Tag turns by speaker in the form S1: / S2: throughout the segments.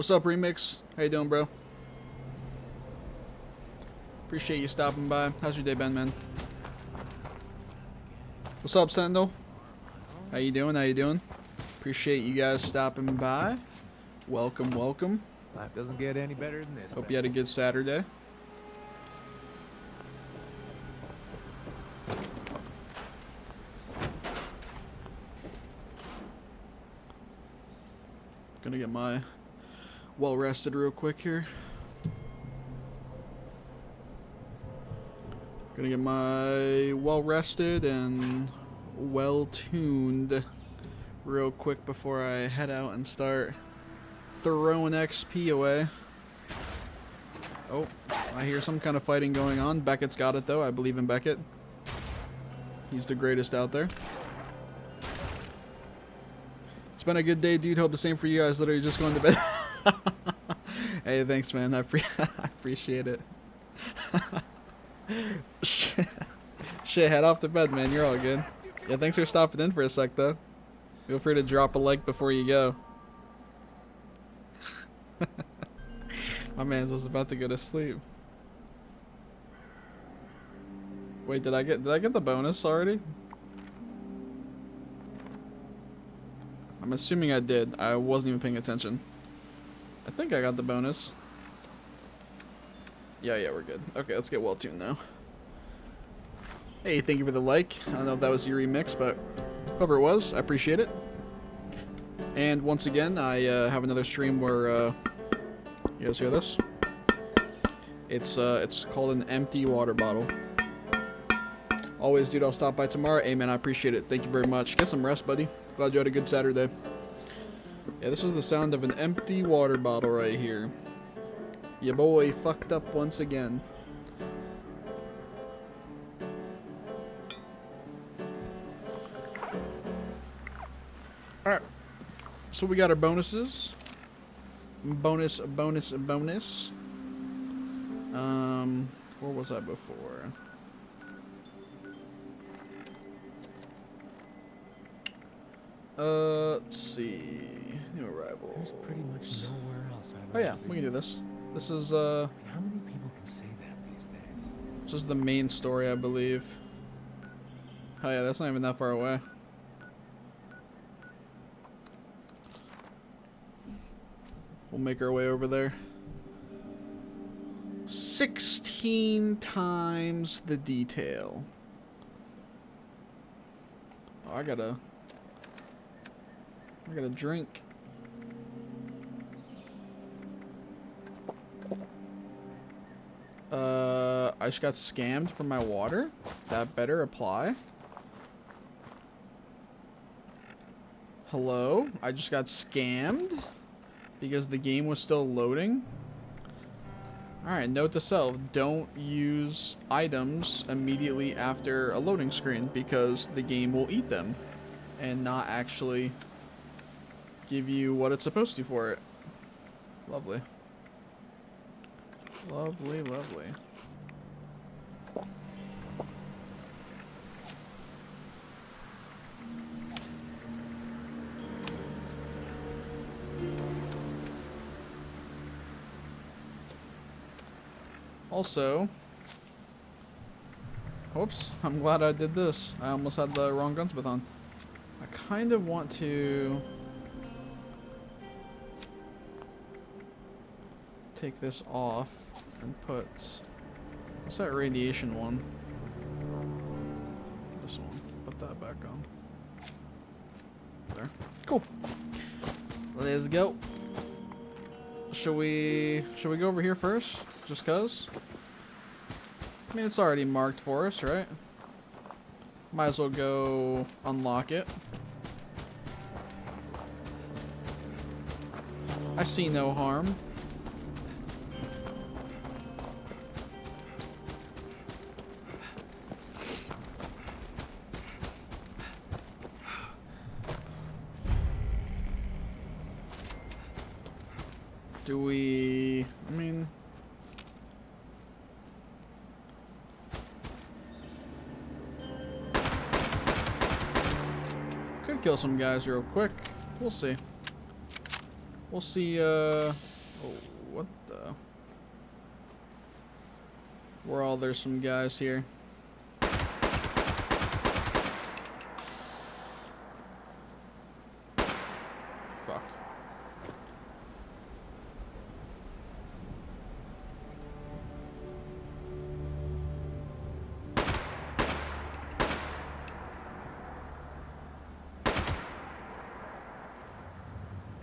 S1: What's up, Remix? How you doing, bro? Appreciate you stopping by. How's your day been, man? What's up, Sentinel? How you doing? How you doing? Appreciate you guys stopping by. Welcome, welcome.
S2: Life doesn't get any better than this.
S1: Hope you had a good Saturday. Gonna get my well rested real quick here. Gonna get my well rested and well tuned real quick before I head out and start throwing XP away. Oh, I hear some kind of fighting going on. Beckett's got it though. I believe in Beckett. He's the greatest out there. It's been a good day, dude. Hope the same for you guys. Literally just going to bed. Hey, thanks, man. I appreciate it. Shit, head off to bed, man. You're all good. Yeah, thanks for stopping in for a sec, though. Feel free to drop a like before you go. My man's just about to go to sleep. Wait, did I get the bonus already? I'm assuming I did. I wasn't even paying attention. I think I got the bonus. Yeah, we're good. Okay, let's get well tuned now. Hey, thank you for the like. I don't know if that was your remix, but whoever it was, I appreciate it. And once again, I have another stream where you guys hear this? It's called an empty water bottle. Always, dude. I'll stop by tomorrow. Hey, man, I appreciate it. Thank you very much. Get some rest, buddy. Glad you had a good Saturday. Yeah, this was the sound of an empty water bottle right here. Your boy fucked up once again. Alright. So we got our bonuses. Bonus. Where was I before? Let's see. New arrivals.
S2: There's pretty much nowhere else I'd
S1: Oh yeah, we can do this. This is
S2: how many people can say that these days?
S1: this is the main story, I believe. Oh yeah, that's not even that far away. We'll make our way over there. 16 times the detail. Oh, I gotta drink. I just got scammed for my water. That better apply. Hello? I just got scammed because the game was still loading. Alright, note to self, don't use items immediately after a loading screen because the game will eat them and not actually give you what it's supposed to for it. Lovely. Lovely, lovely. Also, whoops, I'm glad I did this. I almost had the wrong gunsmith on. I kind of want to take this off and put, what's that radiation one? This one. Put that back on. There. Cool. Let's go. Should we go over here first? Just cause? I mean, it's already marked for us, right? Might as well go unlock it. I see no harm. Do we... I mean... could kill some guys real quick. We'll see. We'll see Oh, what the? We're all, there's some guys here. Fuck.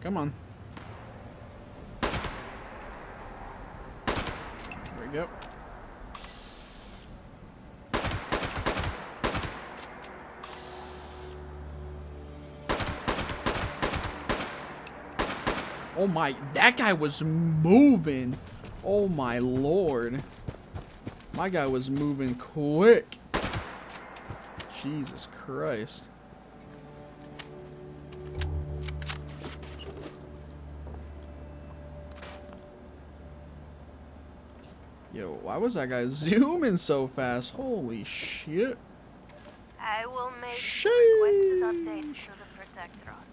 S1: Come on. There we go. Oh my, that guy was moving. Oh my lord. My guy was moving quick. Jesus Christ. Yo, why was that guy zooming so fast? Holy shit.
S3: I will make
S1: Sheesh.
S3: requested updates to the Protectrons.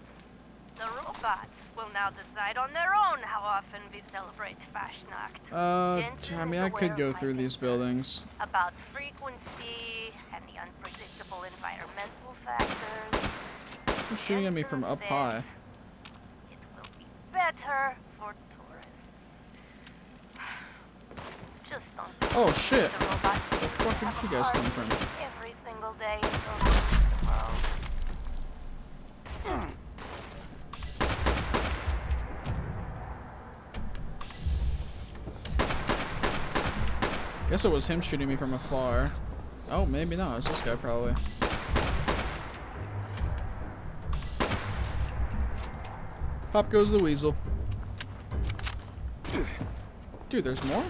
S3: The robots will now decide on their own how often we celebrate Fashnacht.
S1: I mean, I could go through these buildings.
S3: About frequency and the unpredictable environmental factors.
S1: You're shooting at me from up high.
S3: It will be better for tourists. Just don't.
S1: Oh shit.
S3: The robots
S1: Where the fuck did you guys come from?
S3: every single day until the end of the world.
S1: Guess it was him shooting me from afar. Oh, maybe not. It was this guy probably. Pop goes the weasel. Dude, there's more?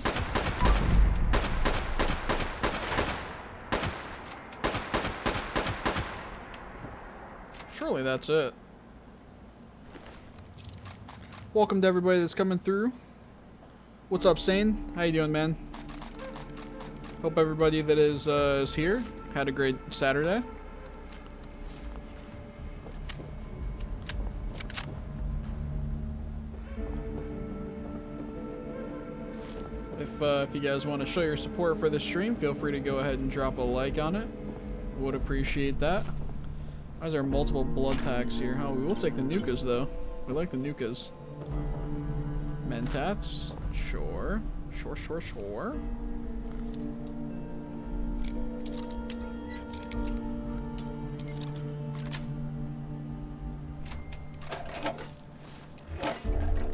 S1: Surely that's it. Welcome to everybody that's coming through. What's up, Sane? How you doing, man? Hope everybody that is here had a great Saturday. If you guys want to show your support for this stream, feel free to go ahead and drop a like on it. Would appreciate that. Why is there multiple blood packs here? Oh, we will take the Nukas though. We like the Nukas. Mentats, sure. Sure.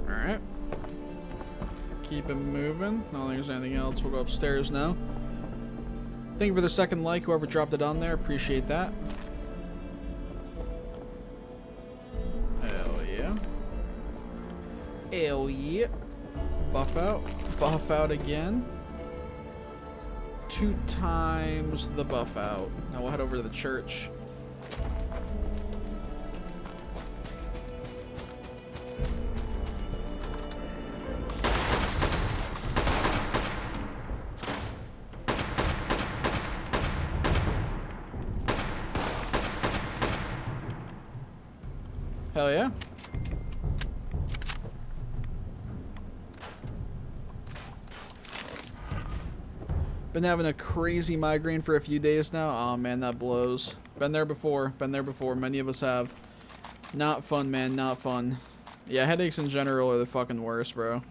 S1: Alright. Keep it moving. I don't think there's anything else. We'll go upstairs now. Thank you for the second like, whoever dropped it on there. Appreciate that. Hell yeah. Hell yeah. Buff out. Buff out again. 2 times the buff out. Now we'll head over to the church. Hell yeah. Been having a crazy migraine for a few days now. Oh man, that blows. Been there before. Many of us have. Not fun, man. Not fun. Yeah, headaches in general are the fucking worst, bro.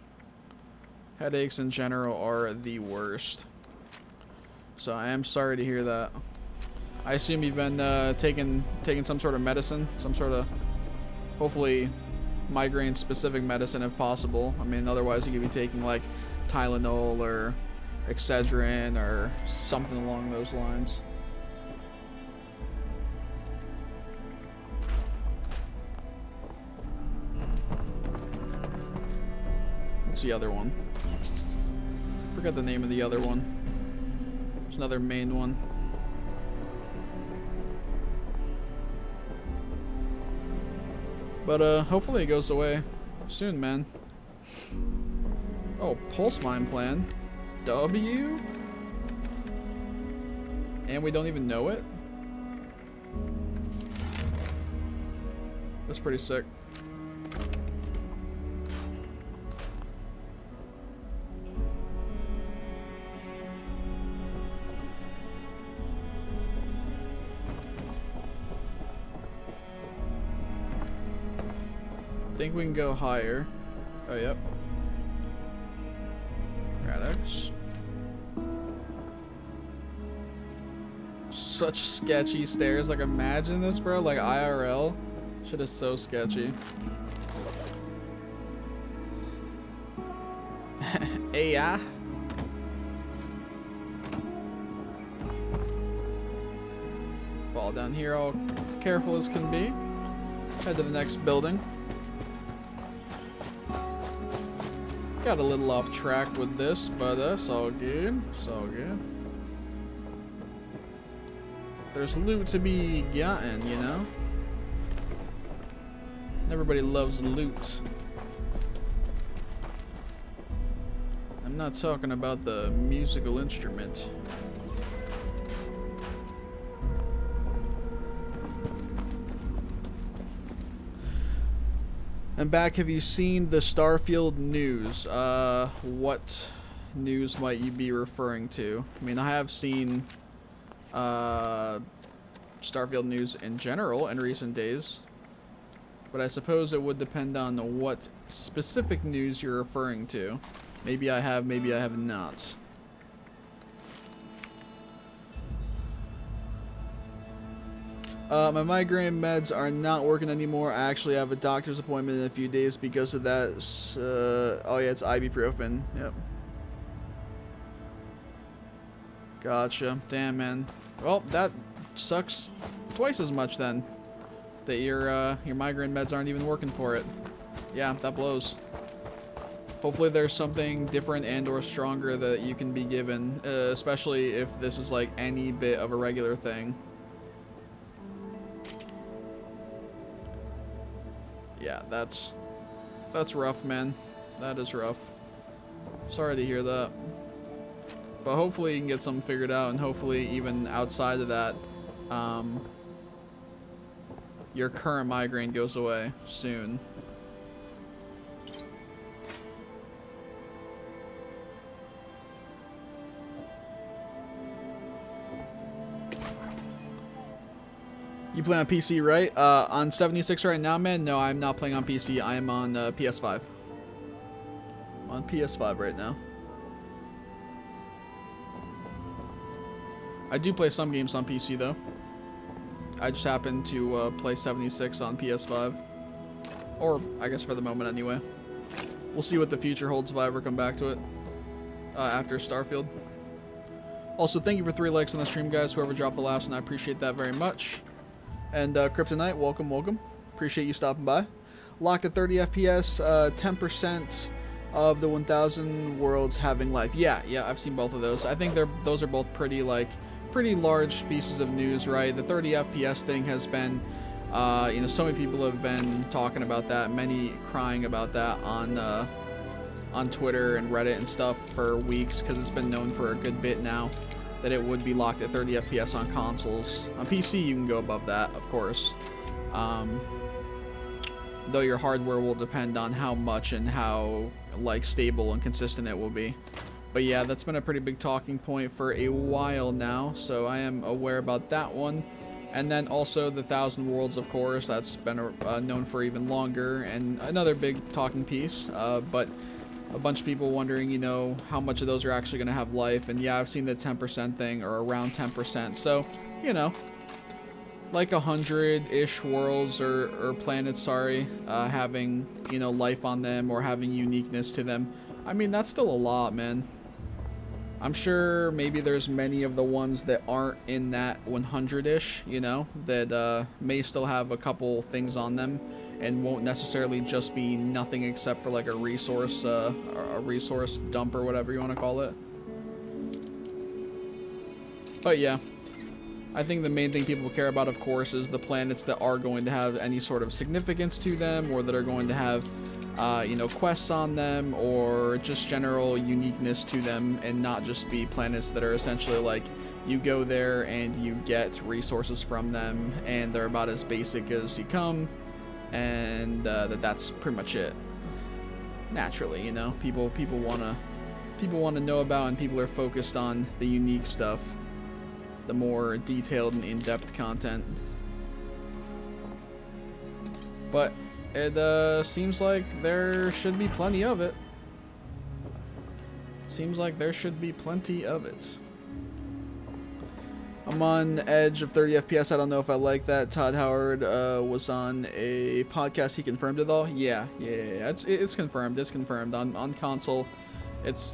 S1: Headaches in general are the worst. So I am sorry to hear that. I assume you've been taking some sort of medicine, some sort of, hopefully, migraine-specific medicine if possible. I mean, otherwise you could be taking like Tylenol or Excedrin or something along those lines. What's the other one? Forgot the name of the other one. There's another main one. But hopefully it goes away soon, man. Oh, pulse mine plan. W? And we don't even know it? That's pretty sick. think we can go higher. Oh, yep. Radix. Such sketchy stairs. Like, imagine this, bro. Like, IRL. Shit is so sketchy. AI. Fall down here all careful as can be. Head to the next building. Got a little off track with this, but that's all good. It's all good. There's loot to be gotten, you know? Everybody loves loot. I'm not talking about the musical instrument. And back, have you seen the Starfield news? What news might you be referring to? I mean, I have seen Starfield news in general in recent days, but I suppose it would depend on what specific news you're referring to. Maybe I have not. My migraine meds are not working anymore. I actually have a doctor's appointment in a few days because of that. Oh yeah, it's ibuprofen. Yep. Gotcha. Damn, man. Well, that sucks twice as much then. That your migraine meds aren't even working for it. Yeah, that blows. Hopefully there's something different and or stronger that you can be given, especially if this is like any bit of a regular thing. Yeah, that's rough, man. That is rough. Sorry to hear that. But hopefully you can get something figured out, and hopefully even outside of that, your current migraine goes away soon. You play on PC, right? On 76 right now, man? No, I'm not playing on PC. I am on PS5. I'm on PS5 right now. I do play some games on PC, though. I just happen to play 76 on PS5. Or, I guess for the moment, anyway. We'll see what the future holds if I ever come back to it. After Starfield. Also, thank you for 3 likes on the stream, guys. Whoever dropped the last one, I appreciate that very much. And Kryptonite, welcome, welcome. Appreciate you stopping by. Locked at 30 FPS, 10% of the 1,000 worlds having life. Yeah, I've seen both of those. I think those are both pretty large pieces of news, right? The 30 FPS thing has been, you know, so many people have been talking about that, many crying about that on Twitter and Reddit and stuff for weeks, because it's been known for a good bit now that it would be locked at 30 FPS on consoles. On PC, you can go above that, of course. Though your hardware will depend on how much and how, like, stable and consistent it will be. But yeah, that's been a pretty big talking point for a while now, so I am aware about that one. And then also the 1,000 worlds, of course, that's been known for even longer, and another big talking piece, but a bunch of people wondering, you know, how much of those are actually going to have life. And yeah, I've seen the 10% thing, or around 10%. So, you know, like 100-ish worlds or planets, sorry, having, you know, life on them or having uniqueness to them. I mean, that's still a lot, man. I'm sure maybe there's many of the ones that aren't in that 100-ish, you know, that may still have a couple things on them, and won't necessarily just be nothing except for like a resource dump or whatever you want to call it. But yeah, I think the main thing people care about, of course, is the planets that are going to have any sort of significance to them, or that are going to have, you know, quests on them, or just general uniqueness to them, and not just be planets that are essentially like, you go there and you get resources from them, and they're about as basic as you come. And that's pretty much it. Naturally, you know, people wanna know about, and people are focused on the unique stuff, the more detailed and in-depth content. But It seems like there should be plenty of it. Seems like there should be plenty of it. I'm on the edge of 30 FPS. I don't know if I like that. Todd Howard was on a podcast. He confirmed it all. Yeah. It's confirmed. It's confirmed on console. It's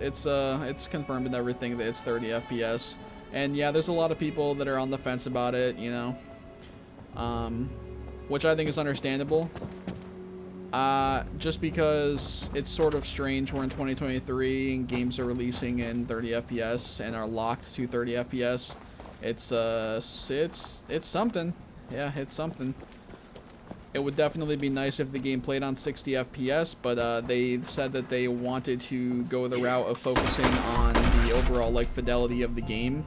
S1: confirmed and everything that it's 30 FPS. And yeah, there's a lot of people that are on the fence about it, you know, which I think is understandable. Just because it's sort of strange. We're in 2023 and games are releasing in 30 FPS and are locked to 30 FPS. It's something. Yeah, it's something. It would definitely be nice if the game played on 60 FPS, but they said that they wanted to go the route of focusing on the overall like fidelity of the game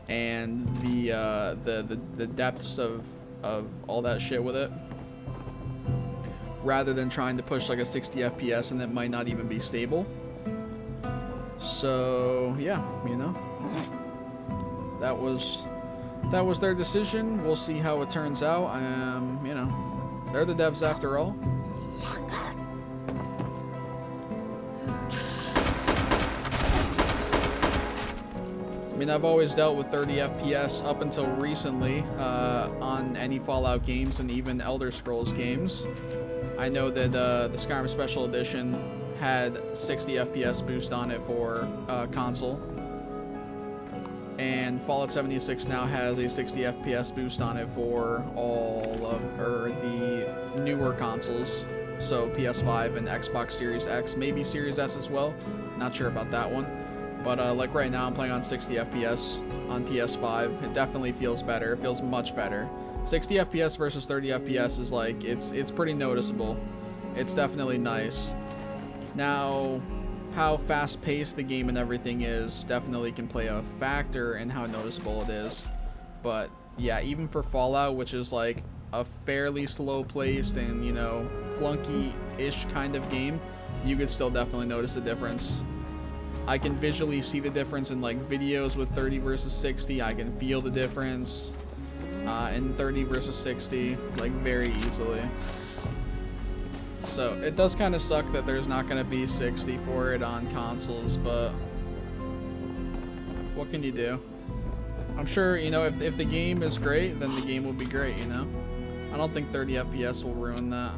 S1: and the depths of all that shit with it, rather than trying to push like a 60 FPS and it might not even be stable. So yeah, you know, that was their decision. We'll see how it turns out. You know, they're the devs after all. I mean, I've always dealt with 30 FPS up until recently on any Fallout games and even Elder Scrolls games. I know that the Skyrim Special Edition had 60 FPS boost on it for console. And Fallout 76 now has a 60 FPS boost on it for all of the newer consoles. So PS5 and Xbox Series X, maybe Series S as well. Not sure about that one. But like right now I'm playing on 60 FPS on PS5. It definitely feels better. It feels much better. 60 FPS versus 30 FPS is like, it's pretty noticeable. It's definitely nice. Now, how fast-paced the game and everything is definitely can play a factor in how noticeable it is. But yeah, even for Fallout, which is like a fairly slow-paced and, you know, clunky-ish kind of game, you could still definitely notice the difference. I can visually see the difference in like videos with 30 versus 60. I can feel the difference in 30 versus 60 like very easily. So it does kind of suck that there's not going to be 60 for it on consoles, but what can you do? I'm sure, you know, if the game is great, then the game will be great, you know? I don't think 30 FPS will ruin that.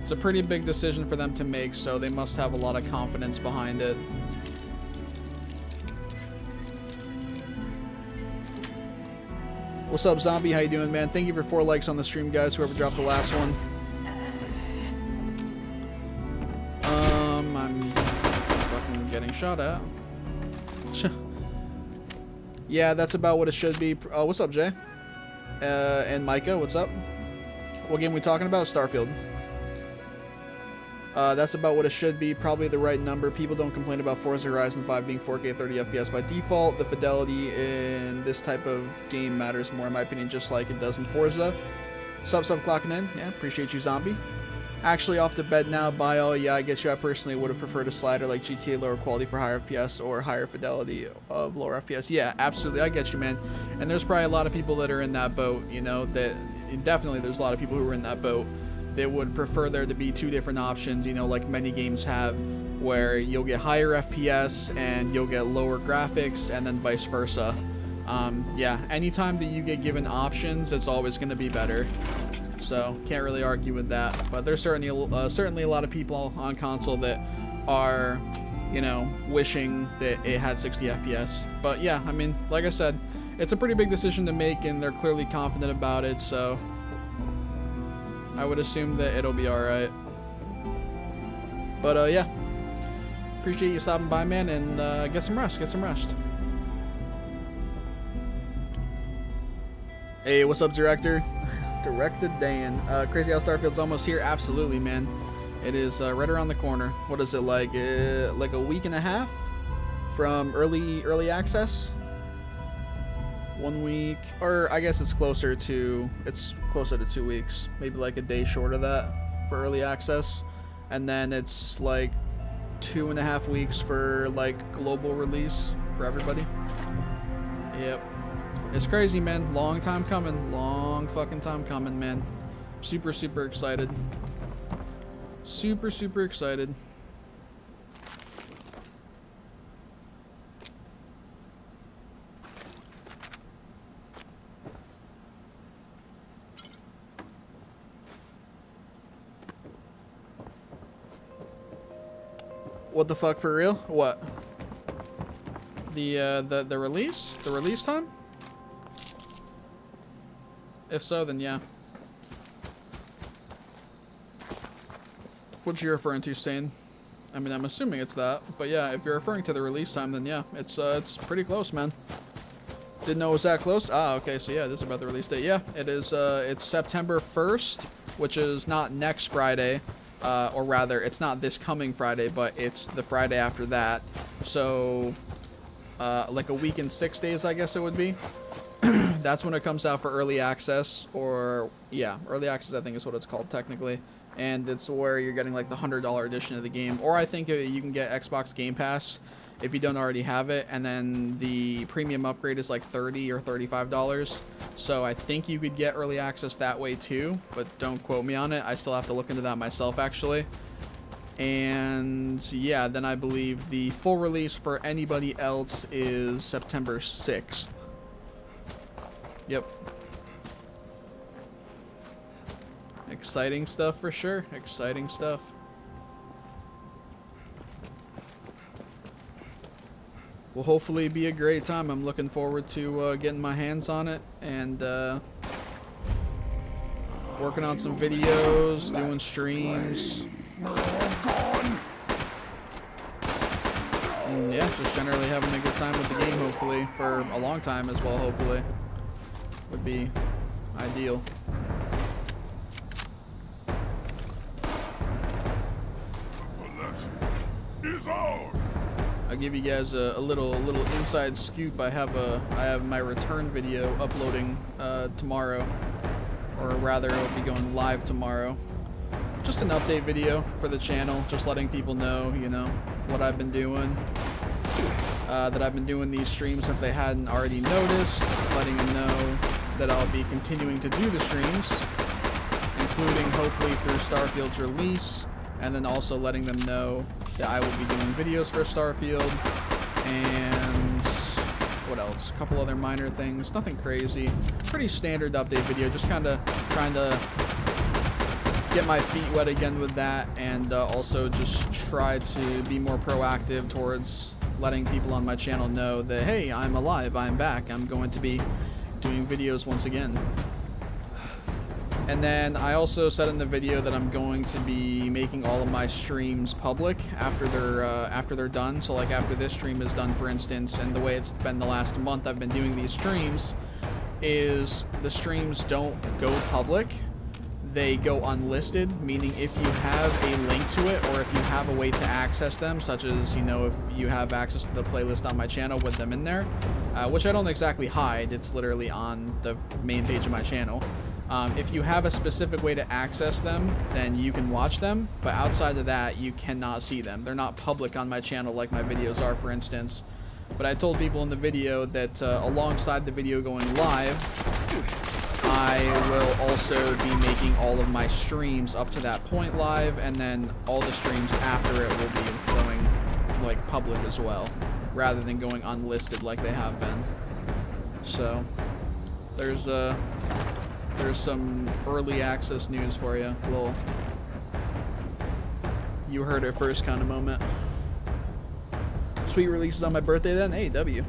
S1: It's a pretty big decision for them to make, so they must have a lot of confidence behind it. What's up, Zombie? How you doing, man? Thank you for 4 likes on the stream, guys, whoever dropped the last one. I'm fucking getting shot at. Yeah, that's about what it should be. What's up, Jay? And Micah, what's up? What game are we talking about? Starfield. That's about what it should be. Probably the right number. People don't complain about Forza Horizon 5 being 4K 30 FPS by default. The fidelity in this type of game matters more, in my opinion, just like it does in Forza. Sub clocking in. Yeah, appreciate you, Zombie. Actually off to bed now. Bye all. Yeah, I get you. I personally would have preferred a slider like GTA, lower quality for higher FPS or higher fidelity of lower FPS. Yeah, absolutely. I get you, man. And there's probably a lot of people that are in that boat, you know, that definitely there's a lot of people who are in that boat. They would prefer there to be 2 different options, you know, like many games have, where you'll get higher FPS and you'll get lower graphics, and then vice versa. Yeah, anytime that you get given options, it's always going to be better. So, can't really argue with that. But there's certainly a lot of people on console that are, you know, wishing that it had 60 FPS. But yeah, I mean, like I said, it's a pretty big decision to make, and they're clearly confident about it, so I would assume that it'll be alright. But yeah, appreciate you stopping by, man, and get some rest. Hey, what's up, Director? Directed Dan. Crazy how Starfield's almost here. Absolutely, man. It is right around the corner. What is it, like a week and a half from early access? 1 week, or I guess it's closer to 2 weeks, maybe like a day short of that for early access, and then it's like 2.5 weeks for like global release for everybody. Yep, it's crazy, man. Long time coming, long fucking time coming, man. Super, super excited. Super, super excited. What the fuck, for real? What? The release? The release time? If so, then yeah. What you're referring to, Stain? I mean, I'm assuming it's that, but yeah, if you're referring to the release time, then yeah, it's pretty close, man. Didn't know it was that close? Ah, okay, so yeah, this is about the release date. Yeah, it is, it's September 1st, which is not next Friday, or rather, it's not this coming Friday, but it's the Friday after that. So, like a week and 6 days, I guess it would be. That's when it comes out for early access, or, yeah, early access I think is what it's called technically. And it's where you're getting like the $100 edition of the game. Or I think you can get Xbox Game Pass if you don't already have it. And then the premium upgrade is like $30 or $35. So I think you could get early access that way too. But don't quote me on it. I still have to look into that myself actually. And yeah, then I believe the full release for anybody else is September 6th. Yep. Exciting stuff for sure. Exciting stuff. Will hopefully be a great time. I'm looking forward to getting my hands on it and working on some videos, doing streams. And yeah, just generally having a good time with the game, hopefully, for a long time as well, hopefully. Would be ideal. I'll give you guys a little inside scoop. I have my return video uploading tomorrow, or rather it'll be going live tomorrow. Just an update video for the channel, just letting people know, you know, what I've been doing. That I've been doing these streams if they hadn't already noticed, letting them know that I'll be continuing to do the streams, including hopefully through Starfield's release, and then also letting them know that I will be doing videos for Starfield, and what else? A couple other minor things, nothing crazy. Pretty standard update video, just kind of trying to get my feet wet again with that, and also just try to be more proactive towards letting people on my channel know that, hey, I'm alive, I'm back, I'm going to be doing videos once again. And then I also said in the video that I'm going to be making all of my streams public after they're done. So like after this stream is done, for instance, and the way it's been the last month I've been doing these streams is the streams don't go public. They go unlisted, meaning if you have a link to it or if you have a way to access them, such as, you know, if you have access to the playlist on my channel with them in there, which I don't exactly hide, it's literally on the main page of my channel. If you have a specific way to access them, then you can watch them, but outside of that, you cannot see them. They're not public on my channel like my videos are, for instance. But I told people in the video that alongside the video going live, I will also be making all of my streams up to that point live, and then all the streams after it will be going like public as well, rather than going unlisted like they have been. So there's some early access news for you. Little you heard it first kind of moment. Sweet releases on my birthday then? Hey, W.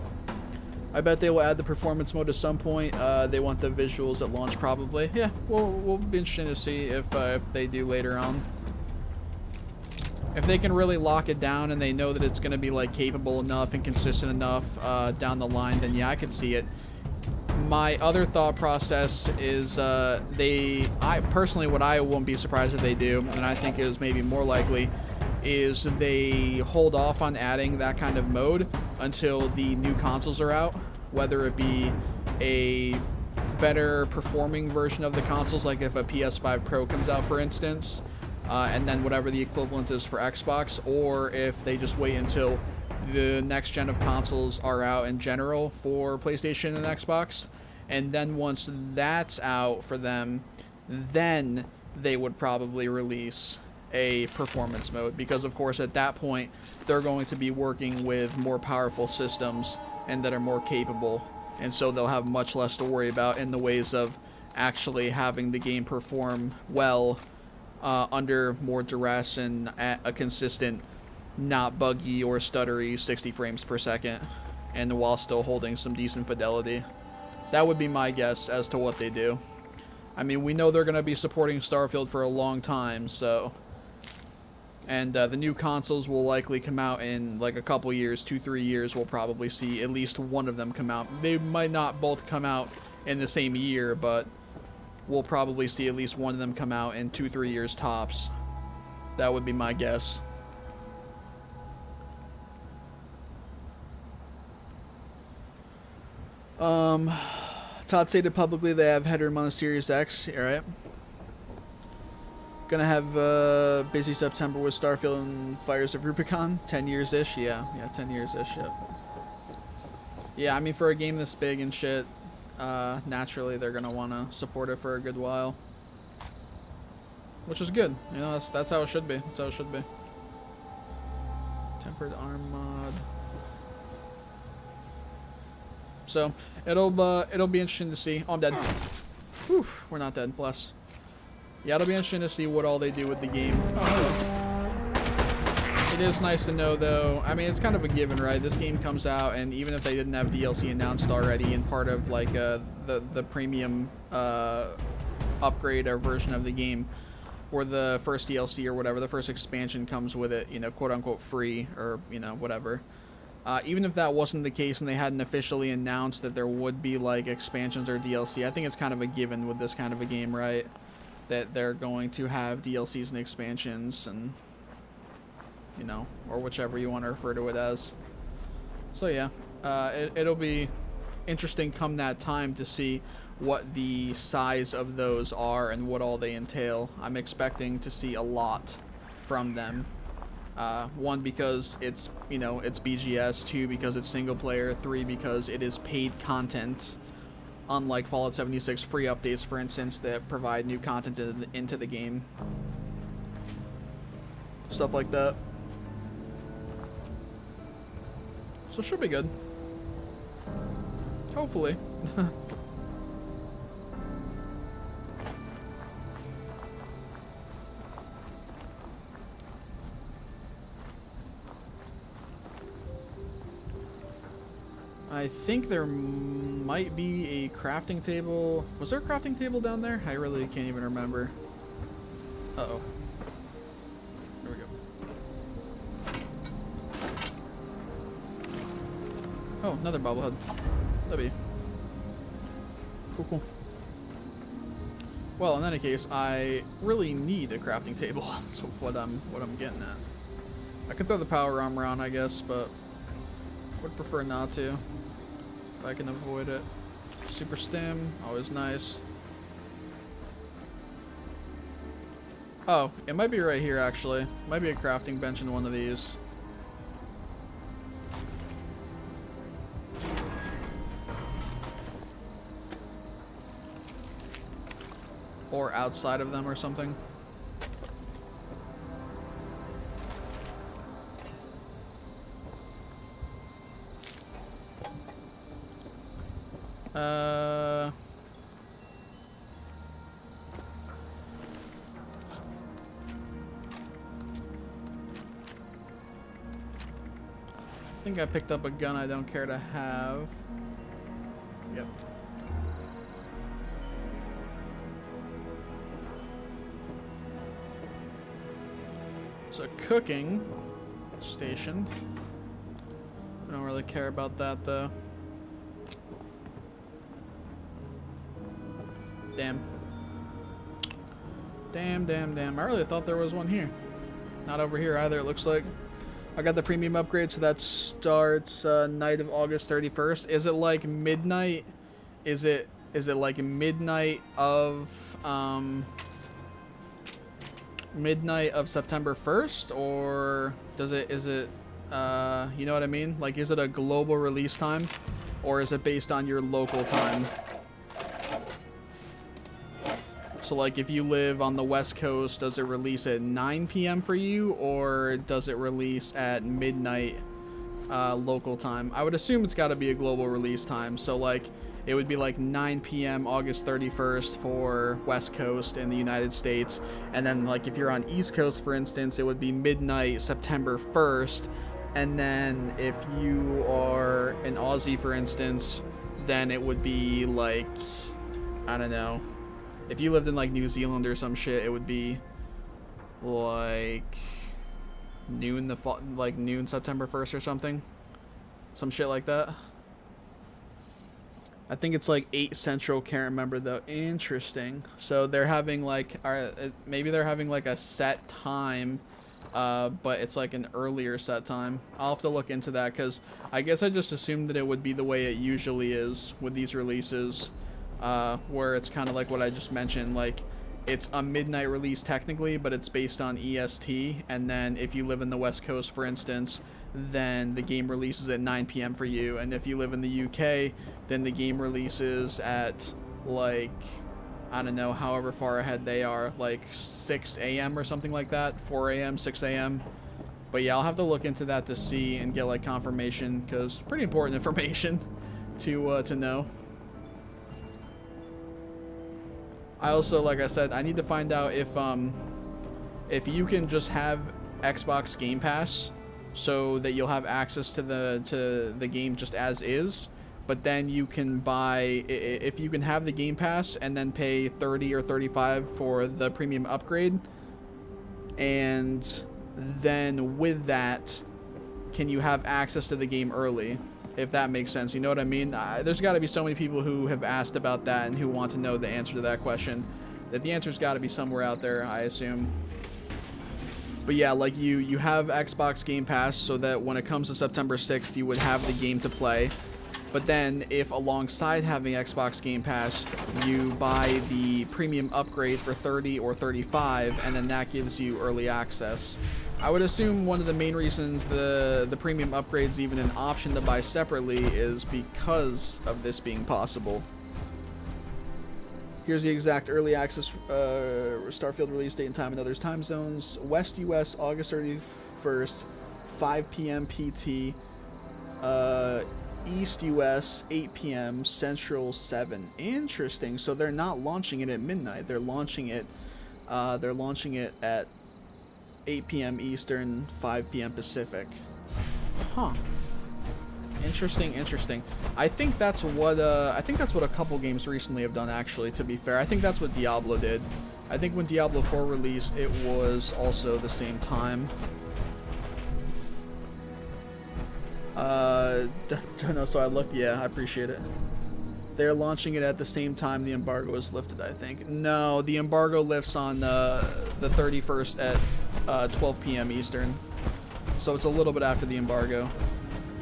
S1: I bet they will add the performance mode at some point. They want the visuals at launch probably. Yeah, we'll be interested to see if they do later on. If they can really lock it down and they know that it's going to be like capable enough and consistent enough down the line, then yeah, I could see it. My other thought process is I personally, what I won't be surprised if they do, and I think is maybe more likely, is they hold off on adding that kind of mode until the new consoles are out, whether it be a better performing version of the consoles, like if a PS5 Pro comes out, for instance, and then whatever the equivalent is for Xbox, or if they just wait until the next gen of consoles are out in general for PlayStation and Xbox, and then once that's out for them, then they would probably release a performance mode, because of course at that point they're going to be working with more powerful systems and that are more capable, and so they'll have much less to worry about in the ways of actually having the game perform well under more duress and at a consistent, not buggy or stuttery 60 frames per second, and while still holding some decent fidelity. That would be my guess as to what they do. I mean, we know they're going to be supporting Starfield for a long time, so... And the new consoles will likely come out in like a couple years, 2-3 years. We'll probably see at least one of them come out. They might not both come out in the same year, but we'll probably see at least one of them come out in 2-3 years tops. That would be my guess. Todd stated publicly they have headroom on the Series X. Alright. Gonna have busy September with Starfield and Fires of Rubicon. 10 years-ish. Yeah, 10 years-ish. Yep. Yeah, I mean, for a game this big and shit, naturally they're gonna want to support it for a good while. Which is good. You know, that's how it should be. That's how it should be. Tempered arm mod. So, it'll be interesting to see. Oh, I'm dead. Whew, we're not dead. Bless. Yeah, it'll be interesting to see what all they do with the game. Oh, hello. It is nice to know, though. I mean, it's kind of a given, right? This game comes out, and even if they didn't have DLC announced already, and part of like the premium upgrade or version of the game, or the first DLC or whatever, the first expansion comes with it, you know, quote unquote free, or you know, whatever. Even if that wasn't the case and they hadn't officially announced that there would be like expansions or DLC, I think it's kind of a given with this kind of a game, right? That they're going to have DLCs and expansions, and you know, or whichever you want to refer to it as. So yeah, it'll be interesting come that time to see what the size of those are and what all they entail. I'm expecting to see a lot from them. One, because it's, you know, it's BGS. Two, because it's single player. Three, because it is paid content. Unlike Fallout 76 free updates, for instance, that provide new content into the game. Stuff like that. So it should be good. Hopefully. I think there might be a crafting table. Was there a crafting table down there? I really can't even remember. Uh-oh. There we go. Oh, another bobblehead. W. Cool. Well, in any case, I really need a crafting table. That's what I'm getting at. I can throw the power armor on, I guess, but would prefer not to. If I can avoid it. Super stim, always nice. Oh, it might be right here actually. Might be a crafting bench in one of these. Or outside of them or something. I think I picked up a gun I don't care to have. Yep. So cooking station. I don't really care about that though. Damn. Damn. I really thought there was one here. Not over here either, it looks like. I got the premium upgrade, so that starts night of August 31st. Is it like midnight? Is it like midnight of September 1st, or is it you know what I mean? Like, is it a global release time, or is it based on your local time? So like if you live on the West Coast, does it release at 9 p.m. for you, or does it release at midnight local time? I would assume it's got to be a global release time. So like it would be like 9 p.m. August 31st for West Coast in the United States. And then like if you're on East Coast, for instance, it would be midnight September 1st. And then if you are an Aussie, for instance, then it would be like, I don't know, if you lived in like New Zealand or some shit, it would be like noon noon September 1st or something. Some shit like that. I think it's like 8 Central, can't remember though. Interesting. So they're having like, maybe they're having like a set time, but it's like an earlier set time. I'll have to look into that, because I guess I just assumed that it would be the way it usually is with these releases, where it's kind of like what I just mentioned, like it's a midnight release technically, but it's based on EST, and then if you live in the West Coast, for instance, then the game releases at 9 p.m. for you, and if you live in the UK, then the game releases at like, I don't know, however far ahead they are, like 6 a.m. or something like that, 4 a.m., 6 a.m. But yeah, I'll have to look into that to see and get like confirmation, because pretty important information to know. I also, like I said, I need to find out if you can just have Xbox Game Pass, so that you'll have access to the game just as is. But then you can buy, if you can have the Game Pass and then pay 30 or 35 for the premium upgrade, and then with that, can you have access to the game early, if that makes sense? You know what I mean? There's got to be so many people who have asked about that and who want to know the answer to that question, that the answer's got to be somewhere out there, I assume. But yeah, like you have Xbox Game Pass, so that when it comes to September 6th, you would have the game to play. But then if alongside having Xbox Game Pass, you buy the premium upgrade for 30 or 35, and then that gives you early access. I would assume one of the main reasons the premium upgrade's even an option to buy separately is because of this being possible. Here's the exact early access Starfield release date and time in other time zones. West US, August 31st, 5 p.m. PT. East US, 8 p.m. Central, 7. Interesting. So they're not launching it at midnight. They're launching it at 8 p.m. Eastern, 5 p.m. Pacific. Huh. Interesting. I think that's what a couple games recently have done, actually, to be fair. I think that's what Diablo did. I think when Diablo 4 released, it was also the same time. Don't know, so I looked. Yeah, I appreciate it. They're launching it at the same time the embargo is lifted, I think. No, the embargo lifts on the 31st at 12 p.m. Eastern. So it's a little bit after the embargo.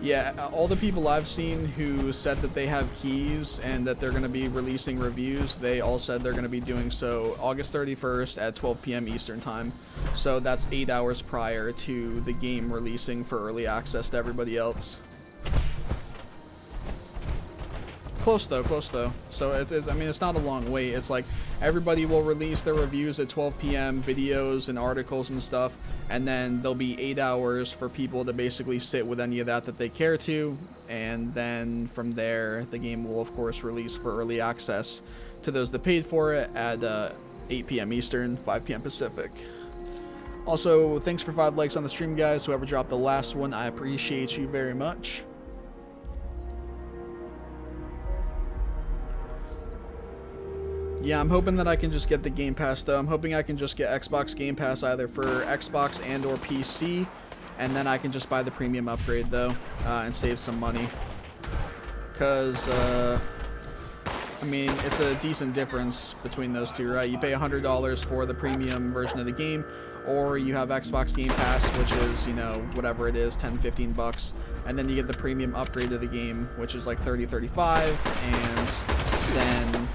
S1: Yeah, all the people I've seen who said that they have keys and that they're going to be releasing reviews, they all said they're going to be doing so August 31st at 12 p.m. Eastern time. So that's 8 hours prior to the game releasing for early access to everybody else. Close though. So I mean, it's not a long wait. It's like everybody will release their reviews at 12 p.m., videos and articles and stuff, and then there'll be 8 hours for people to basically sit with any of that they care to, and then from there, the game will of course release for early access to those that paid for it at 8 p.m. Eastern, 5 p.m. Pacific. Also, thanks for 5 likes on the stream, guys. Whoever dropped the last one, I appreciate you very much. Yeah, I'm hoping that I can just get the Game Pass, though. I'm hoping I can just get Xbox Game Pass either for Xbox and or PC, and then I can just buy the premium upgrade, though, and save some money. Because, I mean, it's a decent difference between those two, right? You pay $100 for the premium version of the game, or you have Xbox Game Pass, which is, you know, whatever it is, 10, 15 bucks, and then you get the premium upgrade of the game, which is like 30, 35, and then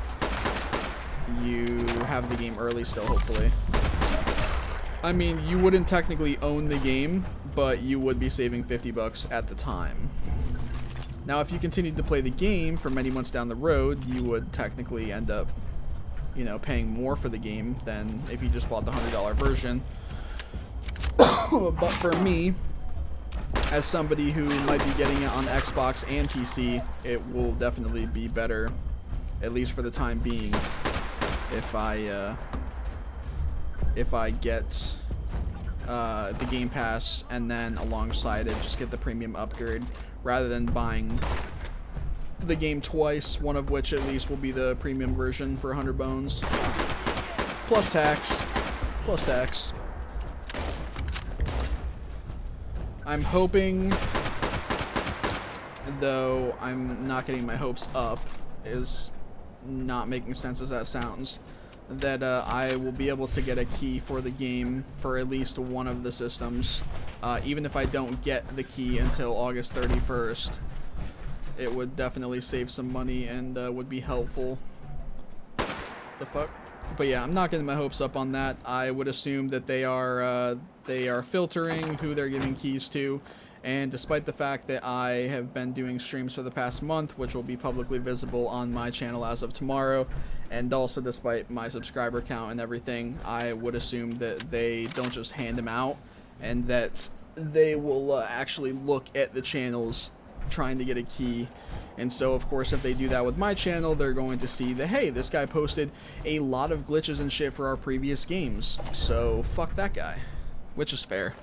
S1: you have the game early still, hopefully. I mean, you wouldn't technically own the game, but you would be saving 50 bucks at the time. Now, if you continued to play the game for many months down the road, you would technically end up you know, paying more for the game than if you just bought the $100 version. But for me, as somebody who might be getting it on Xbox and PC, it will definitely be better, at least for the time being, if I get the Game Pass and then alongside it just get the premium upgrade, rather than buying the game twice, one of which at least will be the premium version for 100 bones. Plus tax. Plus tax. I'm hoping, though I'm not getting my hopes up, is not making sense as that sounds, that I will be able to get a key for the game for at least one of the systems. Even if I don't get the key until August 31st, it would definitely save some money and would be helpful. The fuck? But yeah, I'm not getting my hopes up on that. I would assume that they are filtering who they're giving keys to, and despite the fact that I have been doing streams for the past month, which will be publicly visible on my channel as of tomorrow, and also despite my subscriber count and everything, I would assume that they don't just hand them out, and that they will actually look at the channels trying to get a key. And so of course if they do that with my channel, they're going to see that, hey, this guy posted a lot of glitches and shit for our previous games, so fuck that guy, which is fair.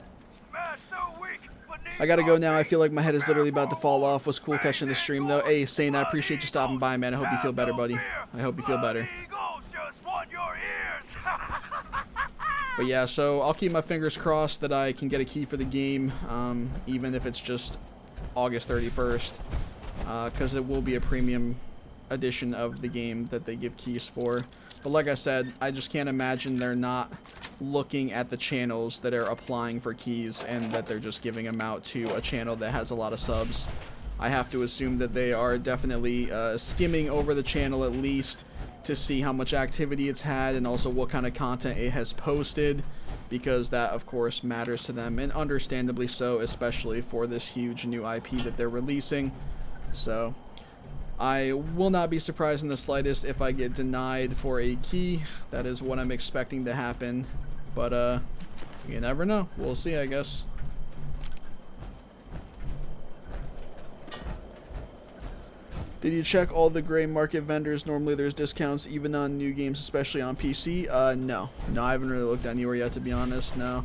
S1: I gotta go now. I feel like my head is literally about to fall off. Was cool catching the stream though. Hey Sane, I appreciate you stopping by, man. I hope you feel better, buddy. I hope you feel better. But yeah, so I'll keep my fingers crossed that I can get a key for the game, even if it's just August 31st, because it will be a premium edition of the game that they give keys for. But like I said, I just can't imagine they're not looking at the channels that are applying for keys and that they're just giving them out to a channel that has a lot of subs. I have to assume that they are definitely skimming over the channel at least to see how much activity it's had and also what kind of content it has posted, because that of course matters to them, and understandably so, especially for this huge new IP that they're releasing. So I will not be surprised in the slightest if I get denied for a key. That is what I'm expecting to happen, but you never know. We'll see, I guess. Did you check all the gray market vendors? Normally there's discounts even on new games, especially on PC. No, I haven't really looked anywhere yet, to be honest. No,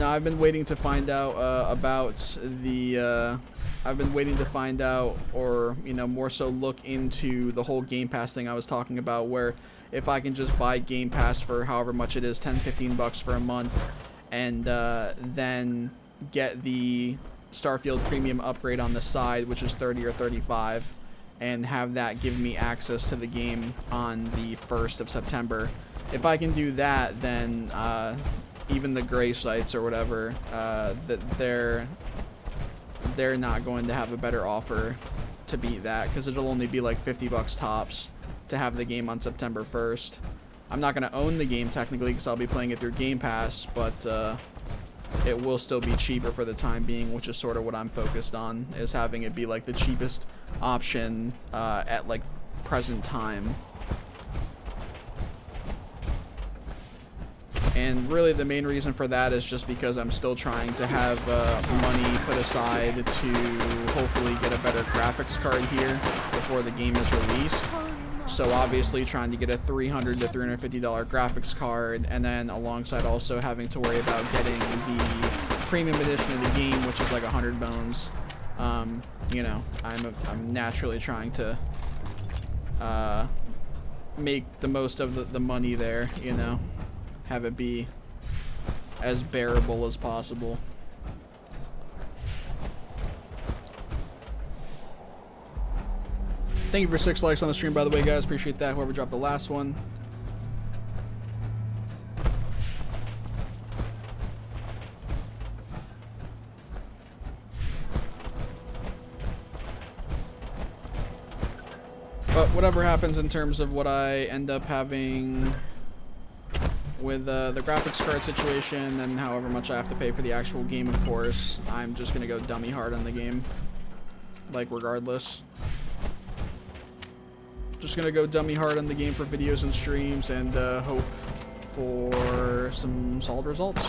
S1: I've been waiting to find out about the I've been waiting to find out, or you know, more so look into the whole Game Pass thing I was talking about, where if I can just buy Game Pass for however much it is, 10-15 bucks for a month, and then get the Starfield Premium upgrade on the side, which is 30 or 35, and have that give me access to the game on the 1st of September. If I can do that, then even the gray sites or whatever, that they're not going to have a better offer to beat that, because it'll only be like 50 bucks tops to have the game on September 1st. I'm not going to own the game technically because I'll be playing it through Game Pass, but it will still be cheaper for the time being, which is sort of what I'm focused on, is having it be like the cheapest option at like present time. And really the main reason for that is just because I'm still trying to have money put aside to hopefully get a better graphics card here before the game is released. So obviously trying to get a $300 to $350 graphics card, and then alongside also having to worry about getting the premium edition of the game, which is like 100 bones. You know, I'm naturally trying to make the most of the money there, you know, have it be as bearable as possible. Thank you for 6 likes on the stream, by the way, guys. Appreciate that. Whoever dropped the last one. But whatever happens in terms of what I end up having with the graphics card situation and however much I have to pay for the actual game, of course, I'm just going to go dummy hard on the game. Like, regardless. Just gonna go dummy hard on the game for videos and streams and hope for some solid results.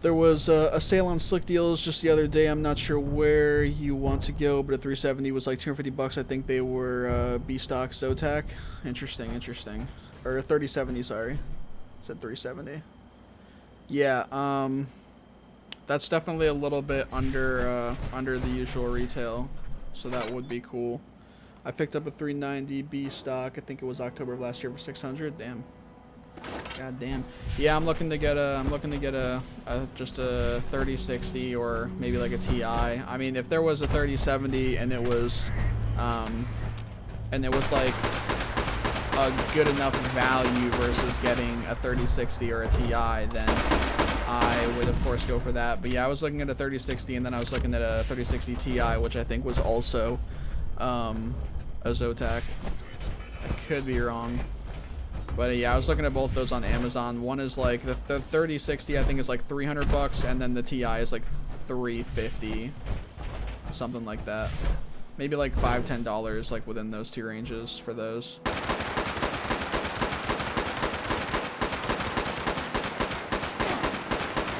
S1: There was a sale on Slick Deals just the other day. I'm not sure where you want to go, but a 370 was like 250 bucks. I think they were B stock Zotac. Interesting, interesting. Or 3070, sorry. Said 370. Yeah, that's definitely a little bit under the usual retail, so that would be cool. I picked up a 390 B stock. I think it was October of last year for 600. Damn. God damn. Yeah, I'm looking to get just a 3060 or maybe like a TI. I mean, if there was a 3070 and it was like a good enough value versus getting a 3060 or a TI, then I would of course go for that. But yeah, I was looking at a 3060 and then I was looking at a 3060 Ti, which I think was also a Zotac. I could be wrong. But yeah, I was looking at both those on Amazon. One is like the 3060, I think is like 300 bucks, and then the Ti is like 350, something like that. Maybe like $5-10, like within those two ranges for those.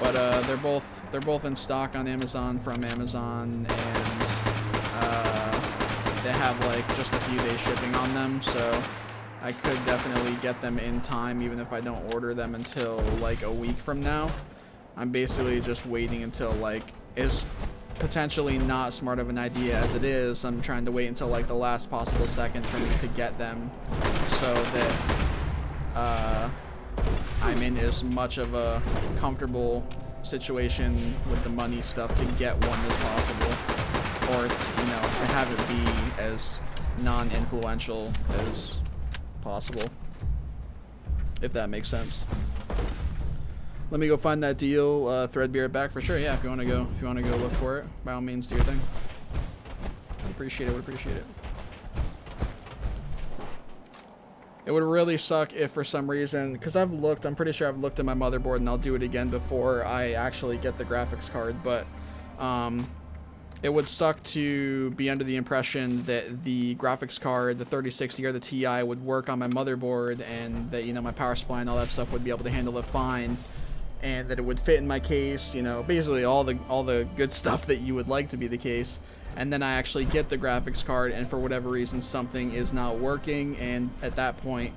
S1: But they're both in stock on Amazon from Amazon, and they have like just a few days shipping on them, so I could definitely get them in time even if I don't order them until like a week from now. I'm basically just waiting until like, is potentially not smart of an idea as it is. I'm trying to wait until like the last possible second for me to get them so that I'm in as much of a comfortable situation with the money stuff to get one as possible, or to, you know, to have it be as non-influential as possible, if that makes sense. Let me go find that deal. Threadbeard back for sure. Yeah, if you want to go look for it, by all means, do your thing. Appreciate it. Would appreciate it. It would really suck if for some reason, because I'm pretty sure I've looked at my motherboard, and I'll do it again before I actually get the graphics card, but it would suck to be under the impression that the graphics card, the 3060 or the Ti, would work on my motherboard, and that, you know, my power supply and all that stuff would be able to handle it fine, and that it would fit in my case, you know, basically all the good stuff that you would like to be the case. And then I actually get the graphics card, and for whatever reason something is not working, and at that point,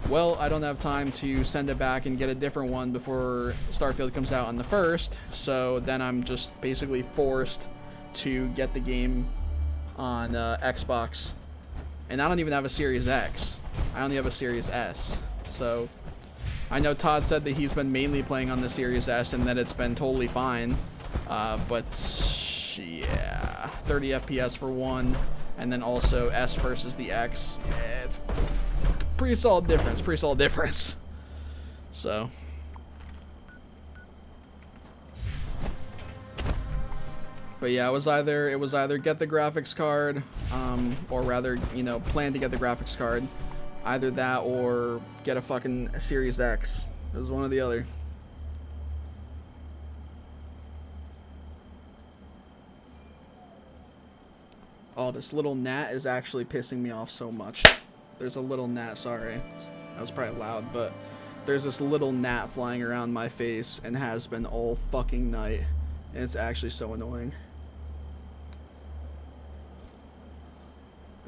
S1: well, I don't have time to send it back and get a different one before Starfield comes out on the 1st, so then I'm just basically forced to get the game on Xbox. And I don't even have a Series X. I only have a Series S. So I know Todd said that he's been mainly playing on the Series S and that it's been totally fine. But yeah, 30 FPS for one, and then also S versus the X. Yeah, it's pretty solid difference. So but yeah, it was either get the graphics card, or rather, you know, plan to get the graphics card, either that or get a fucking Series X. It was one or the other. Oh, this little gnat is actually pissing me off so much. There's a little gnat, sorry. That was probably loud, but there's this little gnat flying around my face and has been all fucking night. And it's actually so annoying.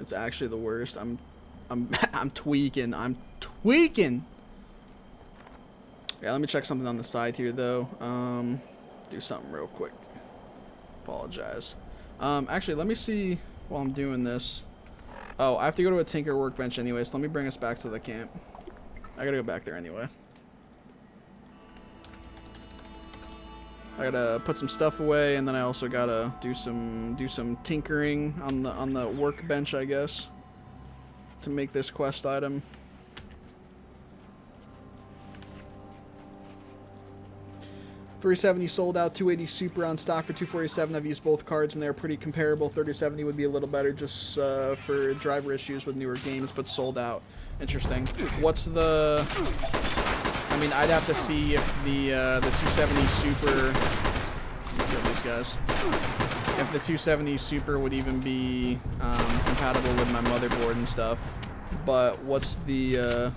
S1: It's actually the worst. I'm tweaking. I'm tweaking. Yeah, let me check something on the side here though. Do something real quick. Apologize. Actually, let me see while I'm doing this. Oh, I have to go to a Tinker workbench anyway, so let me bring us back to the camp. I gotta go back there anyway. I gotta put some stuff away, and then I also gotta do some tinkering on the workbench, I guess, to make this quest item. $370 sold out, $280 super on stock for $247. I've used both cards and they're pretty comparable. $3070 would be a little better just for driver issues with newer games, but sold out. Interesting. What's the... I mean, I'd have to see if the 270 Super... Let me kill these guys. If the 270 Super would even be compatible with my motherboard and stuff. But what's the...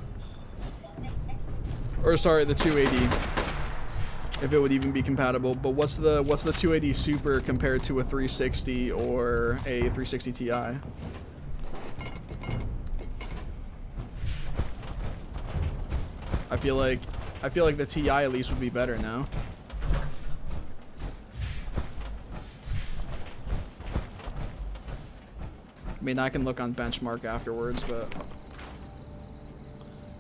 S1: or sorry, the 280. If it would even be compatible. But what's the 280 Super compared to a 360 or a 360 Ti? I feel like the Ti at least would be better now. I mean, I can look on benchmark afterwards, but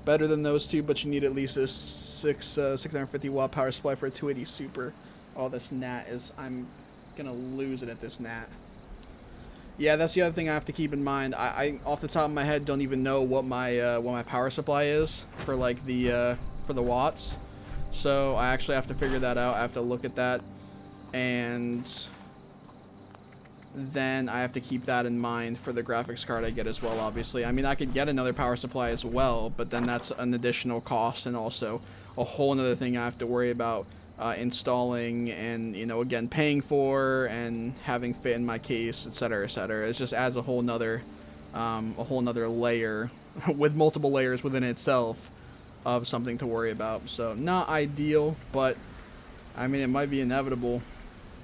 S1: better than those two. But you need at least a 650 watt power supply for a 280 Super. Oh, this gnat is... I'm gonna lose it at this gnat. Yeah, that's the other thing I have to keep in mind. I off the top of my head don't even know what my power supply is for like the watts. So I actually have to figure that out. I have to look at that, and then I have to keep that in mind for the graphics card I get as well, obviously. I mean, I could get another power supply as well, but then that's an additional cost and also a whole another thing I have to worry about installing and, you know, again, paying for and having fit in my case, etc., etc. It just adds a whole nother layer with multiple layers within itself of something to worry about. So not ideal, but I mean, it might be inevitable.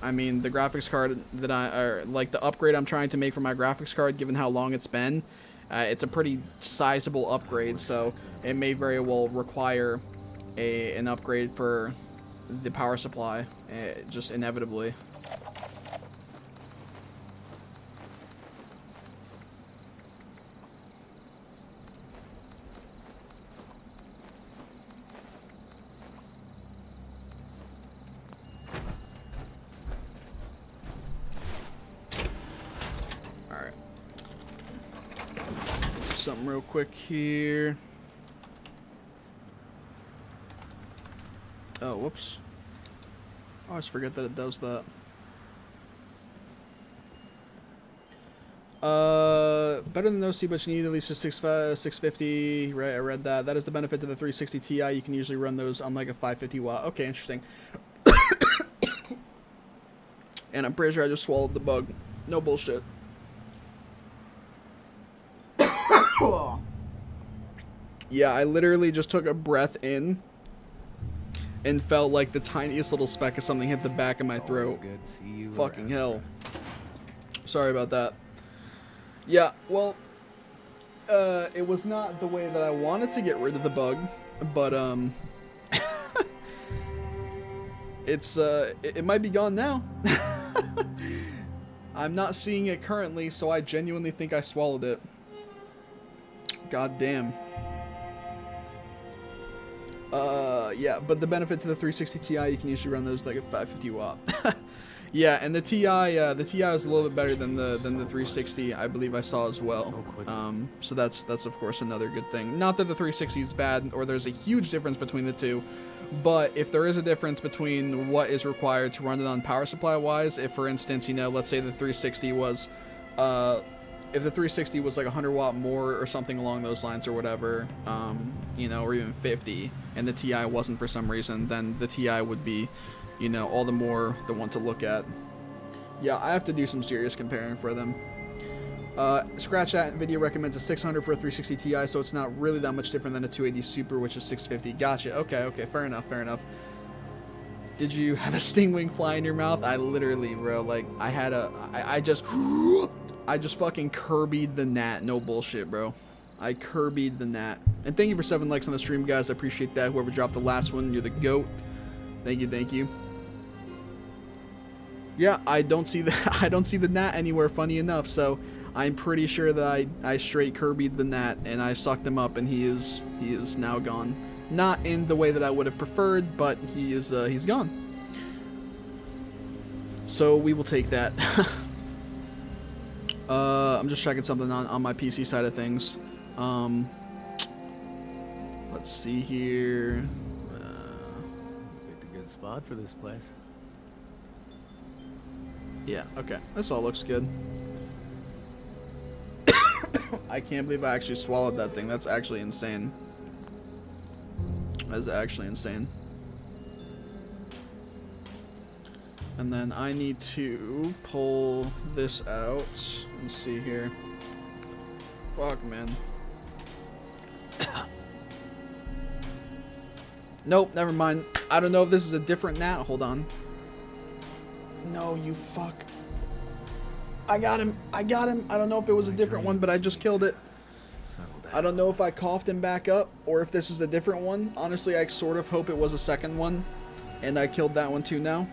S1: I mean, the graphics card that like the upgrade I'm trying to make for my graphics card, given how long it's been, it's a pretty sizable upgrade, so it may very well require an upgrade for the power supply, just inevitably. Something real quick here. Oh, whoops. I always forget that it does that. Better than those two, but you need at least a 650. Right, I read that. That is the benefit to the 360 Ti. You can usually run those on like a 550 watt. Okay, interesting. And I'm pretty sure I just swallowed the bug. No bullshit. Yeah, I literally just took a breath in and felt like the tiniest little speck of something hit the back of my throat. Fucking hell. Sorry about that. Yeah, well, it was not the way that I wanted to get rid of the bug, but, it might be gone now. I'm not seeing it currently, so I genuinely think I swallowed it. God damn. Yeah, but the benefit to the 360 Ti, you can usually run those like a 550 watt. Yeah, and the Ti is a little bit better than the 360, I believe I saw as well. So that's of course another good thing. Not that the 360 is bad or there's a huge difference between the two, but if there is a difference between what is required to run it on power supply wise, if for instance, you know, let's say the 360 was if the 360 was like 100 watt more or something along those lines or whatever, you know, or even 50, and the Ti wasn't for some reason, then the Ti would be, you know, all the more the one to look at. Yeah, I have to do some serious comparing for them. Scratch That video recommends a 600 for a 360 Ti, so it's not really that much different than a 280 Super, which is 650. Gotcha. Okay, fair enough. Did you have a stingwing fly in your mouth? I literally, bro, like, I just fucking Kirby'd the gnat. No bullshit, bro. I Kirby'd the gnat. And thank you for 7 likes on the stream, guys. I appreciate that. Whoever dropped the last one, you're the GOAT. Thank you. Yeah, I don't see the gnat anywhere, funny enough, so I'm pretty sure that I straight Kirby'd the gnat and I sucked him up and he is now gone. Not in the way that I would have preferred, but he's gone. So we will take that. I'm just checking something on my PC side of things. Let's see here.
S2: Picked a good spot for this place.
S1: Yeah, okay. This all looks good. I can't believe I actually swallowed that thing. That's actually insane. That is actually insane. And then I need to pull this out. Let's see here. Fuck, man. Nope, never mind. I don't know if this is a different gnat. Hold on. No, you fuck. I got him. I got him. I don't know if it was a different one, but I just killed it. I don't know if I coughed him back up or if this was a different one. Honestly, I sort of hope it was a second one, and I killed that one too now.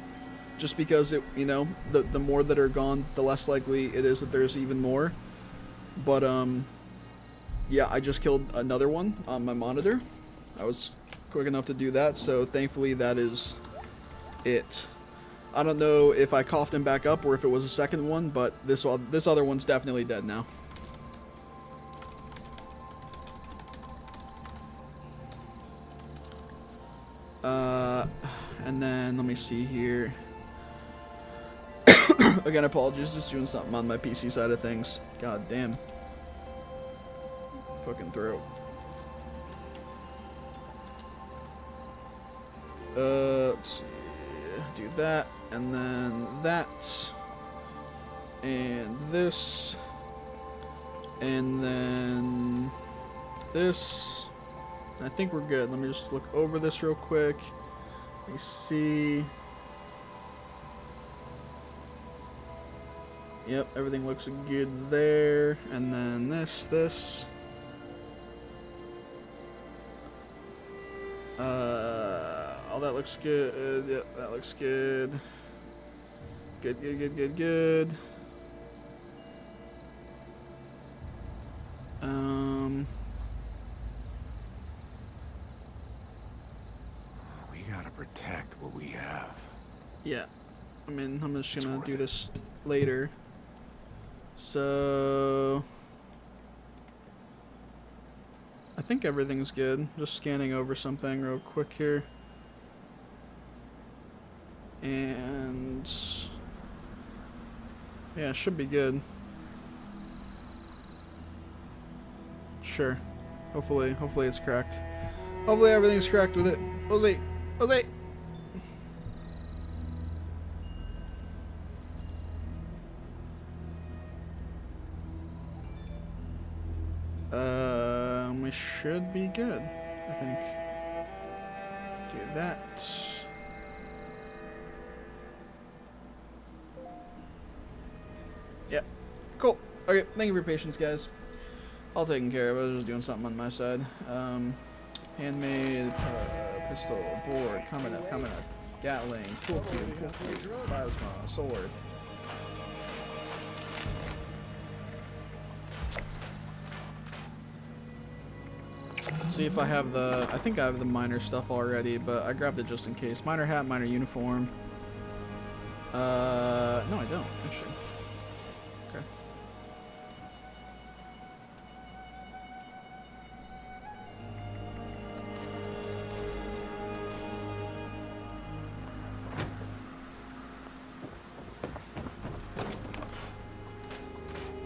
S1: Just because, it, you know, the more that are gone, the less likely it is that there's even more. But, yeah, I just killed another one on my monitor. I was quick enough to do that, so thankfully that is it. I don't know if I coughed him back up or if it was a second one, but this other one's definitely dead now. And then let me see here. Again, apologies, just doing something on my PC side of things. God damn. Fucking throat. Let's see. Do that, and then that, and this, and then this. I think we're good. Let me just look over this real quick. Let me see. Yep, everything looks good there. And then this. All that looks good. Yep, that looks good. Good.
S2: We gotta protect what we have.
S1: Yeah. I mean, I'm just gonna do this later. So I think everything's good. Just scanning over something real quick here. And yeah, should be good. Sure. Hopefully it's cracked. Hopefully everything's cracked with it. Jose. We should be good, I think. Do that. Yeah. Cool. Okay, thank you for your patience, guys. All taken care of. I was just doing something on my side. Handmade, pistol, board, coming up, Gatling, tool cube, plasma, sword. Let's see if I have the, I think I have the miner stuff already, but I grabbed it just in case. Miner hat, miner uniform. No I don't, actually. Okay.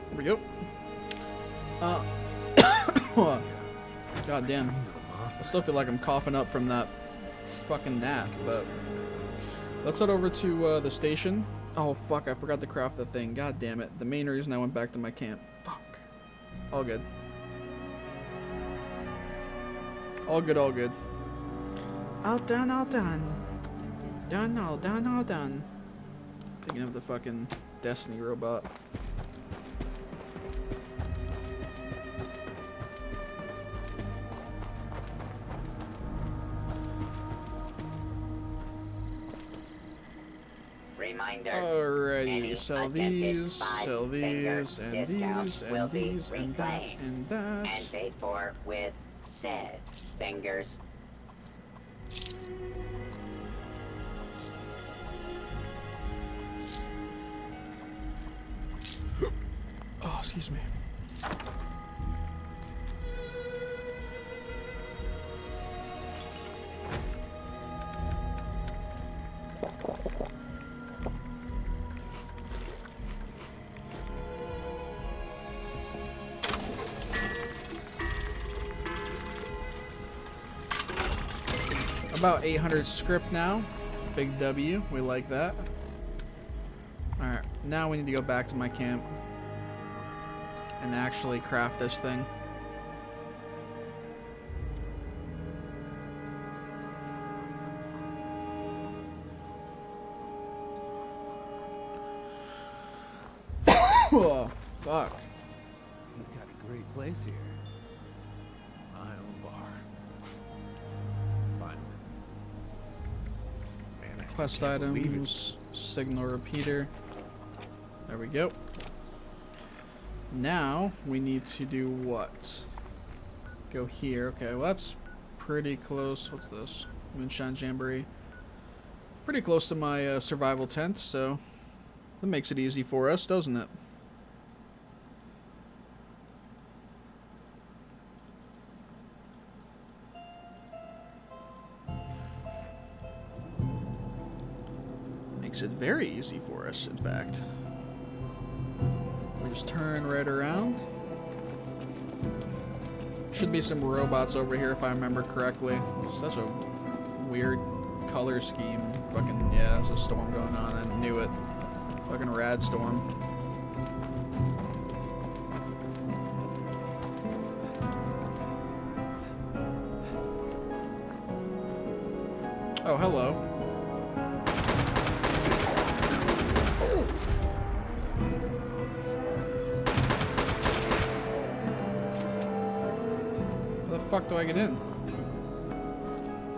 S1: Here we go. God damn. I still feel like I'm coughing up from that fucking nap, but let's head over to the station. Oh fuck, I forgot to craft the thing. God damn it. The main reason I went back to my camp. Fuck. All good. All good. All done. All done. Thinking of the fucking Destiny robot. Alrighty, sell these, and these, and these, and that, and that.
S4: And paid for with said fingers.
S1: Oh, excuse me. About 800 script now. Big W. We like that. Alright, now we need to go back to my camp and actually craft this thing. Oh, fuck.
S2: You've got a great place here. My own bar. Finally. Man, I still
S1: Quest
S2: can't believe it.
S1: items, signal repeater. There we go. Now we need to do what? Go here. Okay, well that's pretty close. What's this? Moonshine Jamboree. Pretty close to my survival tent, so that makes it easy for us, doesn't it? Makes it very easy for us, in fact. We just turn right around. Should be some robots over here if I remember correctly. Such a weird color scheme. Fucking, yeah, there's a storm going on. I knew it. Fucking rad storm. Oh, hello. How the fuck do I get in?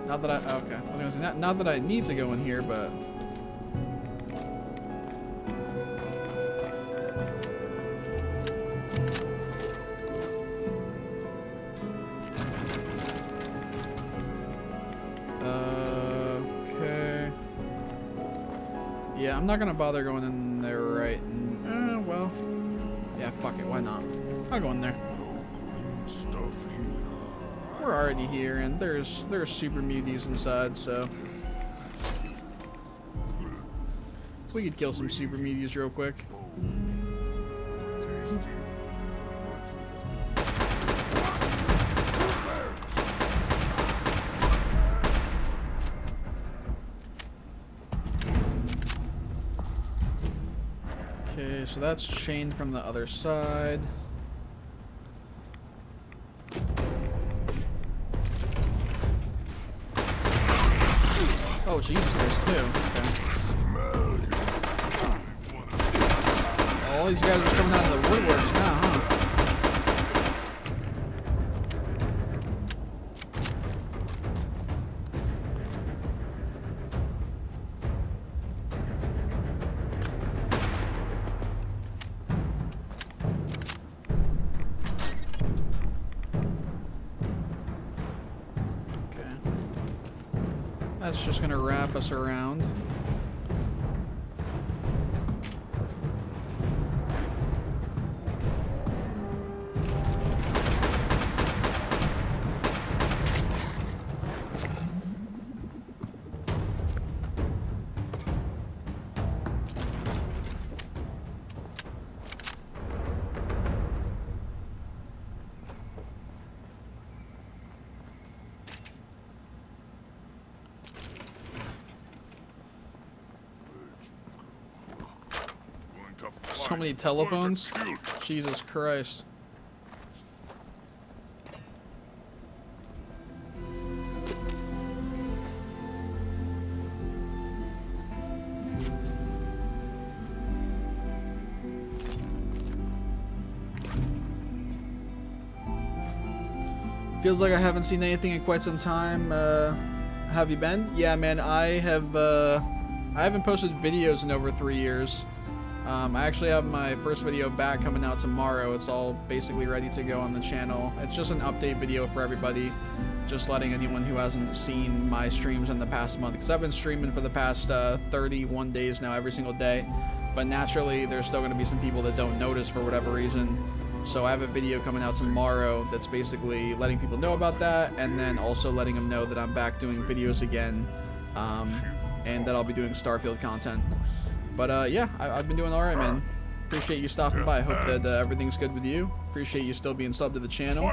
S1: Not that I... Okay. I was gonna say, not that I need to go in here, but... Okay. Yeah, I'm not gonna bother going in there right... well... Yeah, fuck it. Why not? I'll go in there. We're already here, and there's super muties inside, so we could kill some super muties real quick. Okay, so that's chained from the other side. Oh, Jesus, there's two. Okay. All these guys are coming out of the woodworks now, huh? That's just gonna wrap us around. So many telephones? Jesus Christ. Feels like I haven't seen anything in quite some time. Have you been? Yeah, man, I haven't posted videos in over 3 years. I actually have my first video back coming out tomorrow. It's all basically ready to go on the channel. It's just an update video for everybody, just letting anyone who hasn't seen my streams in the past month, because I've been streaming for the past 31 days now, every single day, but naturally there's still going to be some people that don't notice for whatever reason. So I have a video coming out tomorrow that's basically letting people know about that, and then also letting them know that I'm back doing videos again, and that I'll be doing Starfield content. But yeah, I've been doing alright, man. Appreciate you stopping by. Hope that everything's good with you. Appreciate you still being subbed to the channel.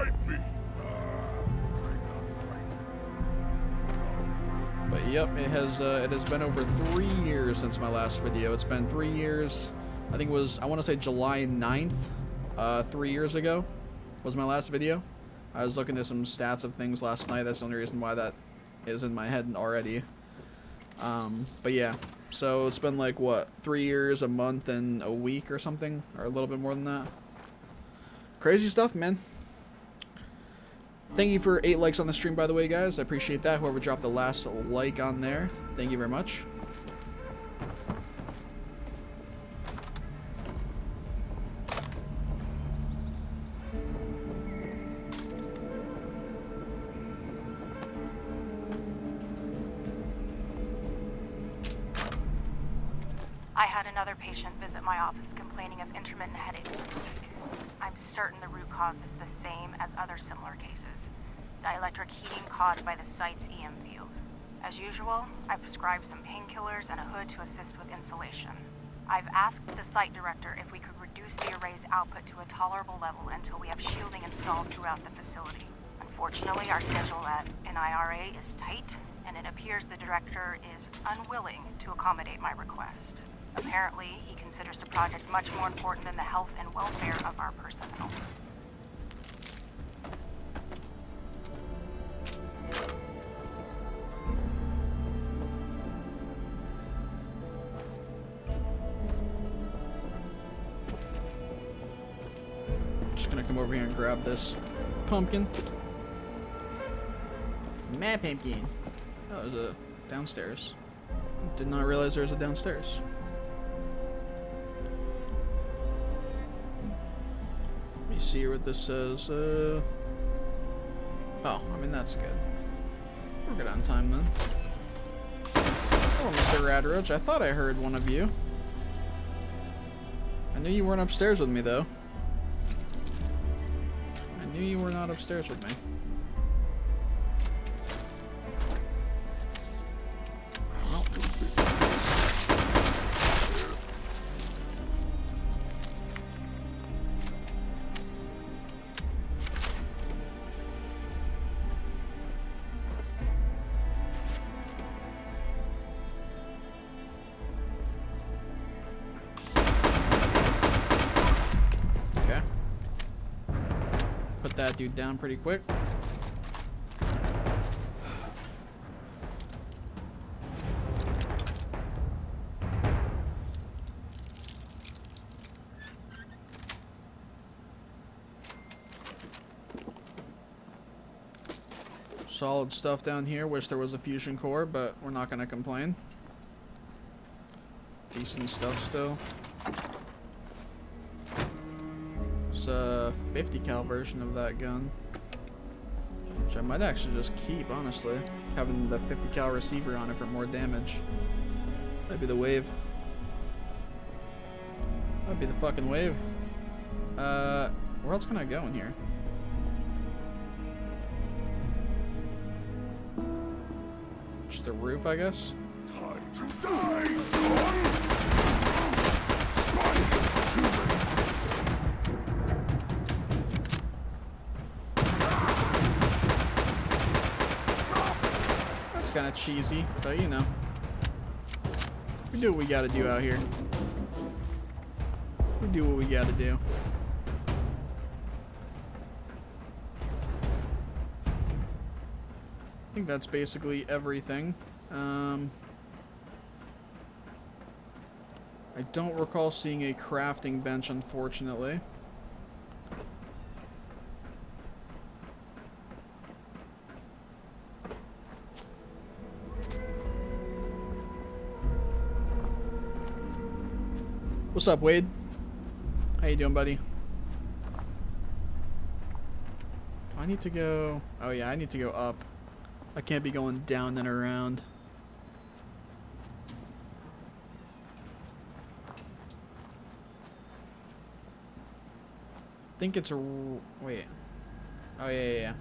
S1: Yep, it has been over 3 years since my last video. It's been 3 years. I think it was, I want to say July 9th, 3 years ago was my last video. I was looking at some stats of things last night. That's the only reason why that is in my head already. But yeah, so it's been like, what, 3 years, a month, and a week or something? Or a little bit more than that. Crazy stuff, man. Thank you for 8 likes on the stream, by the way, guys. I appreciate that. Whoever dropped the last like on there, thank you very much.
S5: I had another patient visit my office complaining of intermittent headaches this week. I'm certain the root cause is the same as other similar cases. Dielectric heating caused by the site's EM field. As usual, I prescribed some painkillers and a hood to assist with insulation. I've asked the site director if we could reduce the array's output to a tolerable level until we have shielding installed throughout the facility. Unfortunately, our schedule at NIRA is tight, and it appears the director is unwilling to accommodate my request. Apparently, he considers the project much more important than the health and welfare of our personnel.
S1: Just gonna come over here and grab this pumpkin. Mad pumpkin. Oh, there's a downstairs. Did not realize there was a downstairs. Let me see what this says. Oh, I mean, that's good. We're good on time then. Oh, Mr. Radroach, I thought I heard one of you. I knew you weren't upstairs with me, though. I knew you were not upstairs with me. That dude down pretty quick. Solid stuff down here. Wish there was a fusion core, but we're not gonna complain. Decent stuff still. It's a 50 cal version of that gun, which I might actually just keep, honestly. Having the 50 cal receiver on it for more damage. That'd be the wave. That'd be the fucking wave. Where else can I go in here? Just the roof, I guess.
S6: Time to die!
S1: Kind of cheesy, but you know, we do what we gotta do out here. We do what we gotta do. I think that's basically everything. I don't recall seeing a crafting bench, unfortunately. What's up, Wade? How you doing, buddy? I need to go... Oh yeah, I need to go up. I can't be going down and around. I think it's a... Wait. Oh yeah.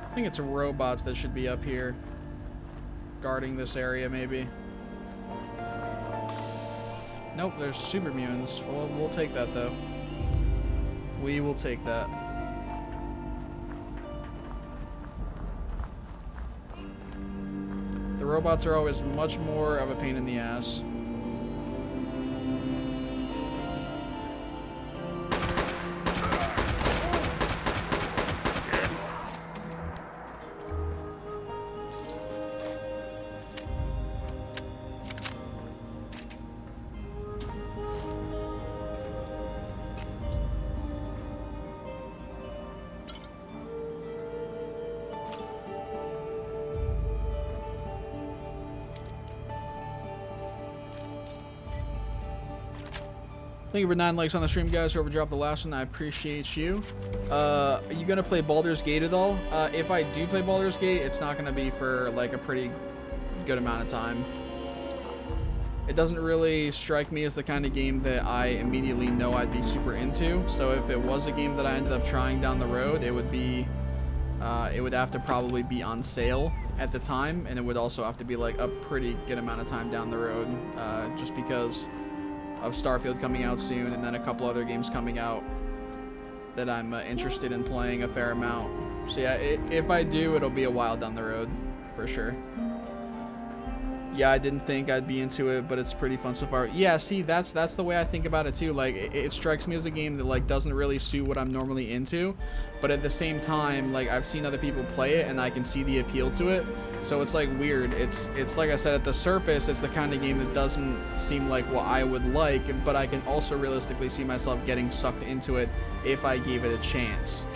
S1: I think it's robots that should be up here. Guarding this area, maybe. Nope, there's super mutants. We'll take that, though. We will take that. The robots are always much more of a pain in the ass. Thank you for 9 likes on the stream, guys. Whoever dropped the last one, I appreciate you. Are you gonna play Baldur's Gate at all? If I do play Baldur's Gate, it's not gonna be for like a pretty good amount of time. It doesn't really strike me as the kind of game that I immediately know I'd be super into. So if it was a game that I ended up trying down the road, it would be, it would have to probably be on sale at the time, and it would also have to be like a pretty good amount of time down the road, just because of Starfield coming out soon, and then a couple other games coming out that I'm interested in playing a fair amount. So yeah, if I do, it'll be a while down the road, for sure. Yeah, I didn't think I'd be into it, but it's pretty fun so far. Yeah, see, that's the way I think about it too. Like, it strikes me as a game that like doesn't really suit what I'm normally into, but at the same time, like I've seen other people play it and I can see the appeal to it. So it's like weird. It's like I said, at the surface, it's the kind of game that doesn't seem like what I would like, but I can also realistically see myself getting sucked into it if I gave it a chance.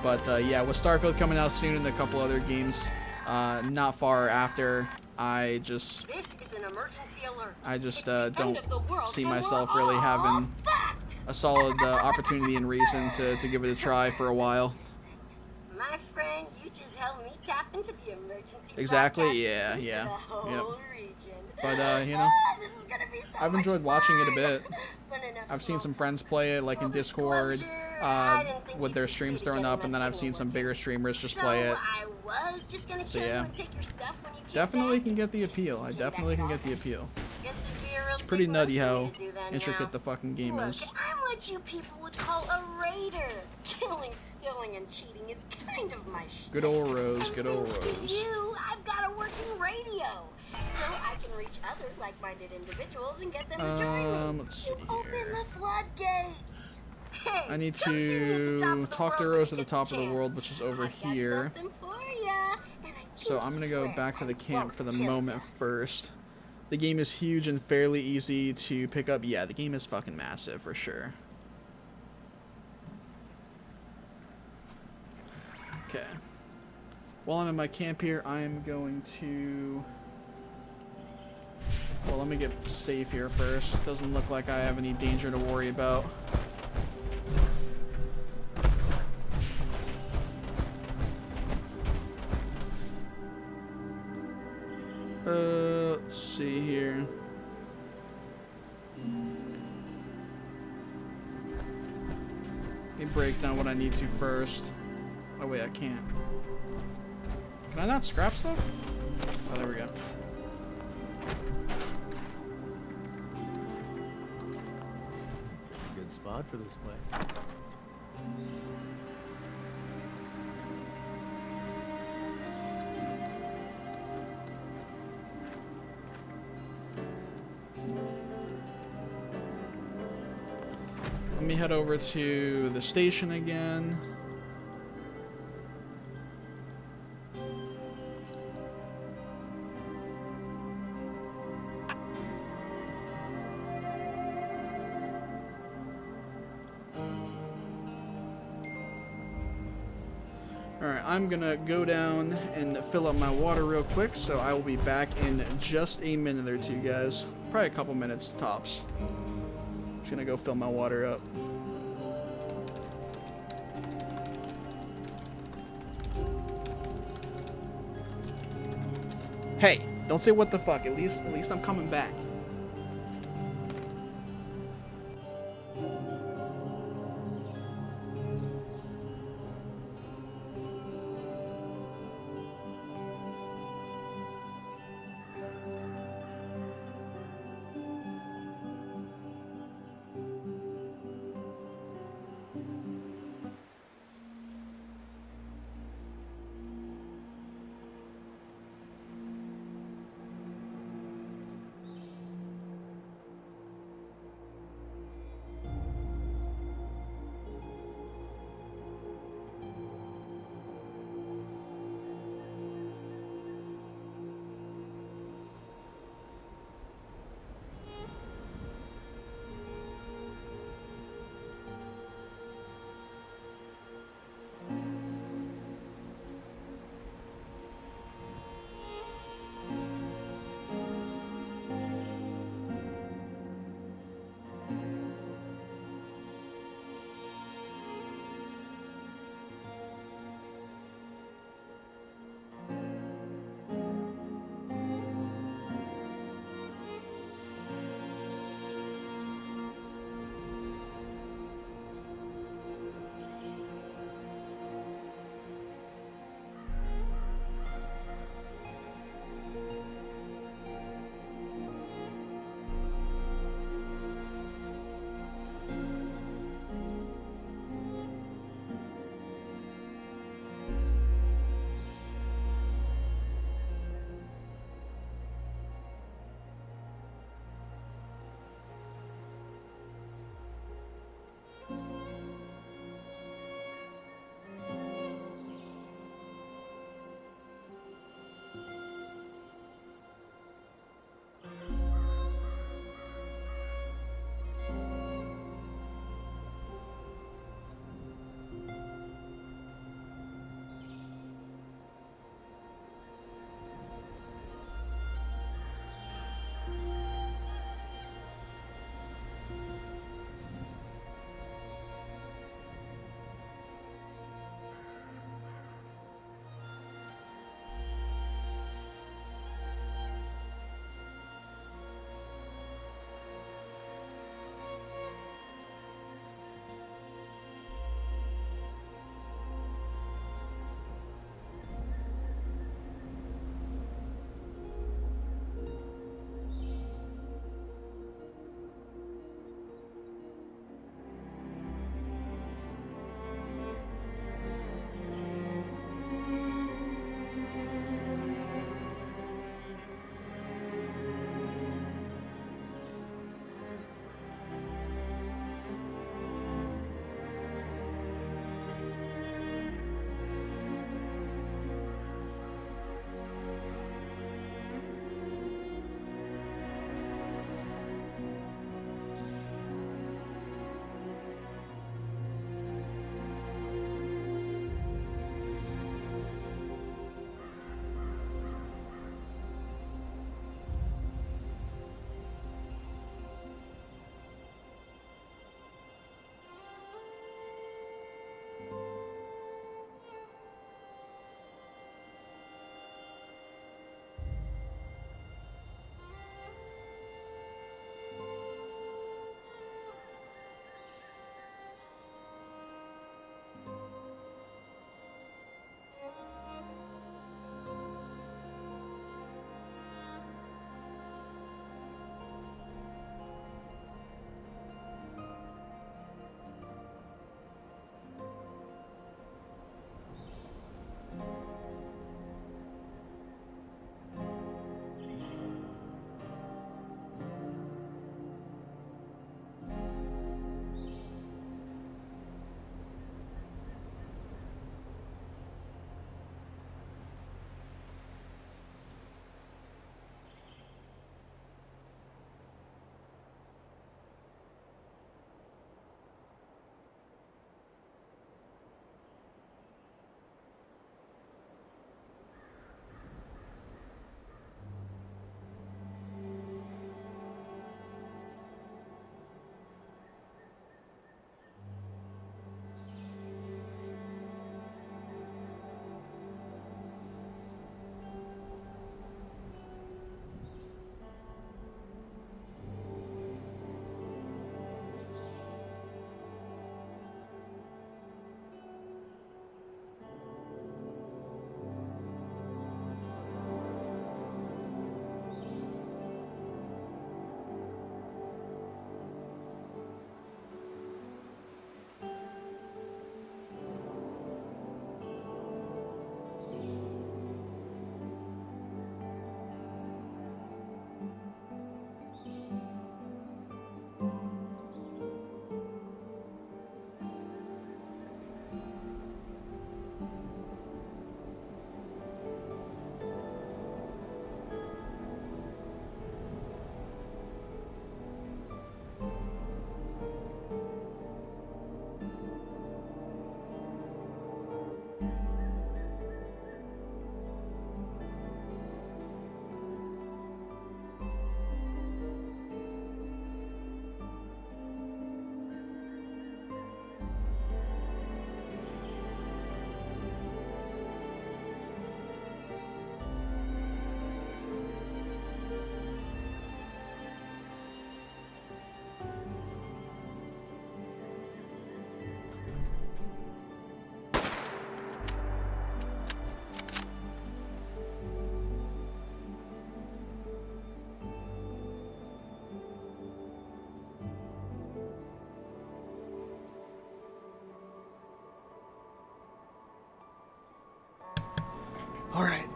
S1: But yeah, with Starfield coming out soon and a couple other games not far after, I just don't see myself really having a solid opportunity and reason to give it a try for a while.
S7: My friend, you just helped me tap into the emergency.
S1: Exactly, yeah. Yep. But you know, I've enjoyed watching it a bit. I've seen some friends play it, like in Discord, with their streams thrown up, and then I've seen some bigger streamers just play it. So yeah, definitely can get the appeal. I definitely can get the appeal. It's pretty nutty how intricate the fucking game is.
S7: I'm what you people would call a raider. Killing, stealing, and cheating is kind of my shit.
S1: Good old Rose, good old Rose.
S7: Thanks to you, I've got a working radio, so I can reach other like-minded individuals and get them to join me.
S1: Let's see
S7: You've opened
S1: here.
S7: the floodgates. Hey,
S1: I need to talk to Rose at the top of the world, which is over here. So I'm gonna go back to the camp for the moment first. The game is huge and fairly easy to pick up. Yeah, the game is fucking massive for sure. Okay. While I'm in my camp here, I'm going to... Well, let me get safe here first. Doesn't look like I have any danger to worry about. Let's see here. Let me break down what I need to first. Oh wait, I can't. Can I not scrap stuff? Oh, there we go.
S2: Good spot for this place.
S1: Let me head over to the station again. Alright, I'm gonna go down and fill up my water real quick, so I will be back in just a minute or two, guys. Probably a couple minutes tops. Just gonna go fill my water up. Hey, don't say what the fuck. At least I'm coming back.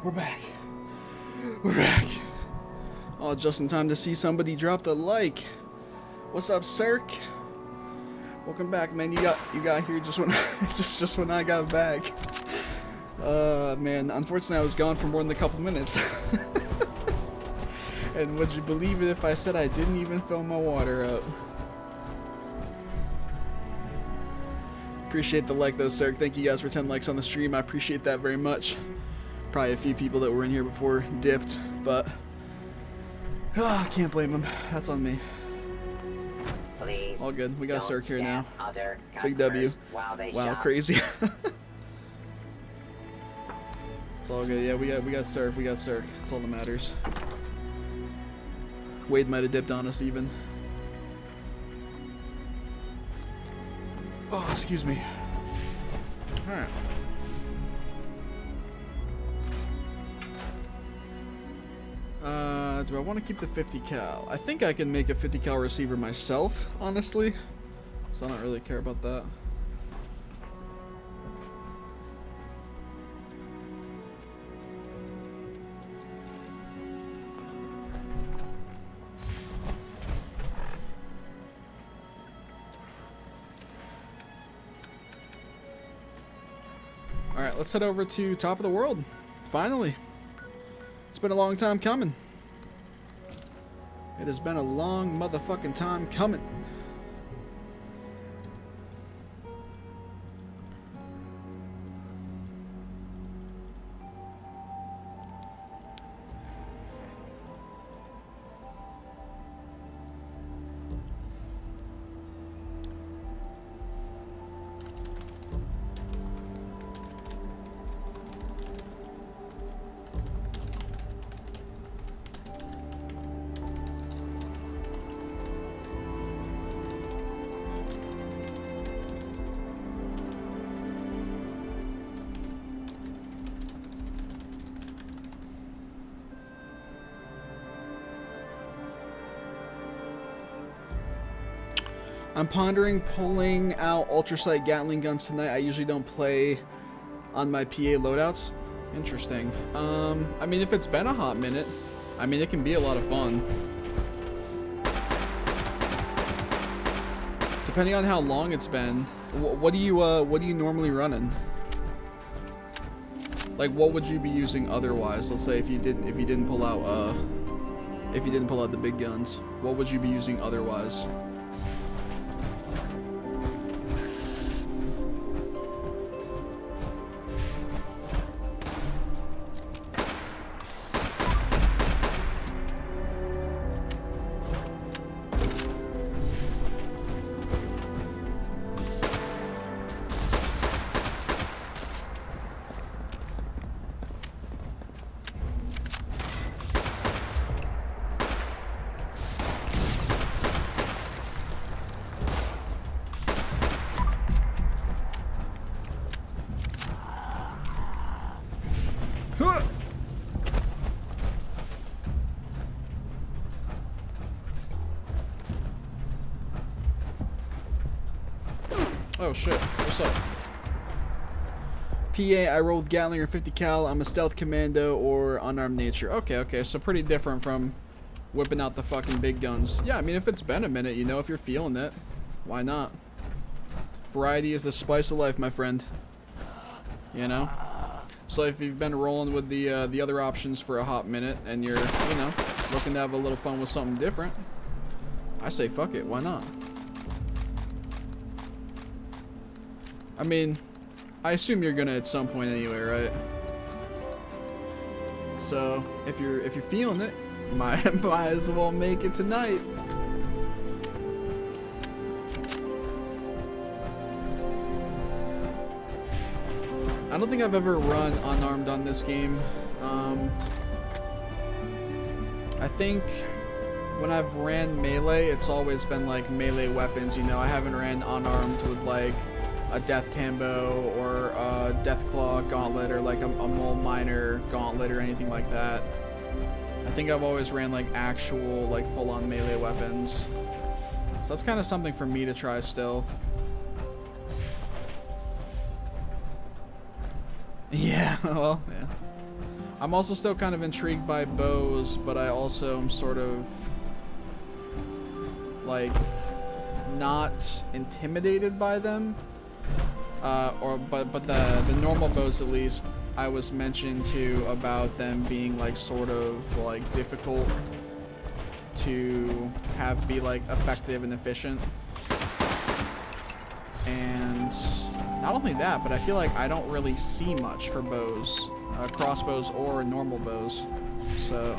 S1: We're back. We're back. Oh, just in time to see somebody drop the like. What's up, Cirque? Welcome back, man. You got here just when just when I got back. Man, unfortunately I was gone for more than a couple minutes. And would you believe it if I said I didn't even fill my water up? Appreciate the like though, Cirque. Thank you guys for 10 likes on the stream. I appreciate that very much. Probably a few people that were in here before dipped, but I can't blame them. That's on me.
S4: Please
S1: all good. We got
S4: don't
S1: Cirque here now.
S4: other
S1: Big W.
S4: while they
S1: Wow,
S4: shop.
S1: crazy. It's all good. Yeah, we got Cirque. We got Cirque. That's all that matters. Wade might have dipped on us even. Oh, excuse me. Alright. Do I want to keep the 50 cal? I think I can make a 50 cal receiver myself, honestly. So I don't really care about that. Alright, let's head over to top of the world. Finally. It's been a long time coming. It has been a long motherfucking time coming. I'm pondering pulling out ultrasight Gatling guns tonight. I usually don't play on my PA loadouts. Interesting. I mean, if it's been a hot minute, I mean, it can be a lot of fun. Depending on how long it's been, what do you normally running? Like, what would you be using otherwise? Let's say if you didn't pull out the big guns, what would you be using otherwise? Oh shit, what's up? PA, I rolled Gatling or 50 cal. I'm a stealth commando or unarmed nature. Okay, so pretty different from whipping out the fucking big guns. Yeah, I mean, if it's been a minute, you know, if you're feeling it, why not? Variety is the spice of life, my friend. You know? So if you've been rolling with the other options for a hot minute and you're, you know, looking to have a little fun with something different, I say fuck it, why not? I mean, I assume you're gonna at some point anyway, right? So if you're feeling it, might as well make it tonight. I don't think I've ever run unarmed on this game. I think when I've ran melee, it's always been like melee weapons, you know. I haven't ran unarmed with like a Death Cambo or a Deathclaw gauntlet or like a Mole Miner gauntlet or anything like that. I think I've always ran like actual like full-on melee weapons. So that's kind of something for me to try still. Yeah, well, yeah. I'm also still kind of intrigued by bows, but I also am sort of like not intimidated by them. But the normal bows, at least, I was mentioned to about them being like sort of like difficult to have be like effective and efficient. And not only that, but I feel like I don't really see much for bows, crossbows or normal bows. So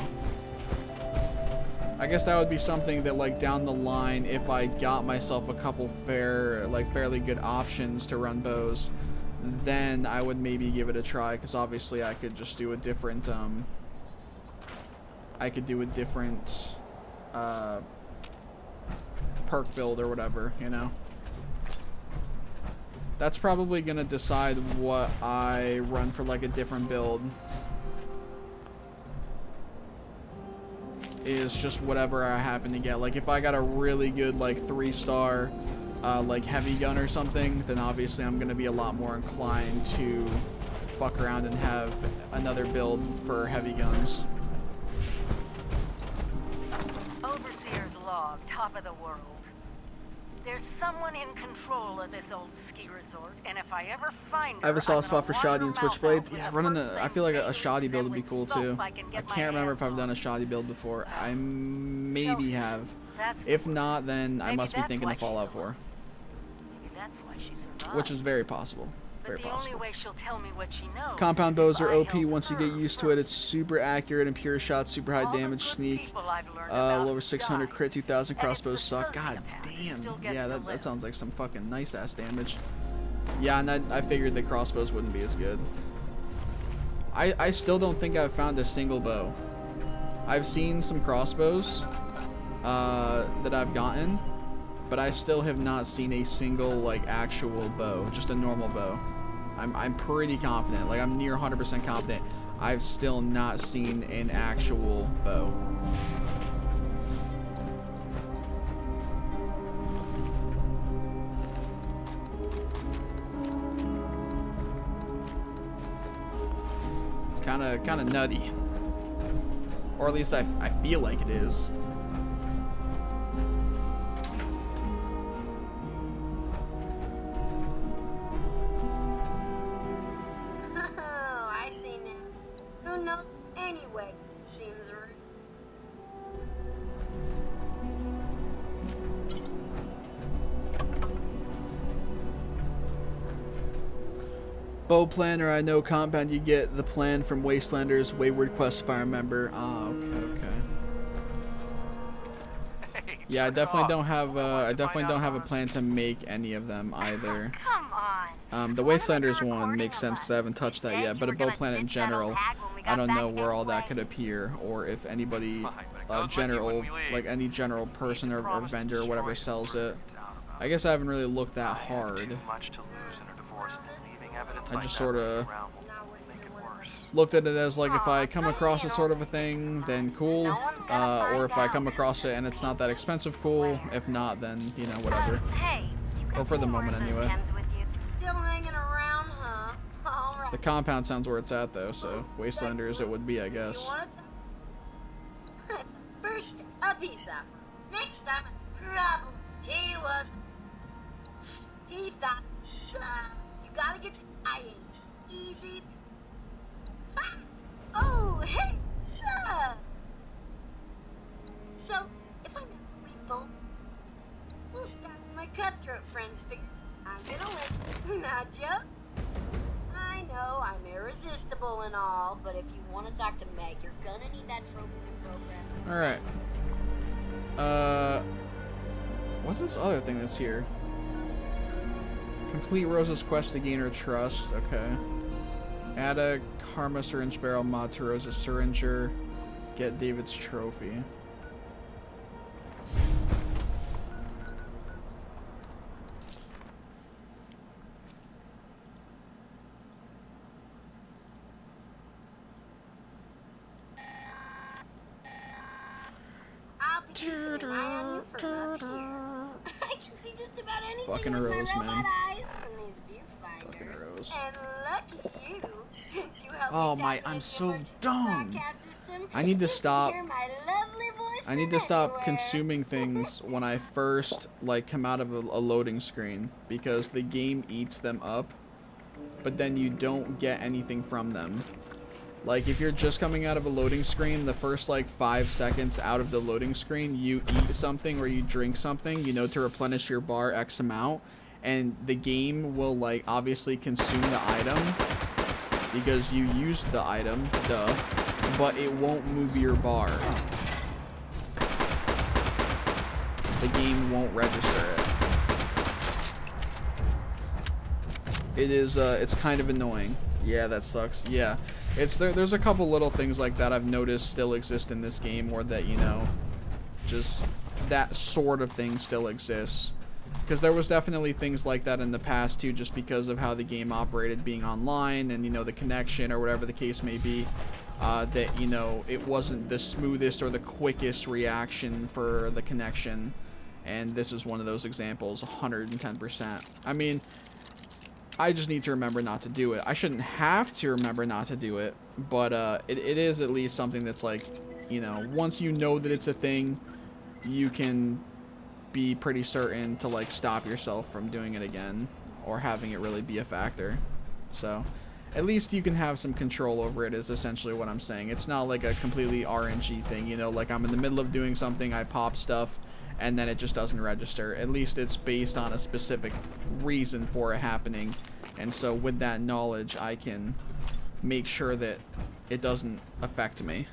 S1: I guess that would be something that, like, down the line, if I got myself a couple fairly good options to run bows, then I would maybe give it a try, because obviously I could just do a different, perk build or whatever, you know? That's probably gonna decide what I run for, like, a different build. Is just whatever I happen to get. Like, if I got a really good, like, 3-star, like, heavy gun or something, then obviously I'm gonna be a lot more inclined to fuck around and have another build for heavy guns.
S8: Overseer's log, top of the world. There's someone in control of this old ski resort, and if I ever find her,
S1: I have a soft spot for shoddy and
S8: switchblades.
S1: switchblades. Yeah, running I feel like a shoddy build would be cool too. I can't remember if I've done a shoddy build before. I maybe have. If not, then I must be thinking of Fallout 4.
S8: Maybe that's why she survived.
S1: Which is very possible. Very
S8: The
S1: possible.
S8: only way she'll tell me what she knows
S1: Compound
S8: is
S1: bows
S8: if
S1: are
S8: I
S1: OP
S8: help
S1: once you
S8: her
S1: get used to it. It's super accurate and pure shots, super high
S8: All the
S1: damage,
S8: good
S1: sneak.
S8: people I've learned about
S1: Over 600
S8: died.
S1: crit, 2,000
S8: And it's
S1: crossbows
S8: the
S1: suck. God
S8: sociopath who
S1: damn.
S8: still gets
S1: Yeah,
S8: to
S1: that
S8: live.
S1: sounds like some fucking nice ass damage. Yeah, and I figured the crossbows wouldn't be as good. I still don't think I've found a single bow. I've seen some crossbows that I've gotten, but I still have not seen a single, like, actual bow, just a normal bow. I'm pretty confident, like, I'm near 100% confident I've still not seen an actual bow. It's kind of nutty, or at least I feel like it is.
S7: Oh, I see now. Who knows? Anyway, seems rude.
S1: Bow planner, I know compound. You get the plan from Wastelanders Wayward Quest, if I remember. Oh, okay. Yeah, I definitely don't have. I definitely don't have a plan to make any of them either.
S8: Come on.
S1: The Wastelanders one makes sense because I haven't touched that yet. But a bow planet in general, I don't know where all that could appear, or if anybody, like any general person or vendor or whatever sells it. I guess I haven't really looked that hard. I just sort of looked at it as, like, if I come across a sort of a thing, then cool. Or if I come across it and it's not that expensive, cool. If not, then, you know, whatever.
S8: Hey,
S1: Or for the moment, anyway.
S7: Still hanging around, huh? All right.
S1: The compound sounds where it's at, though, so Wastelanders it would be, I
S7: You
S1: guess.
S7: wanna First, a peace offer. Next time, a problem. He thought, you gotta get to dying. Easy. Ha! Oh, hey, sir. So, if I know we both, we'll start my cutthroat friends figure. I'm gonna win. Not joke. I know I'm irresistible and all, but if you want to talk to Meg, you're gonna need that trophy program.
S1: Alright. What's this other thing that's here? Complete Rosa's quest to gain her trust. Okay. Add a Karma Syringe Barrel mod to Rosa's Syringer. Get David's trophy.
S7: I'll be keeping an eye on you from up here. I can see see just about anything
S1: Fucking
S7: with
S1: arrows,
S7: my
S1: man.
S7: robot eyes and these viewfinders.
S1: Arrows.
S7: And lucky you, since you helped
S1: Oh
S7: me
S1: my,
S7: tap
S1: I'm
S7: into
S1: so
S7: the emergency
S1: dumb.
S7: broadcast system,
S1: I need to
S7: you can
S1: stop.
S7: hear my lovely voice
S1: I need
S7: from
S1: to stop
S7: anywhere.
S1: consuming things when I first like come out of a loading screen, because the game eats them up, but then you don't get anything from them. Like if you're just coming out of a loading screen, the first like 5 seconds out of the loading screen, you eat something or you drink something, you know, to replenish your bar X amount, and the game will like obviously consume the item because you used the item, duh, but it won't move your bar. The game won't register it. It is, it's kind of annoying. Yeah, that sucks. Yeah. There's a couple little things like that I've noticed still exist in this game, or that, you know, just that sort of thing still exists. Because there was definitely things like that in the past too, just because of how the game operated, being online and, you know, the connection or whatever the case may be. That, you know, it wasn't the smoothest or the quickest reaction for the connection. And this is one of those examples, 110%. I mean, I just need to remember not to do it. I shouldn't have to remember not to do it, but it is at least something that's like, you know, once you know that it's a thing, you can be pretty certain to like stop yourself from doing it again or having it really be a factor. So at least you can have some control over it, is essentially what I'm saying. It's not like a completely RNG thing, you know, like I'm in the middle of doing something, I pop stuff, and then it just doesn't register. At least it's based on a specific reason for it happening. And so with that knowledge, I can make sure that it doesn't affect me.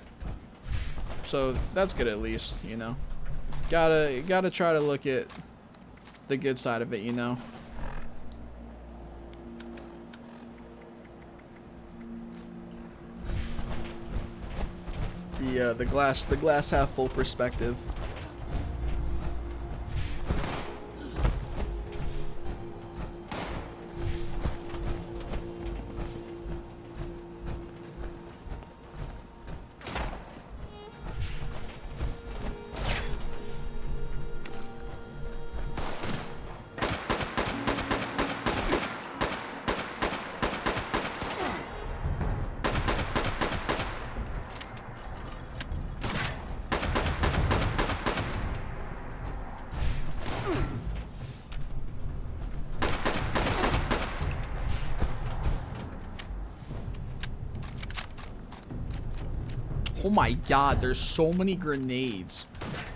S1: So that's good, at least, you know. Gotta try to look at the good side of it, you know. The glass half full perspective. Oh my god, there's so many grenades.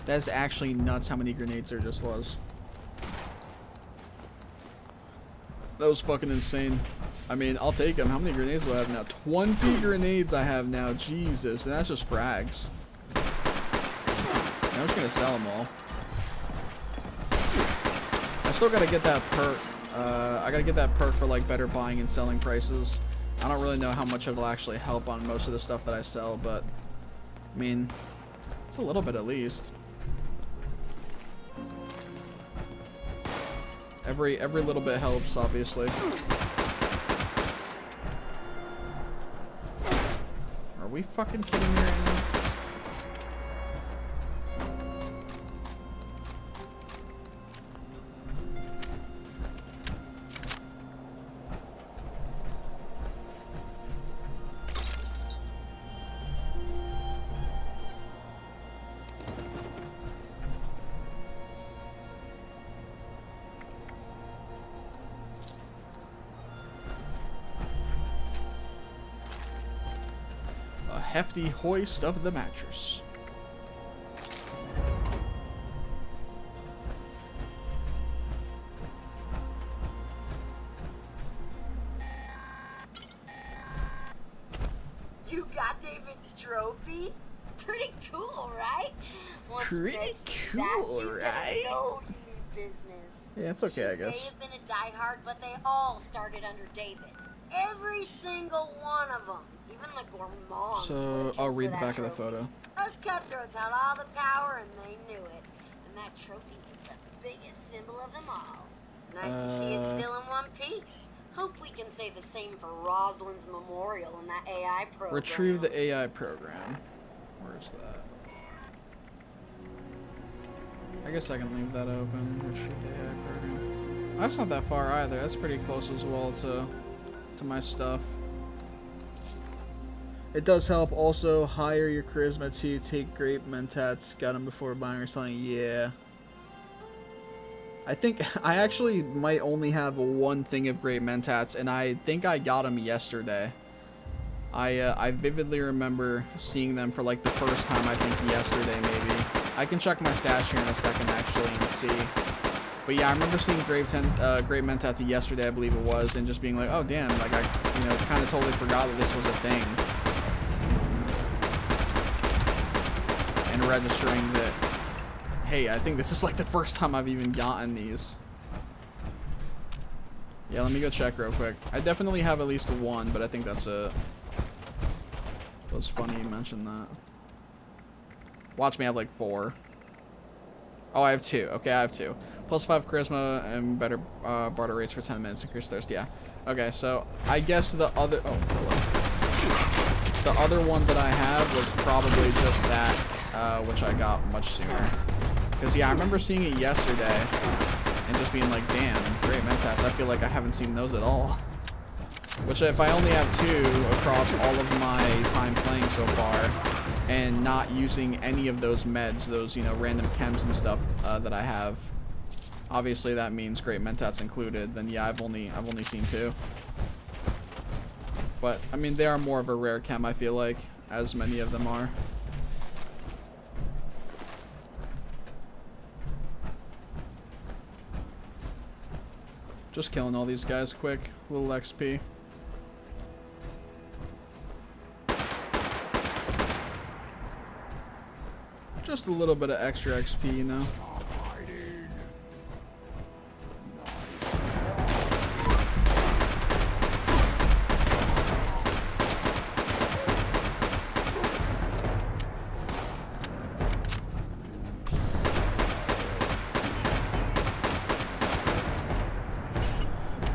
S1: That's actually nuts how many grenades there just was. That was fucking insane. I mean, I'll take them. How many grenades do I have now? 20 grenades I have now. Jesus. And that's just frags. I'm just gonna sell them all. I still gotta get that perk. I gotta get that perk for like better buying and selling prices. I don't really know how much it'll actually help on most of the stuff that I sell, but I mean, it's a little bit at least. Every little bit helps, obviously. Are we fucking kidding me right now? Hefty hoist of the mattress.
S7: You got David's trophy? Pretty cool, right? Once
S1: Pretty
S7: Greg sees
S1: cool,
S7: that, she's
S1: right?
S7: gonna know you mean business.
S1: Yeah, it's okay, I
S7: She may
S1: guess.
S7: have been a diehard, but they all started under David. Every single one of them. Even the gourmands.
S1: So I'll read the back of the photo.
S7: Us cutthroats had all the power and they knew it. And that trophy was the biggest symbol of them all. Nice to see it still in one piece. Hope we can say the same for Rosalind's memorial in that AI program.
S1: Retrieve the AI program. Where's that? I guess I can leave that open. Retreat the AI program. That's not that far either. That's pretty close as well to my stuff. It does help also higher your charisma to take grape mentats. Got them before buying or selling. Yeah. I think I actually might only have one thing of grape mentats, and I think I got them yesterday. I vividly remember seeing them for like the first time, I think yesterday maybe. I can check my stash here in a second actually and see. But yeah, I remember seeing grape mentats yesterday, I believe it was, and just being like, oh damn, like I, you know, kind of totally forgot that this was a thing. And registering that, hey, I think this is like the first time I've even gotten these. Yeah, let me go check real quick. I definitely have at least one, but I think that's it. It was funny you mentioned that. Watch me have like 4. Oh, I have 2. Okay, I have 2. Plus 5 charisma and better barter rates for 10 minutes. Increase thirst. Yeah. Okay, so I guess the other... Oh, hello. The other one that I have was probably just that, which I got much sooner. Because, yeah, I remember seeing it yesterday and just being like, damn, great mentats. I feel like I haven't seen those at all. Which, if I only have 2 across all of my time playing so far, and not using any of those meds, those, you know, random chems and stuff that I have, obviously that means great mentats included, then yeah, I've only seen 2. But, I mean, they are more of a rare chem, I feel like, as many of them are. Just killing all these guys quick. Little XP. Just a little bit of extra XP, you know.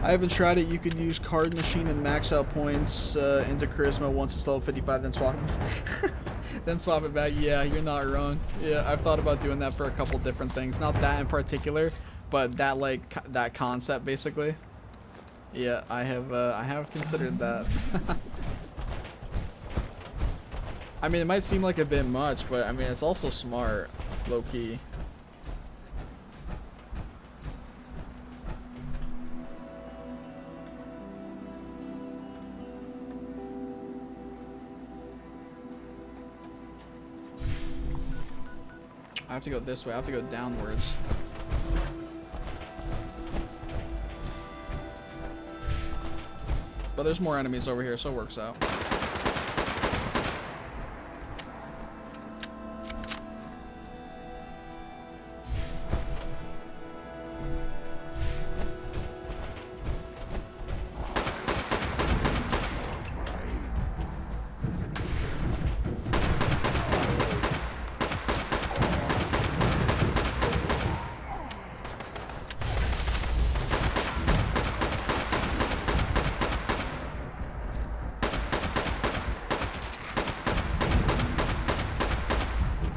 S1: I haven't tried it. You could use card machine and max out points into charisma once it's level 55, then swap it. Then swap it back. Yeah, you're not wrong. Yeah, I've thought about doing that for a couple different things. Not that in particular, but that that concept basically. Yeah, I have considered that. I mean, it might seem like a bit much, but I mean, it's also smart, low key. I have to go this way. I have to go downwards. But there's more enemies over here, so it works out.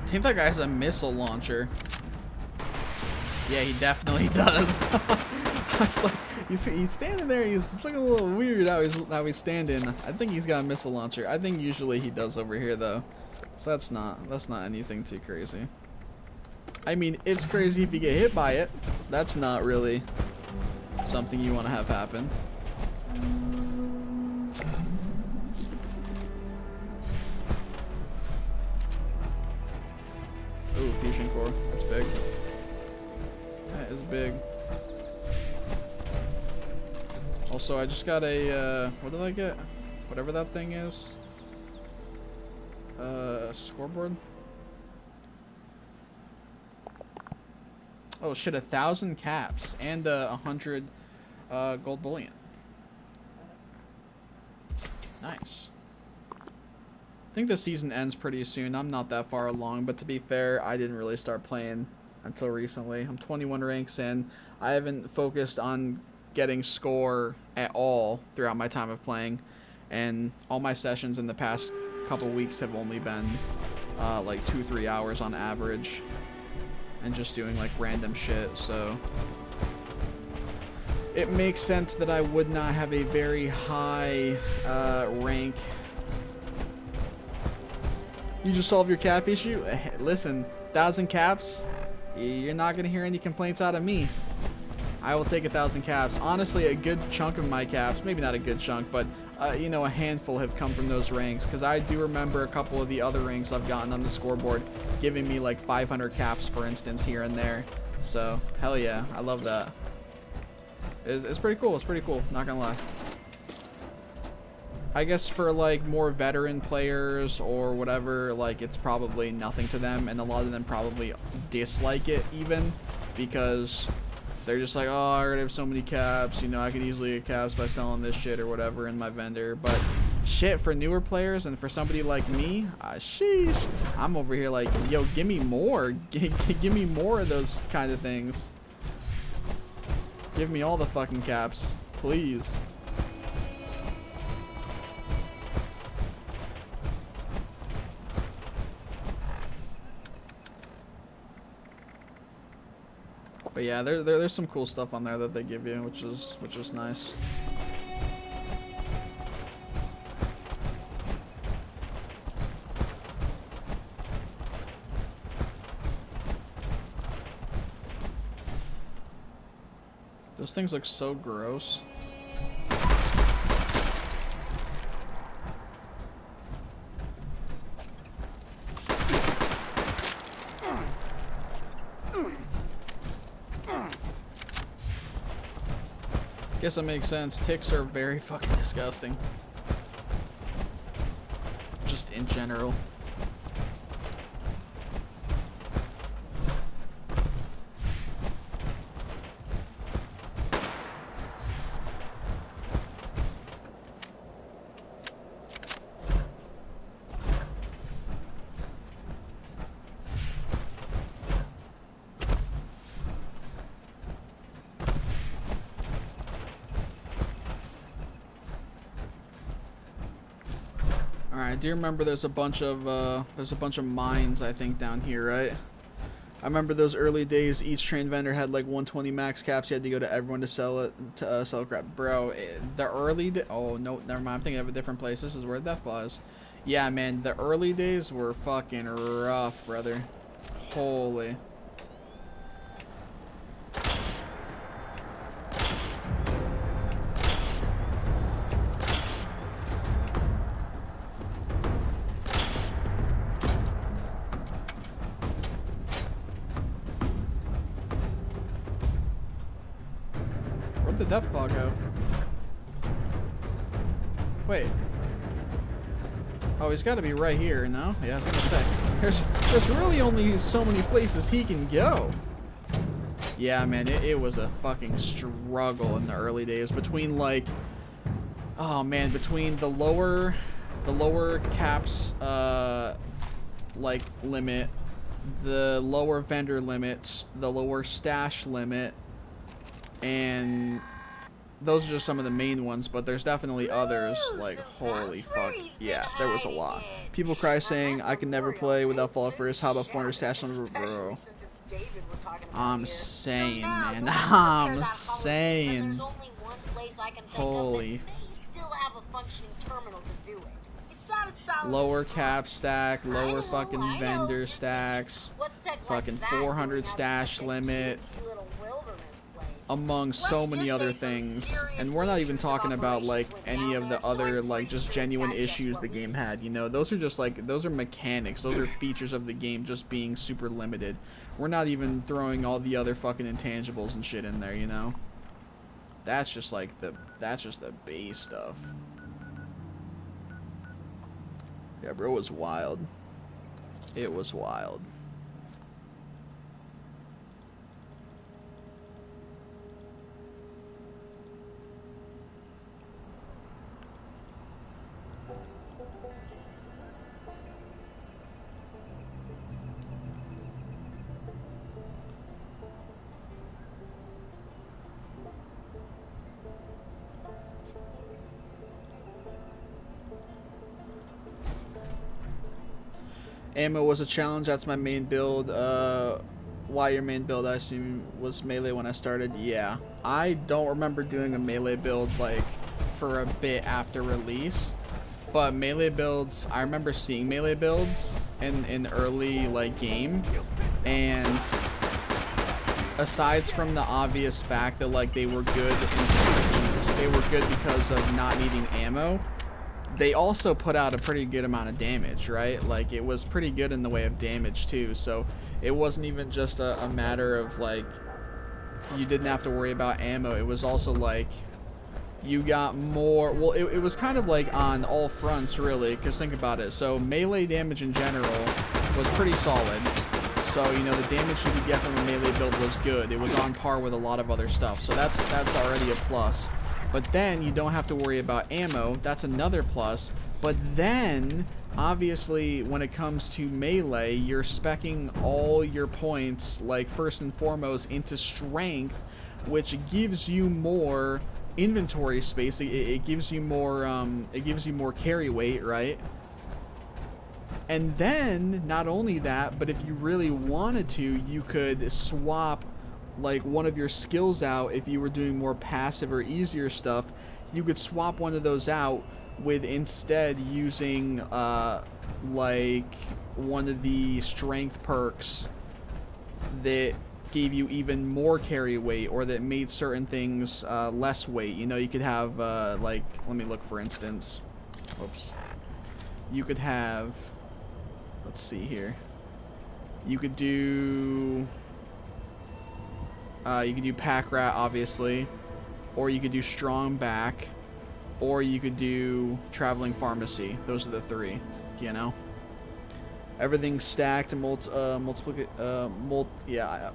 S1: I think that guy has a missile launcher. Yeah, he definitely does. I was like, he's standing there. He's just looking a little weird how he's standing. I think he's got a missile launcher. I think usually he does over here though, so that's not anything too crazy. I mean, it's crazy if you get hit by it. That's not really something you want to have happen. Ooh, fusion core. That's big. That is big. Also, I just got a, what did I get? Whatever that thing is. Scoreboard? Oh shit, 1,000 caps and 100 gold bullion. Nice. I think the season ends pretty soon. I'm not that far along, but to be fair, I didn't really start playing until recently. I'm 21 ranks in. I haven't focused on getting score at all throughout my time of playing, and all my sessions in the past couple weeks have only been like 2-3 hours on average. and just doing like random shit, so it makes sense that I would not have a very high rank. You just solved your cap issue? Listen, 1,000 caps, you're not gonna hear any complaints out of me. I will take 1,000 caps. Honestly, a good chunk of my caps, maybe not a good chunk, but you know, a handful have come from those ranks, because I do remember a couple of the other ranks I've gotten on the scoreboard giving me like 500 caps, for instance, here and there. So, hell yeah, I love that. It's pretty cool. It's pretty cool, not gonna lie. I guess for like more veteran players or whatever, like it's probably nothing to them, and a lot of them probably dislike it even, because they're just like, oh, I already have so many caps, you know, I could easily get caps by selling this shit or whatever in my vendor. But shit, for newer players and for somebody like me, sheesh, I'm over here like, yo, give me more. Give me more of those kind of things. Give me all the fucking caps, please. But yeah, there's some cool stuff on there that they give you, which is nice. Those things look so gross. Guess it makes sense. Ticks are very fucking disgusting. Just in general. I do remember there's a bunch of mines, I think, down here, right? I remember those early days. Each train vendor had like 120 max caps. You had to go to everyone to sell it, to sell crap, bro. The early oh no, never mind. I'm thinking of a different place. This is where Deathclaw is. Yeah, man, the early days were fucking rough, brother. Holy. Where'd the Deathclaw go? Wait. Oh, he's got to be right here, no? Yeah, I was gonna say. There's really only so many places he can go. Yeah, man, it was a fucking struggle in the early days between like, oh man, between the lower caps like limit, the lower vendor limits, the lower stash limit, and those are just some of the main ones, but there's definitely others. Like, holy fuck. Yeah, there was a lot. People cry saying, I can never play without Fallout first. How about 400 stash number, bro? I'm saying, man. I'm saying. Holy. Lower cap stack, lower fucking vendor stacks, fucking 400 stash limit, among so many other things. And we're not even talking about like any of the other like just genuine issues the game had, you know. Those are just like, those are mechanics, those are features of the game just being super limited. We're not even throwing all the other fucking intangibles and shit in there, you know. That's just like that's just the base stuff. Yeah, bro, it was wild. It was wild. Ammo was a challenge. That's my main build. why your main build, I assume, was melee when I started. Yeah, I don't remember doing a melee build like for a bit after release, but melee builds, I remember seeing melee builds in early like game, and aside from the obvious fact that like they were good because of not needing ammo, they also put out a pretty good amount of damage, right? Like it was pretty good in the way of damage too, so it wasn't even just a matter of like you didn't have to worry about ammo. It was also like you got more, well, it was kind of like on all fronts really, because think about it. So melee damage in general was pretty solid. So, you know, the damage you could get from a melee build was good. It was on par with a lot of other stuff. So that's already a plus. But then you don't have to worry about ammo. That's another plus. But then, obviously, when it comes to melee, you're speccing all your points, like first and foremost, into strength, which gives you more inventory space. It gives you more carry weight, right? And then not only that, but if you really wanted to, you could swap like one of your skills out. If you were doing more passive or easier stuff, you could swap one of those out with instead using like one of the strength perks that gave you even more carry weight, or that made certain things less weight. You know, you could have like, let me look, for instance. Oops. You could have, let's see here. You could do pack rat, obviously, or you could do strong back, or you could do traveling pharmacy. Those are the three, you know. Everything's stacked and yeah,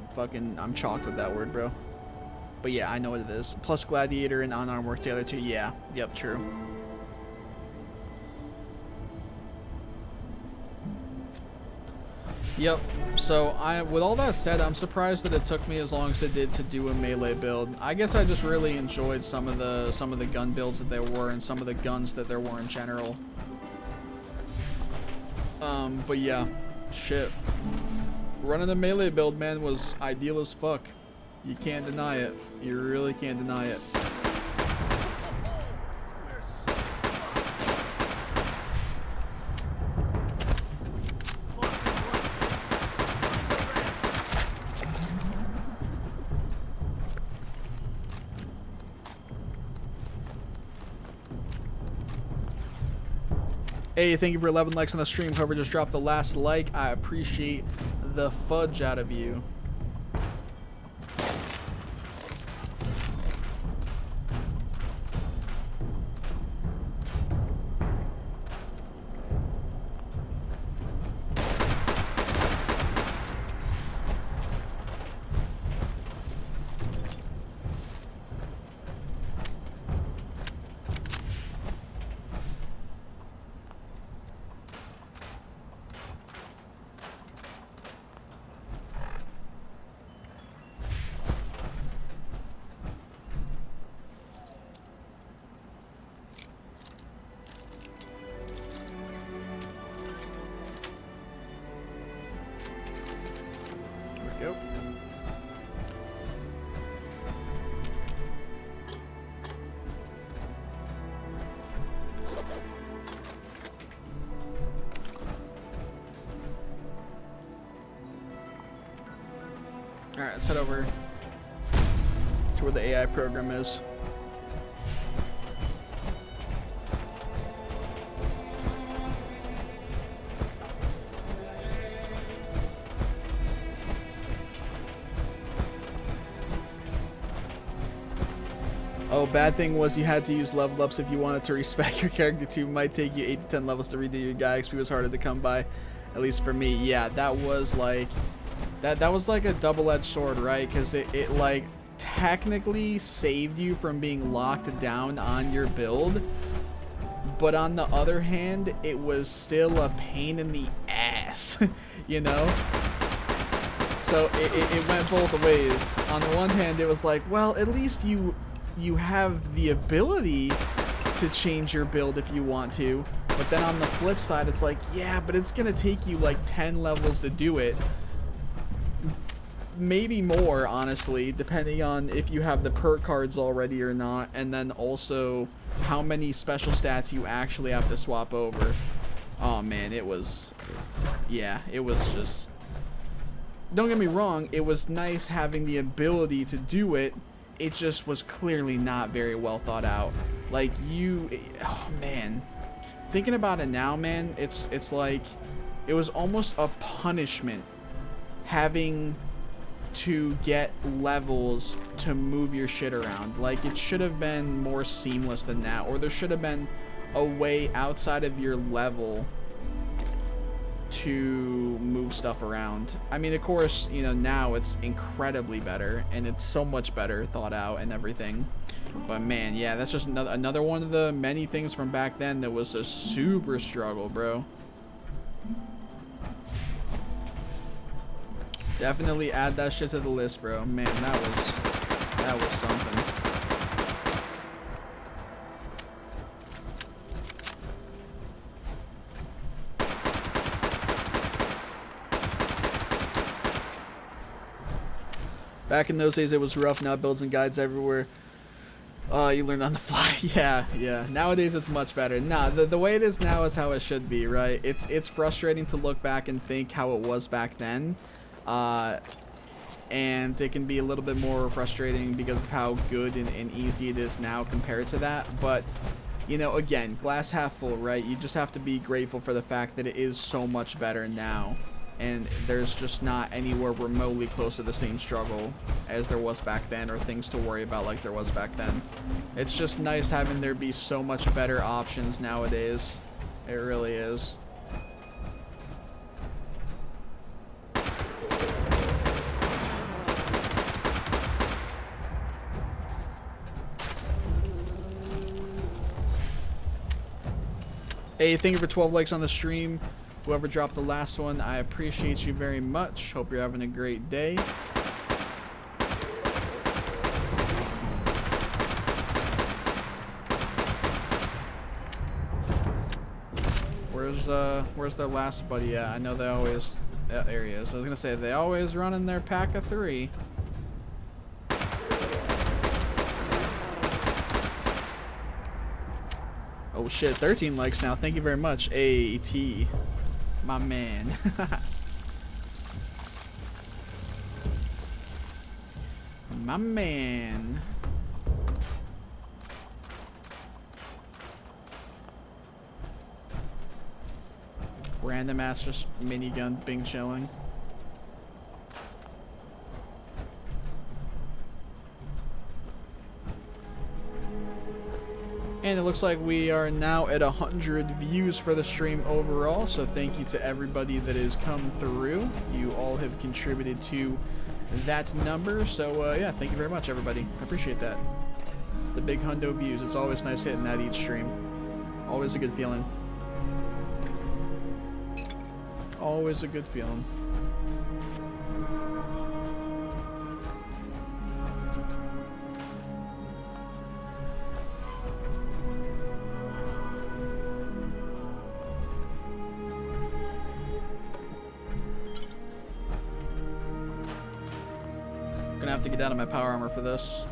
S1: I'm chalked with that word, bro. But yeah, I know what it is. Plus gladiator and unarmed work together too. Yeah, yep, true. Yep. So with all that said, I'm surprised that it took me as long as it did to do a melee build. I guess I just really enjoyed some of the gun builds that there were, and some of the guns that there were in general. But yeah, shit. Running a melee build, man, was ideal as fuck. You can't deny it. You really can't deny it. Hey, thank you for 11 likes on the stream. Whoever just dropped the last like, I appreciate the fudge out of you. Alright, let's head over to where the AI program is. Oh, bad thing was you had to use level ups if you wanted to respec your character too. Might take you 8 to 10 levels to redo your guy. XP was harder to come by, at least for me. Yeah, that was like... That was like a double-edged sword, right? Because it like technically saved you from being locked down on your build, but on the other hand, it was still a pain in the ass, you know? So it went both ways. On the one hand, it was like, well, at least you have the ability to change your build if you want to, but then on the flip side, it's like, yeah, but it's gonna take you like 10 levels to do it. maybe more, honestly, depending on if you have the perk cards already or not, and then also how many special stats you actually have to swap over. Oh man, it was, yeah, it was just, don't get me wrong, it was nice having the ability to do it. It just was clearly not very well thought out. Like, oh man, thinking about it now, man, it's like it was almost a punishment having to get levels to move your shit around. Like, it should have been more seamless than that, or there should have been a way outside of your level to move stuff around. I mean, of course, you know, now it's incredibly better and it's so much better thought out and everything. But man, yeah, that's just another one of the many things from back then that was a super struggle, bro. Definitely add that shit to the list, bro. Man, that was something. Back in those days, it was rough. Now builds and guides everywhere. You learned on the fly. Yeah. Nowadays, it's much better. Nah, the way it is now is how it should be, right? It's frustrating to look back and think how it was back then. And it can be a little bit more frustrating because of how good and easy it is now compared to that. But, you know, again, glass half full, right? You just have to be grateful for the fact that it is so much better now. And there's just not anywhere remotely close to the same struggle as there was back then, or things to worry about like there was back then. It's just nice having there be so much better options nowadays. It really is. Hey, thank you for 12 likes on the stream. Whoever dropped the last one, I appreciate you very much. Hope you're having a great day. Where's their last buddy at? I know they always, there he is. I was gonna say, they always run in their pack of 3. Oh shit, 13 likes now. Thank you very much. AT. My man. My man. Random ass just minigun bing chilling. And it looks like we are now at 100 views for the stream overall, so thank you to everybody that has come through. You all have contributed to that number, so yeah, thank you very much, everybody. I appreciate that. The big hundo views, it's always nice hitting that each stream. Always a good feeling. Always a good feeling. Gonna have to get down to my power armor for this.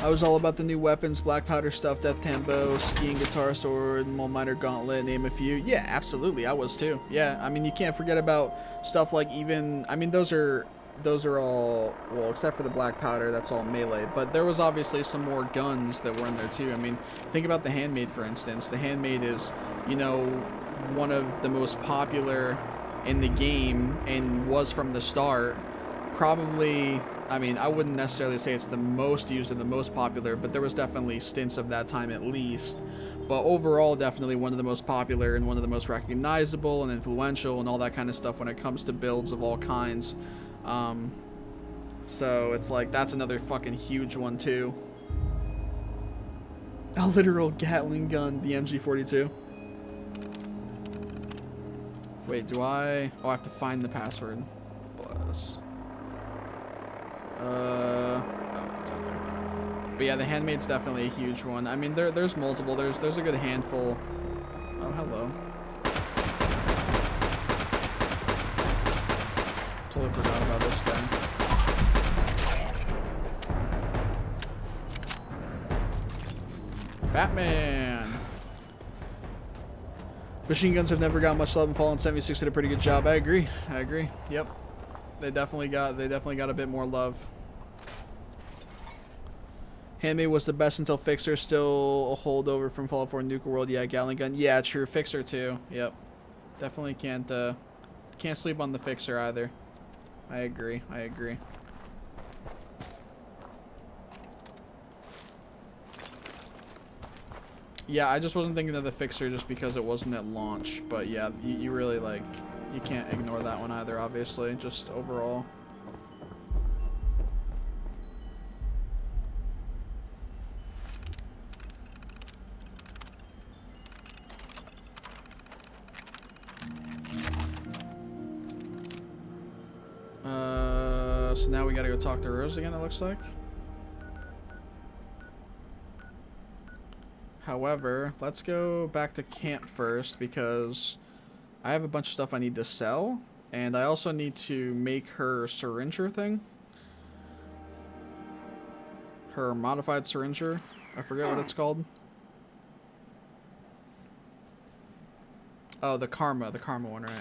S1: I was all about the new weapons, black powder stuff, death tambo, skiing guitar sword, mole miner gauntlet, name a few. Yeah, absolutely, I was too. Yeah, I mean, you can't forget about stuff like even, I mean, those are all, well, except for the black powder, that's all melee, but there was obviously some more guns that were in there too. I mean, think about the handmade, for instance. The handmade is, you know, one of the most popular in the game and was from the start. Probably, I mean, I wouldn't necessarily say it's the most used or the most popular, but there was definitely stints of that time at least. But overall, definitely one of the most popular and one of the most recognizable and influential and all that kind of stuff when it comes to builds of all kinds. So it's like, that's another fucking huge one too. A literal Gatling gun, the MG42. Wait, do I? Oh, I have to find the password. Bless. Oh, it's out there. But yeah, the handmade's definitely a huge one. I mean, there's multiple. There's a good handful. Oh, hello. Totally forgot about this guy. Batman! Machine guns have never got much love, and Fallen 76 did a pretty good job. I agree. I agree. Yep. They definitely got a bit more love. Handmade was the best until Fixer, still a holdover from Fallout 4 Nuka World. Yeah, Gatling gun. Yeah, true. Fixer too. Yep. Definitely can't sleep on the Fixer either. I agree. I agree. Yeah, I just wasn't thinking of the Fixer just because it wasn't at launch. But yeah, you really like, you can't ignore that one either, obviously, just overall. So now we gotta go talk to Rose again, it looks like. However, let's go back to camp first because I have a bunch of stuff I need to sell, and I also need to make her syringer thing. Her modified syringer. I forget what it's called. Oh, the karma one, right?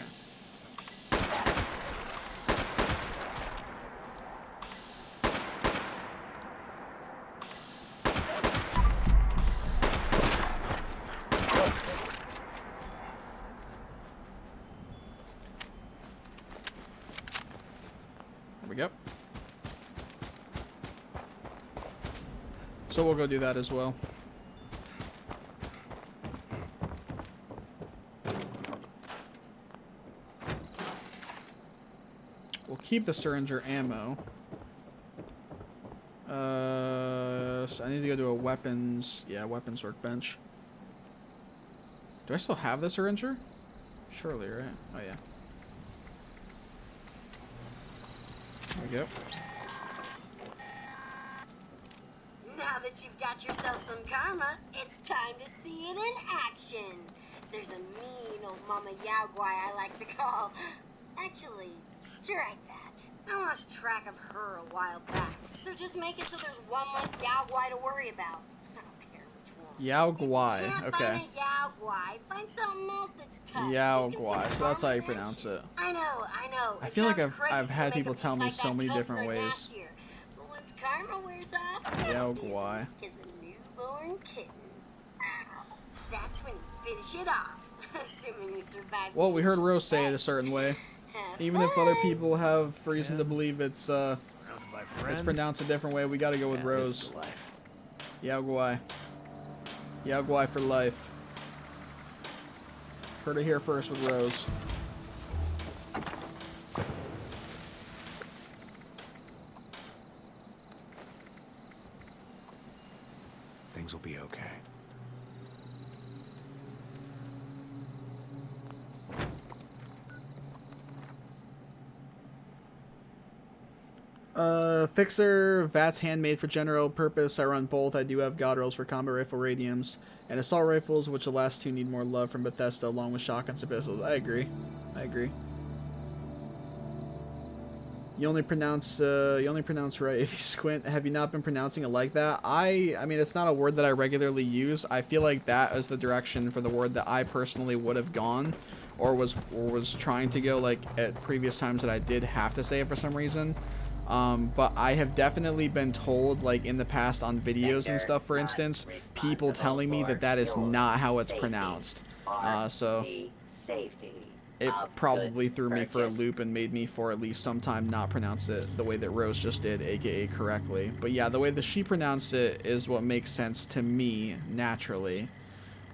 S1: Yep. So we'll go do that as well. We'll keep the syringer ammo. So I need to go to a weapons, weapons workbench. Do I still have the syringer? Surely, right? Oh yeah. There we go.
S7: Now that you've got yourself some karma, it's time to see it in action. There's a mean old Mama Yaogwai I like to call. Actually, strike that. I lost track of her a while back, so just make it so there's one less Yaogwai to worry about. I don't care which one.
S1: Yaogwai,
S7: If you can't
S1: okay.
S7: find a Yaogwai, find something else that's tough.
S1: Yaogwai, so that's how you pronounce it.
S7: I know.
S1: I feel like I've had people tell me so many different ways.
S7: But once karma wears off,
S1: Yaogwai.
S7: is a newborn kitten. That's when you finish it off, assuming you survive.
S1: Well, we heard Rose say it a certain way. Even if other people have reason to believe it's pronounced a different way, we gotta go with Rose. Yaogwai. Yaogwai for life. Heard it here first with Rose.
S2: Things will be okay.
S1: Fixer, VAT's handmade for general purpose. I run both. I do have God Rails for combat rifle radiums and assault rifles, which the last two need more love from Bethesda, along with shotguns and pistols. I agree. I agree. You only pronounce right if you squint. Have you not been pronouncing it like that? I mean, it's not a word that I regularly use. I feel like that is the direction for the word that I personally would have gone, or was trying to go, like at previous times that I did have to say it for some reason. But I have definitely been told, like in the past on videos and stuff, for instance, people telling me that that is not how it's pronounced. So it probably threw me for a loop and made me for at least some time not pronounce it the way that Rose just did, aka correctly. But yeah, the way that she pronounced it is what makes sense to me naturally.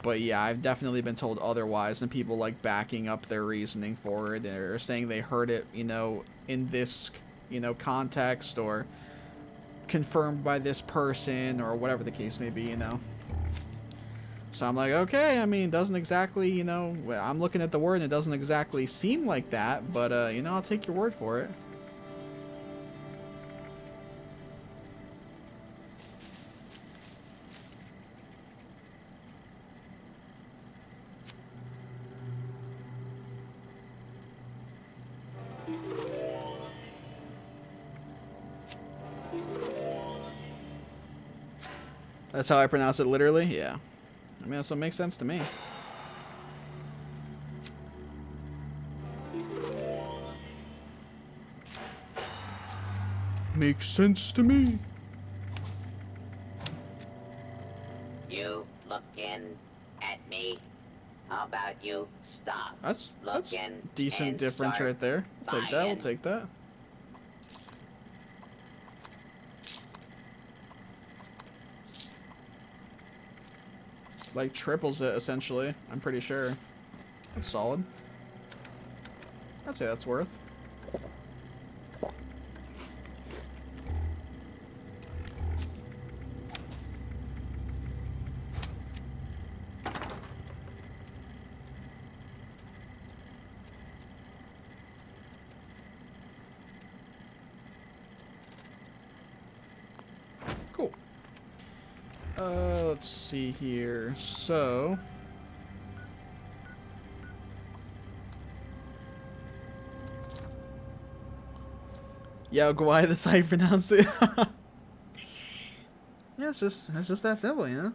S1: But yeah, I've definitely been told otherwise, and people like backing up their reasoning for it, or saying they heard it, you know, in this, you know, context, or confirmed by this person, or whatever the case may be, you know. So I'm like, okay, I mean, it doesn't exactly, you know, I'm looking at the word and it doesn't exactly seem like that, but, you know, I'll take your word for it. That's how I pronounce it literally? Yeah. I mean, that's what makes sense to me. Makes sense to me.
S4: You looking at me? How about you stop?
S1: That's
S4: looking
S1: decent
S4: and
S1: difference
S4: start
S1: right there. We'll take that. We'll
S4: buying?
S1: take that. Like triples it essentially. I'm pretty sure. That's solid. I'd say that's worth. Cool. Let's see here. So, Yaguai, that's how you pronounce it. Yeah, it's just that simple, you know.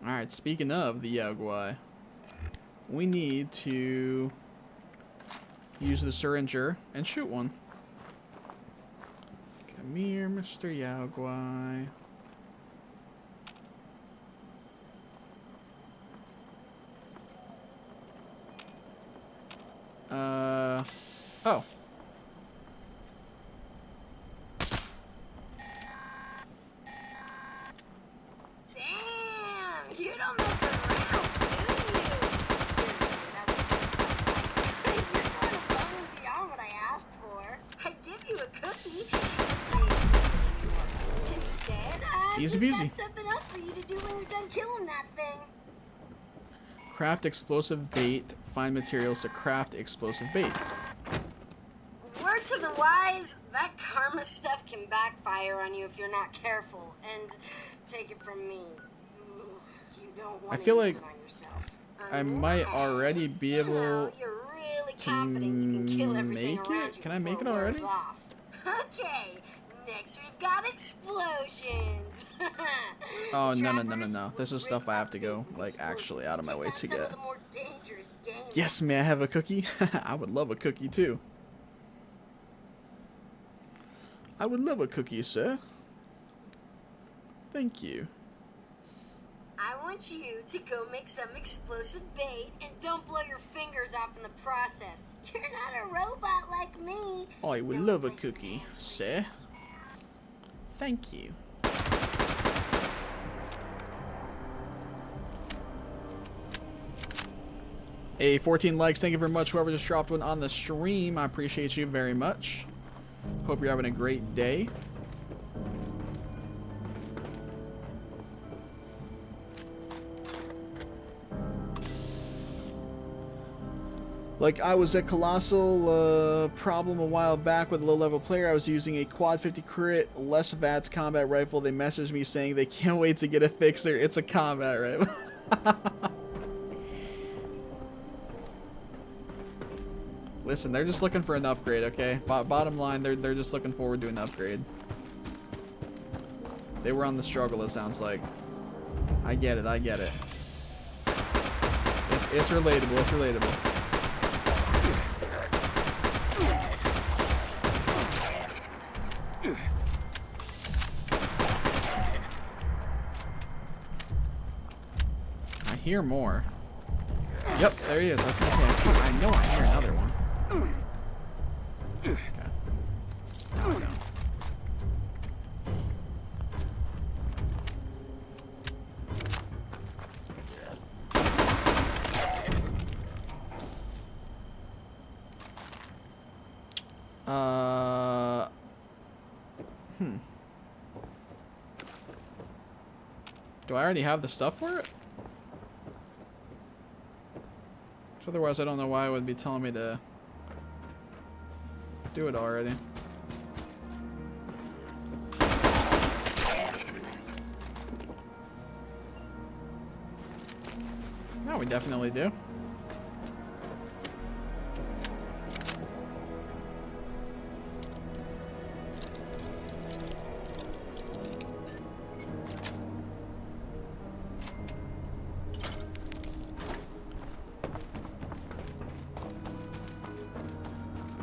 S1: All right. Speaking of the Yaguai, we need to use the syringer and shoot one. Come here, Mr. Yaguai. Oh.
S7: Damn, you don't mess around, do you? You're going above and beyond what I asked for. I'd give you a cookie. Instead, I've
S1: Easy
S7: just
S1: peasy.
S7: got something else for you to do when you're done killing that thing.
S1: Craft explosive bait. Find materials to craft explosive bait.
S7: Word to the wise, that karma stuff can backfire on you if you're not careful. And take it from me, you don't want
S1: I
S7: to
S1: feel
S7: use
S1: like
S7: it on yourself.
S1: I might already be
S7: Unless, you know,
S1: able
S7: you're really
S1: to
S7: confident you can kill everything
S1: make
S7: around
S1: it?
S7: you
S1: Can I make
S7: before
S1: it already?
S7: wears off. Okay, next we've got explosions.
S1: Oh, no.
S7: Trappers
S1: This is
S7: would
S1: stuff
S7: rig
S1: I have
S7: up
S1: to
S7: big
S1: go, like,
S7: explosives
S1: actually out of my
S7: take
S1: way
S7: out
S1: to
S7: some of
S1: get.
S7: the more dangerous game.
S1: Yes, may I have a cookie? I would love a cookie, too. I would love a cookie, sir. Thank you.
S7: I want you to go make some explosive bait and don't blow your fingers off in the process. You're not a robot like me.
S1: I would
S7: No
S1: love a
S7: place
S1: cookie,
S7: hands
S1: sir. Thank you. Hey, 14 likes. Thank you very much. Whoever just dropped one on the stream, I appreciate you very much. Hope you're having a great day. Like, I was at Colossal problem a while back with a low-level player. I was using a quad 50 crit, less VATS combat rifle. They messaged me saying they can't wait to get a fixer. It's a combat rifle. Listen, they're just looking for an upgrade, okay? Bottom line, they're just looking forward to an upgrade. They were on the struggle, it sounds like. I get it, I get it. It's relatable, it's relatable. I hear more. Yep, there he is. I was gonna say, I know I hear another one. Okay. Now I know. Do I already have the stuff for it? Otherwise, I don't know why it would be telling me to do it already. No, we definitely do.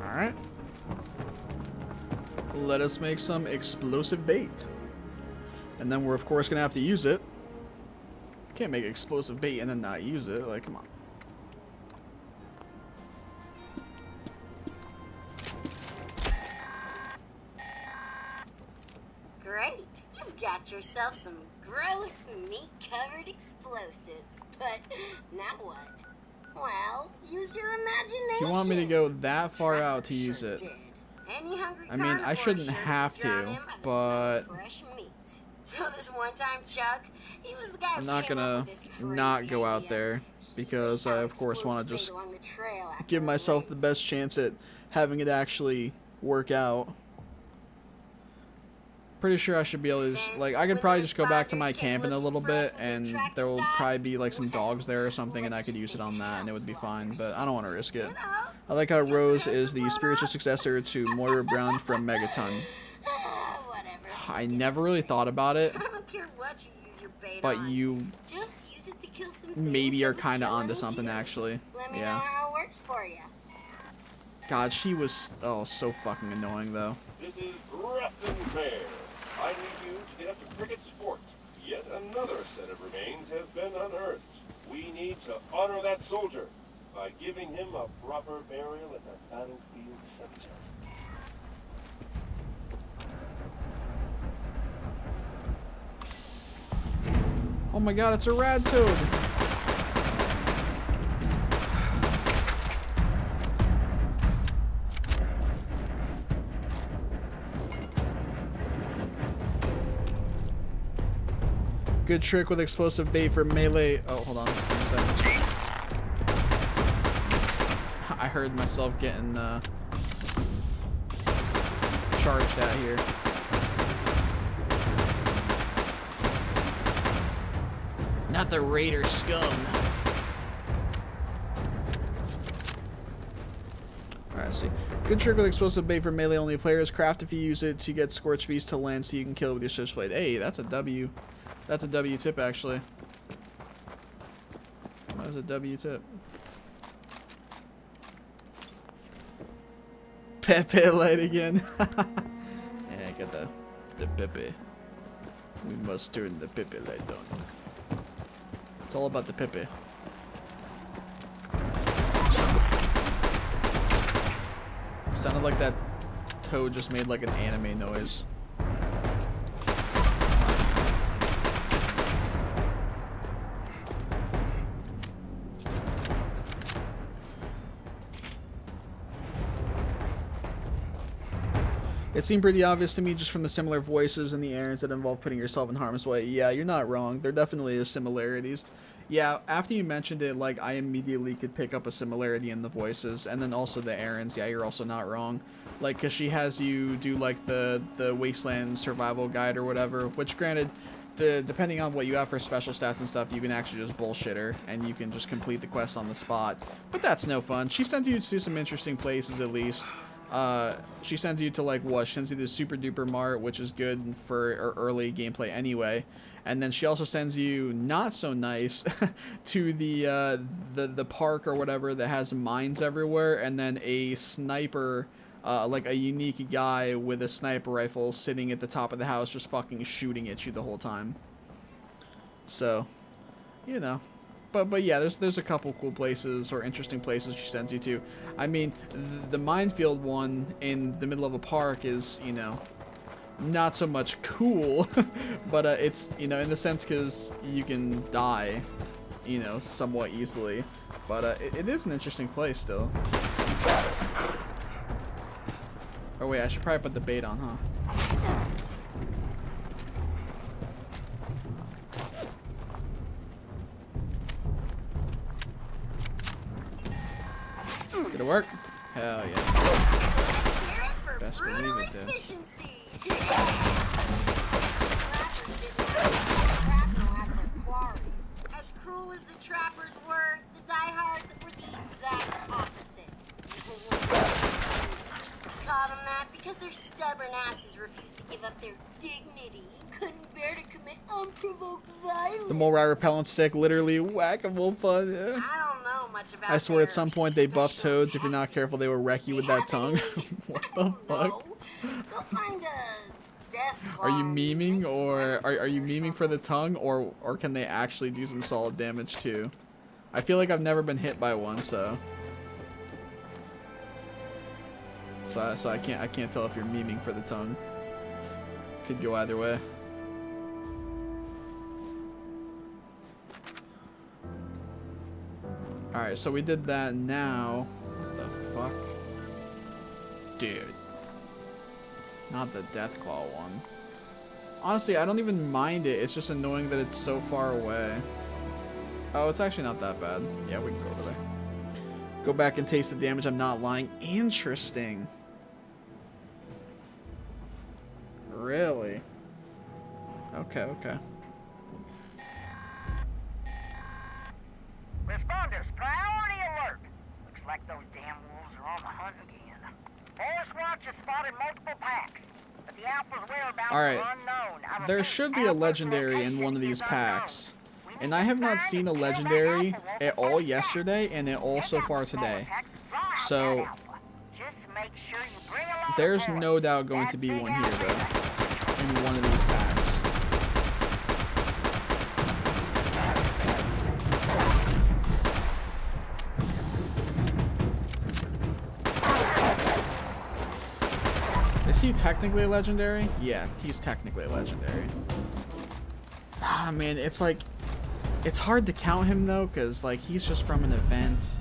S1: Alright. Let us make some explosive bait. And then we're of course gonna have to use it. Can't make explosive bait and then not use it. Like, come on.
S7: Great. You've got yourself some gross meat-covered explosives. But now what? Well, use your imagination.
S1: You want me to go that far out to use it?
S7: Any hungry
S1: I mean, I shouldn't have to, but
S7: fresh meat. So this one time, Chuck, he was the guy
S1: I'm not gonna not go out there because I, of course, want to just give myself the best chance at having it actually work out. Pretty sure I should be able to just, like, I could probably just go back to my camp in a little bit and there will probably be like some dogs there or something and I could use it on that and it would be fine, but I don't want to risk it. I like how Rose is the spiritual successor to Moira Brown from Megaton. I never really thought about it, but you maybe are kind of onto something actually. Yeah. God, she was, oh, so fucking annoying though.
S6: This is Grafton Fair. I need you to get up to Cricket's fort. Yet another set of remains has been unearthed. We need to honor that soldier by giving him a proper burial at the battlefield cemetery.
S1: Oh my god, it's a rad toad! Good trick with explosive bait for melee. Oh, hold on. I heard myself getting charged at here. Not the raider scum. Alright, see. Good trick with explosive bait for melee only players. Craft if you use it to get scorched beast to land so you can kill it with your switchblade. Hey, that's a W. That's a W tip, actually. That was a W tip. Pepe light again. Yeah, get the Pepe. We must turn the Pepe light on. It's all about the Pepe. Sounded like that toad just made like an anime noise. It seemed pretty obvious to me just from the similar voices and the errands that involve putting yourself in harm's way. Yeah, you're not wrong. There definitely is similarities. Yeah, after you mentioned it, like, I immediately could pick up a similarity in the voices. And then also the errands. Yeah, you're also not wrong. Like, because she has you do, like, the Wasteland Survival Guide or whatever. Which, granted, depending on what you have for special stats and stuff, you can actually just bullshit her. And you can just complete the quest on the spot. But that's no fun. She sent you to some interesting places, at least. She sends you to, like, what? She sends you the Super Duper Mart, which is good for early gameplay anyway. And then she also sends you, not so nice, to the park or whatever that has mines everywhere, and then a sniper, like a unique guy with a sniper rifle sitting at the top of the house just fucking shooting at you the whole time. So, you know. But yeah, there's a couple cool places or interesting places she sends you to. I mean, the minefield one in the middle of a park is, you know, not so much cool, but it's, you know, in the sense because you can die, you know, somewhat easily. But it is an interesting place still. Oh wait, I should probably put the bait on, huh? Did it work? Hell yeah. Best believe it did.
S7: As cruel as the trappers were, the diehards were the exact opposite. Called them that because their stubborn asses refused to give up their dignity and couldn't bear to commit unprovoked violence.
S1: The mole rat repellent stick, literally whack-a-mole fun. Yeah.
S7: I don't know much much about
S1: I swear at
S7: their
S1: some point they buff
S7: special
S1: toads. If you're not careful, they will wreck you with that tongue. What the fuck?
S7: No. Go find a death
S1: Are you
S7: claw and
S1: memeing,
S7: make
S1: or
S7: friends
S1: are you
S7: with it or
S1: memeing for the tongue, or can they actually do some solid damage too? I feel like I've never been hit by one, so I can't tell if you're memeing for the tongue. Could go either way. Alright, so we did that. Now what the fuck? Dude. Not the Deathclaw one. Honestly, I don't even mind it. It's just annoying that it's so far away. Oh, it's actually not that bad. Yeah, we can go over there. Go back and taste the damage. I'm not lying. Interesting. Really? Okay, okay.
S8: Responders, priority alert. Looks like those damn wolves are on the hunt again. Forest Watch has spotted multiple packs, but the Alpha's whereabouts
S1: Alright.
S8: are unknown. I
S1: There
S8: repeat,
S1: should be a
S8: Alpha's
S1: legendary in one of
S8: location
S1: these
S8: is
S1: packs.
S8: unknown.
S1: And I have not seen a legendary at all yesterday and at all so far today. So there's no doubt going to be one here though. In one of these packs. Is he technically a legendary? Yeah, he's technically a legendary. Ah, man, it's like, it's hard to count him though, because like he's just from an event.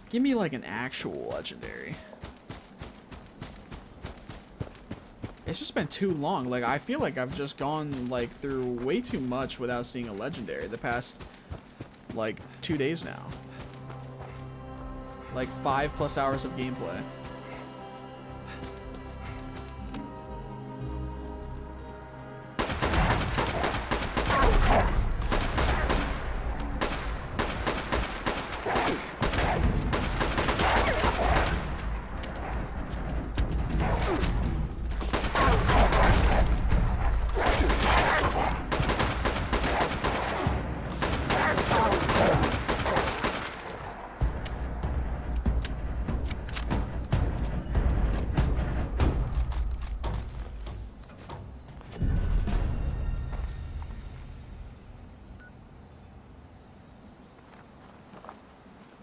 S1: Give me like an actual legendary. It's just been too long. Like, I feel like I've just gone like through way too much without seeing a legendary the past like 2 days now. Like 5+ hours of gameplay.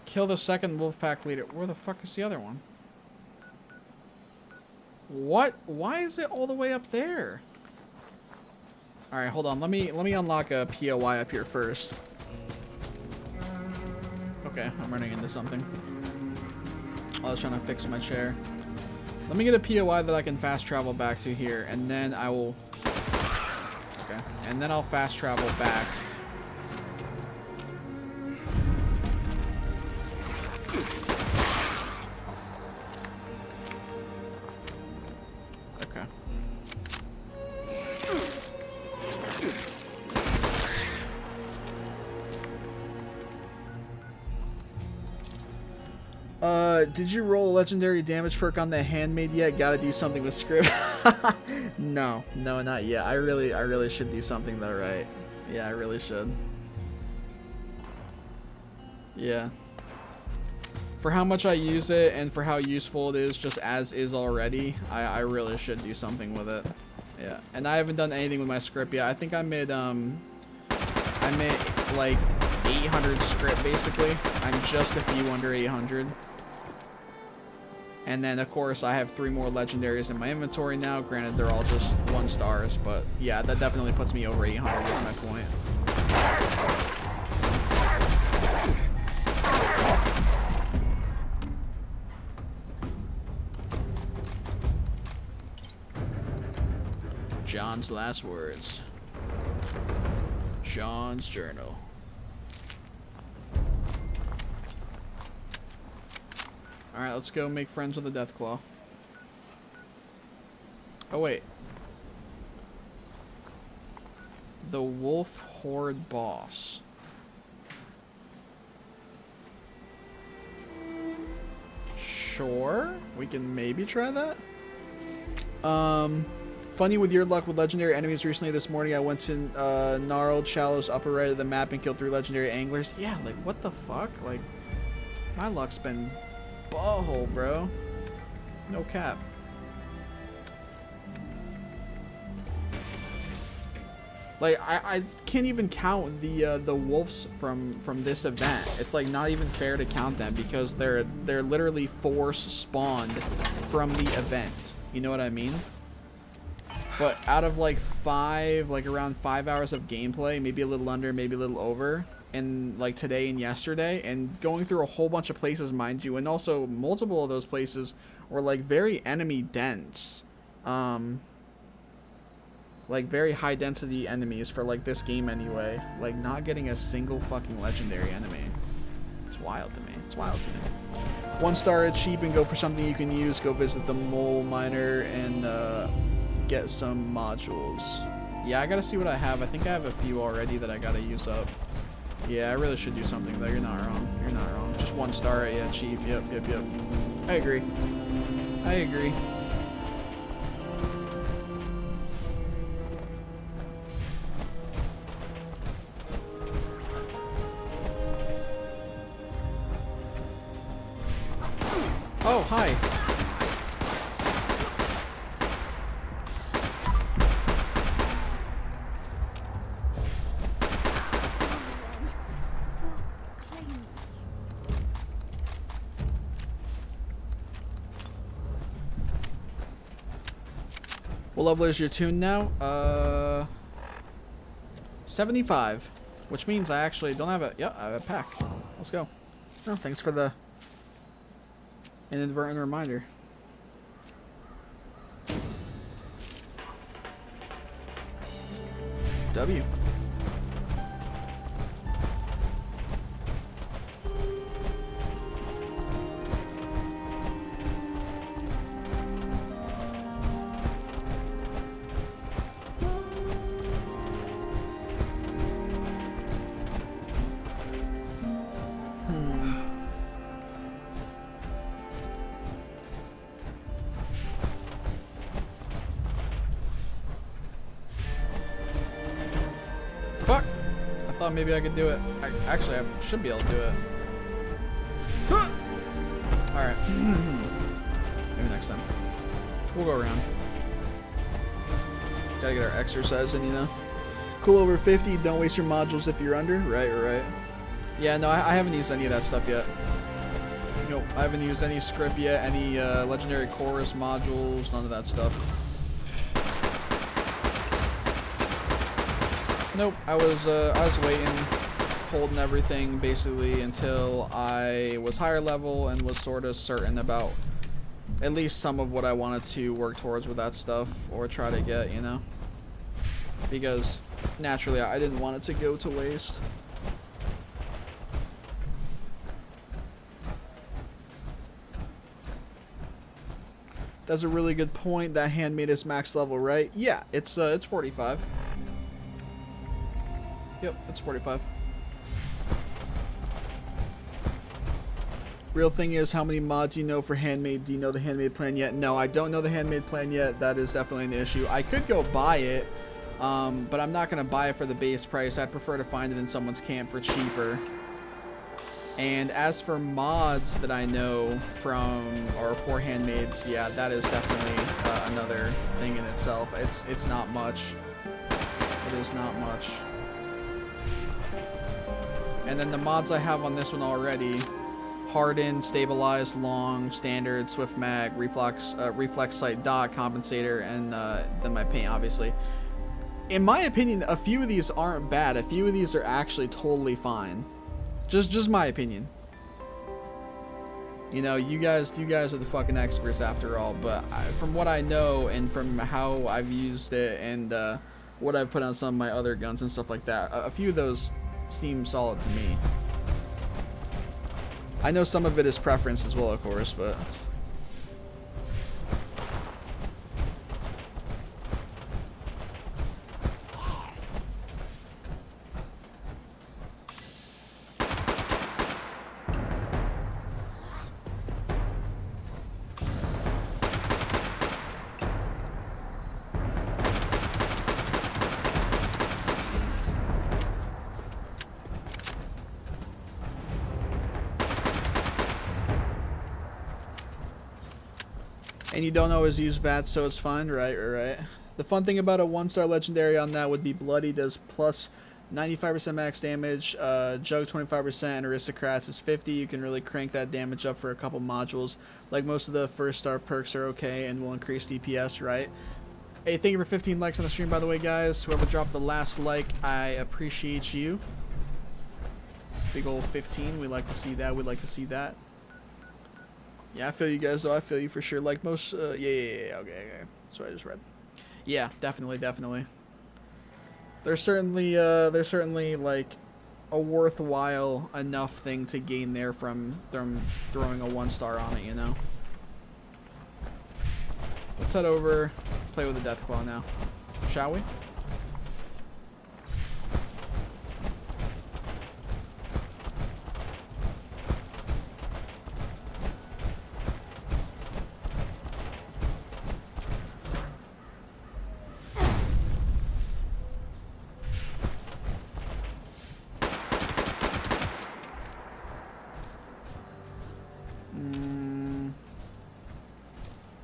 S1: Kill the second Wolfpack leader. Where the fuck is the other one? What? Why is it all the way up there? Alright, hold on. Let me unlock a POI up here first. Okay, I'm running into something. I was trying to fix my chair. Let me get a POI that I can fast travel back to here, and then I will... Okay, and then I'll fast travel back. Did you roll a legendary damage perk on the handmaid yet? Gotta do something with script. No, not yet. I really should do something though, right? Yeah, I really should. Yeah. For how much I use it and for how useful it is just as is already, I really should do something with it. Yeah. And I haven't done anything with my script yet. I think I made like 800 script basically. I'm just a few under 800. And then, of course, I have 3 more legendaries in my inventory now. Granted, they're all just 1 stars, but yeah, that definitely puts me over 800 is my point. John's last words. John's journal. Alright, let's go make friends with the Deathclaw. Oh, wait. The Wolf Horde boss. Sure. We can maybe try that. funny with your luck with legendary enemies recently. This morning I went to gnarled shallows upper right of the map and killed 3 legendary anglers. Yeah, like what the fuck? Like my luck's been butthole, bro. No cap. Like I can't even count the wolves from this event. It's like not even fair to count them because they're literally force spawned from the event. You know what I mean? But out of like around 5 hours of gameplay, maybe a little under, maybe a little over, and like today and yesterday, and going through a whole bunch of places, mind you, and also multiple of those places were like very enemy dense. Like very high density enemies for like this game anyway. Like not getting a single fucking legendary enemy. It's wild to me. It's wild to me. 1 star is cheap and go for something you can use. Go visit the mole miner and get some modules. Yeah, I gotta see what I have. I think I have a few already that I gotta use up. Yeah, I really should do something though. You're not wrong. You're not wrong. Just 1 star, yeah, cheap. Yep. I agree. I agree. Oh, hi. What level is your tune now? 75, which means I actually don't have a, yeah, I have a pack. Let's go. Oh, thanks for the inadvertent reminder. W. Fuck! I thought maybe I could do it. Actually, I should be able to do it. Alright. Maybe next time. We'll go around. Gotta get our exercise in, you know? Cool over 50, don't waste your modules if you're under. Right. Yeah, no, I haven't used any of that stuff yet. Nope, I haven't used any script yet, any legendary chorus modules, none of that stuff. Nope, I was waiting, holding everything basically until I was higher level and was sort of certain about at least some of what I wanted to work towards with that stuff or try to get, you know? Because naturally I didn't want it to go to waste. That's a really good point. That handmade is max level, right? Yeah, it's 45. Yep, it's 45. Real thing is, how many mods do you know for handmade? Do you know the handmade plan yet? No, I don't know the handmade plan yet. That is definitely an issue. I could go buy it, but I'm not going to buy it for the base price. I'd prefer to find it in someone's camp for cheaper. And as for mods that I know from, or for handmaids, yeah, that is definitely another thing in itself. It's not much. It is not much. And then the mods I have on this one already: harden, stabilize, long, standard, swift mag, reflex sight, dot, compensator, and then my paint, obviously. In my opinion, a few of these aren't bad. A few of these are actually totally fine. Just my opinion. You know, you guys are the fucking experts after all. But from what I know and from how I've used it and what I've put on some of my other guns and stuff like that, a few of those seem solid to me. I know some of it is preference as well, of course, but And you don't always use VATS, so it's fine. Right. The fun thing about a 1-star legendary on that would be Bloody does plus 95% max damage, Jug 25%, and Aristocrats is 50. You can really crank that damage up for a couple modules. Like most of the 1-star perks are okay and will increase DPS, right? Hey, thank you for 15 likes on the stream, by the way, guys. Whoever dropped the last like, I appreciate you. Big old 15. We like to see that. We like to see that. Yeah, I feel you guys, though. I feel you for sure. Like most, yeah. Okay. That's what I just read. Yeah, definitely. There's certainly like a worthwhile enough thing to gain there from them throwing a 1-star on it, you know. Let's head over, play with the Deathclaw now, shall we?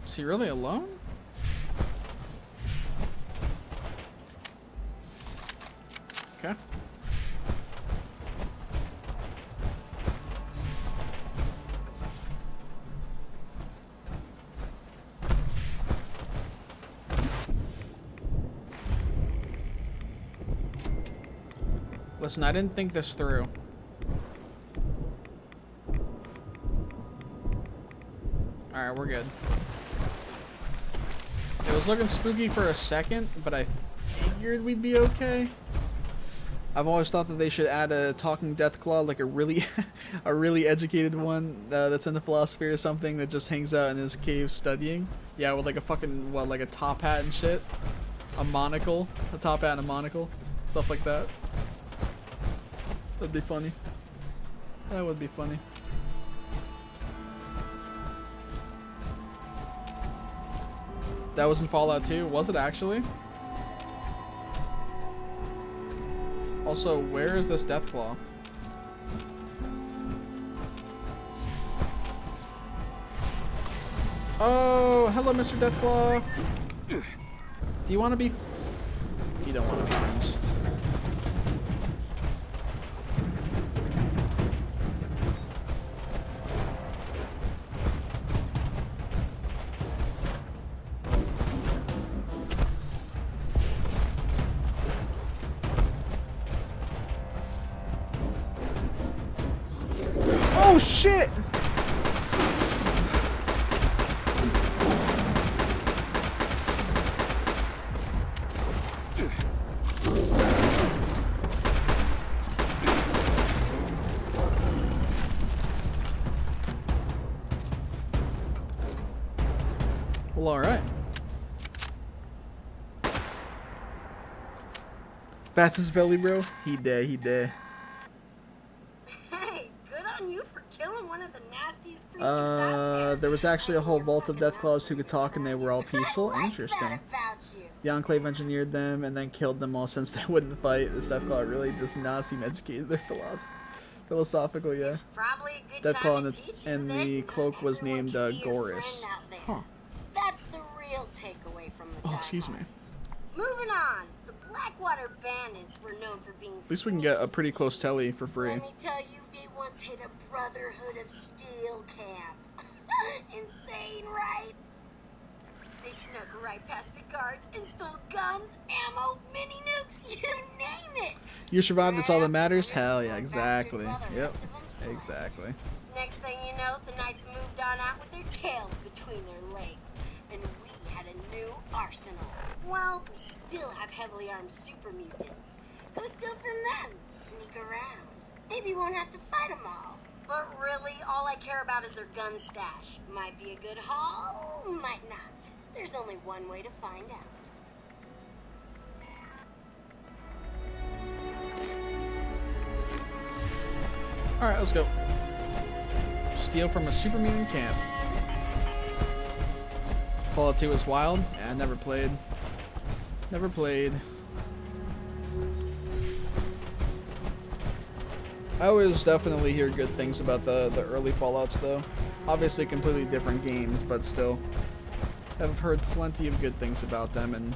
S1: Is he really alone? Okay. Listen, I didn't think this through. Alright, we're good. It was looking spooky for a second, but I figured we'd be okay. I've always thought that they should add a talking Deathclaw, like a really a really educated one that's into philosophy or something that just hangs out in his cave studying. Yeah, with like a fucking, what, like a top hat and shit? A monocle? A top hat and a monocle? Stuff like that. That'd be funny. That would be funny. That was in Fallout 2? Was it actually? Also, where is this Deathclaw? Oh, hello, Mr. Deathclaw. Do you want to be... You don't want to be friends. Oh shit! Well, alright. That's his belly, bro. He dead. There was actually a whole vault of Deathclaws who could talk and they were all peaceful. Interesting. The Enclave engineered them and then killed them all since they wouldn't fight. This Deathclaw really does not seem educated. They're philosophical, yeah. Deathclaw and the cloak was named Goris. Huh.
S7: That's the real takeaway from the
S1: excuse me.
S7: Moving on. The Blackwater Bandits were known for being...
S1: At least we can get a pretty close telly for free.
S7: Let me tell you, they once hit a Brotherhood of Steel camp. Insane, right? They snuck right past the guards and stole guns, ammo, mini nukes, you name it.
S1: You survived, that's all that matters? Hell yeah, exactly. Yep, exactly.
S7: Next thing you know, the Knights moved on out with their tails between their legs. And we had a new arsenal. Well, we still have heavily armed super mutants. Go steal from them, sneak around. Maybe we won't have to fight them all. But really, all I care about is their gun stash. Might be a good haul, might not. There's only one way to find out.
S1: Alright, let's go. Steal from a super mutant camp. Fallout 2 was wild. Yeah, I never played. Never played. I always definitely hear good things about the early Fallouts, though. Obviously completely different games, but still. have heard plenty of good things about them and